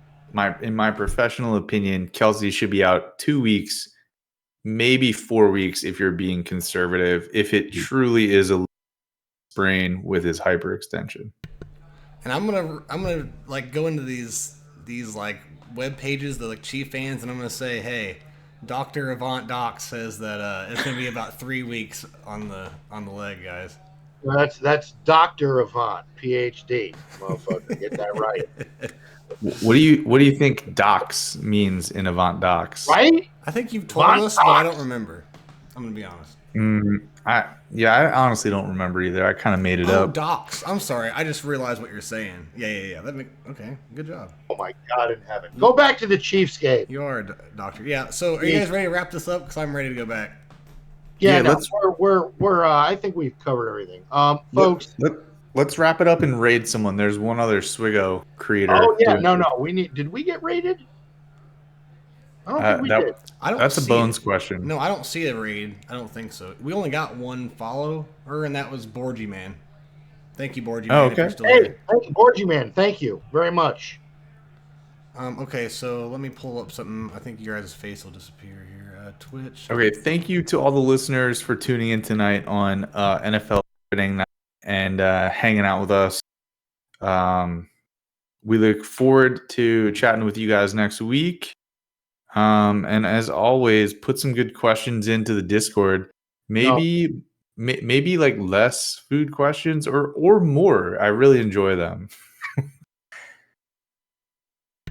in my professional opinion, Kelsey should be out 2 weeks, maybe 4 weeks if you're being conservative, if it truly is a sprain with his hyperextension. And I'm gonna like go into these like web pages, the like Chief fans, and I'm gonna say, hey, Dr. Avant Doc says that it's gonna be about 3 weeks on the leg, guys. Well, that's Dr. Avant, PhD, motherfucker. Get that right. What do you think docs means in Avant Docs? Right? I think you've told us, but I don't remember. I'm gonna be honest. I honestly don't remember either. I kind of made it up. Docs. I'm sorry. I just realized what you're saying. Yeah. Okay. Good job. Oh my God in heaven. Go back to the Chiefs game. You are a doctor. Yeah. So are you guys ready to wrap this up? Because I'm ready to go back. Yeah. No, we're I think we've covered everything. Folks. Let's wrap it up and raid someone. There's one other Swigo creator. Oh yeah. No. Did we get raided? I don't think we did. That's a Bones question. No, I don't see a raid. I don't think so. We only got one follower, and that was Borgie Man. Thank you, Borgie Man. Okay. Hey, thank you, Borgie Man. Thank you very much. Okay, so let me pull up something. I think your guys' face will disappear here. Twitch. Okay, thank you to all the listeners for tuning in tonight on NFL Opening Night and hanging out with us. We look forward to chatting with you guys next week. And as always, put some good questions into the Discord. Maybe like less food questions or more. I really enjoy them.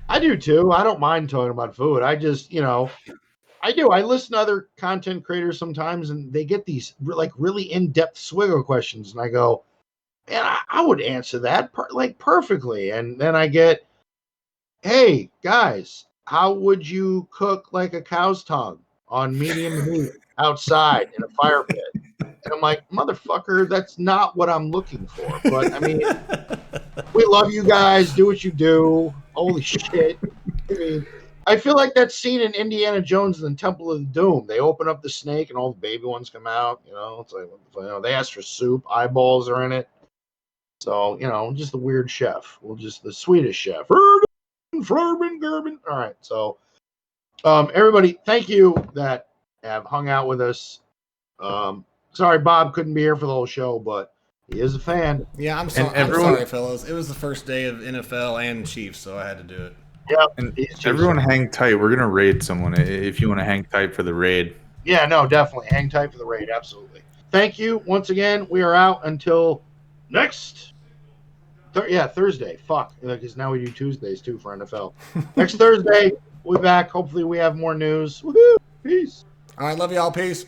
I do too. I don't mind talking about food. I just, I do. I listen to other content creators sometimes, and they get these like really in-depth Swiggo questions, and I go, man, I would answer that perfectly. And then I get, hey guys, how would you cook like a cow's tongue on medium heat outside in a fire pit? And I'm like, motherfucker, that's not what I'm looking for. But we love you guys. Do what you do. Holy shit. I feel like that scene in Indiana Jones and the Temple of Doom. They open up the snake and all the baby ones come out. It's like, they ask for soup. Eyeballs are in it. So, just the weird chef. The Swedish chef. Gerben. All right. So, everybody, thank you that have hung out with us. Sorry, Bob couldn't be here for the whole show, but he is a fan. Yeah, I'm sorry. I'm sorry, fellas. It was the first day of NFL and Chiefs, so I had to do it. Yeah. And everyone hang tight. We're going to raid someone if you want to hang tight for the raid. Yeah, no, definitely. Hang tight for the raid. Absolutely. Thank you. Once again, we are out until next Thursday. Fuck. Because now we do Tuesdays, too, for NFL. Next Thursday, we'll be back. Hopefully, we have more news. Woohoo! Peace. All right, love y'all. Peace.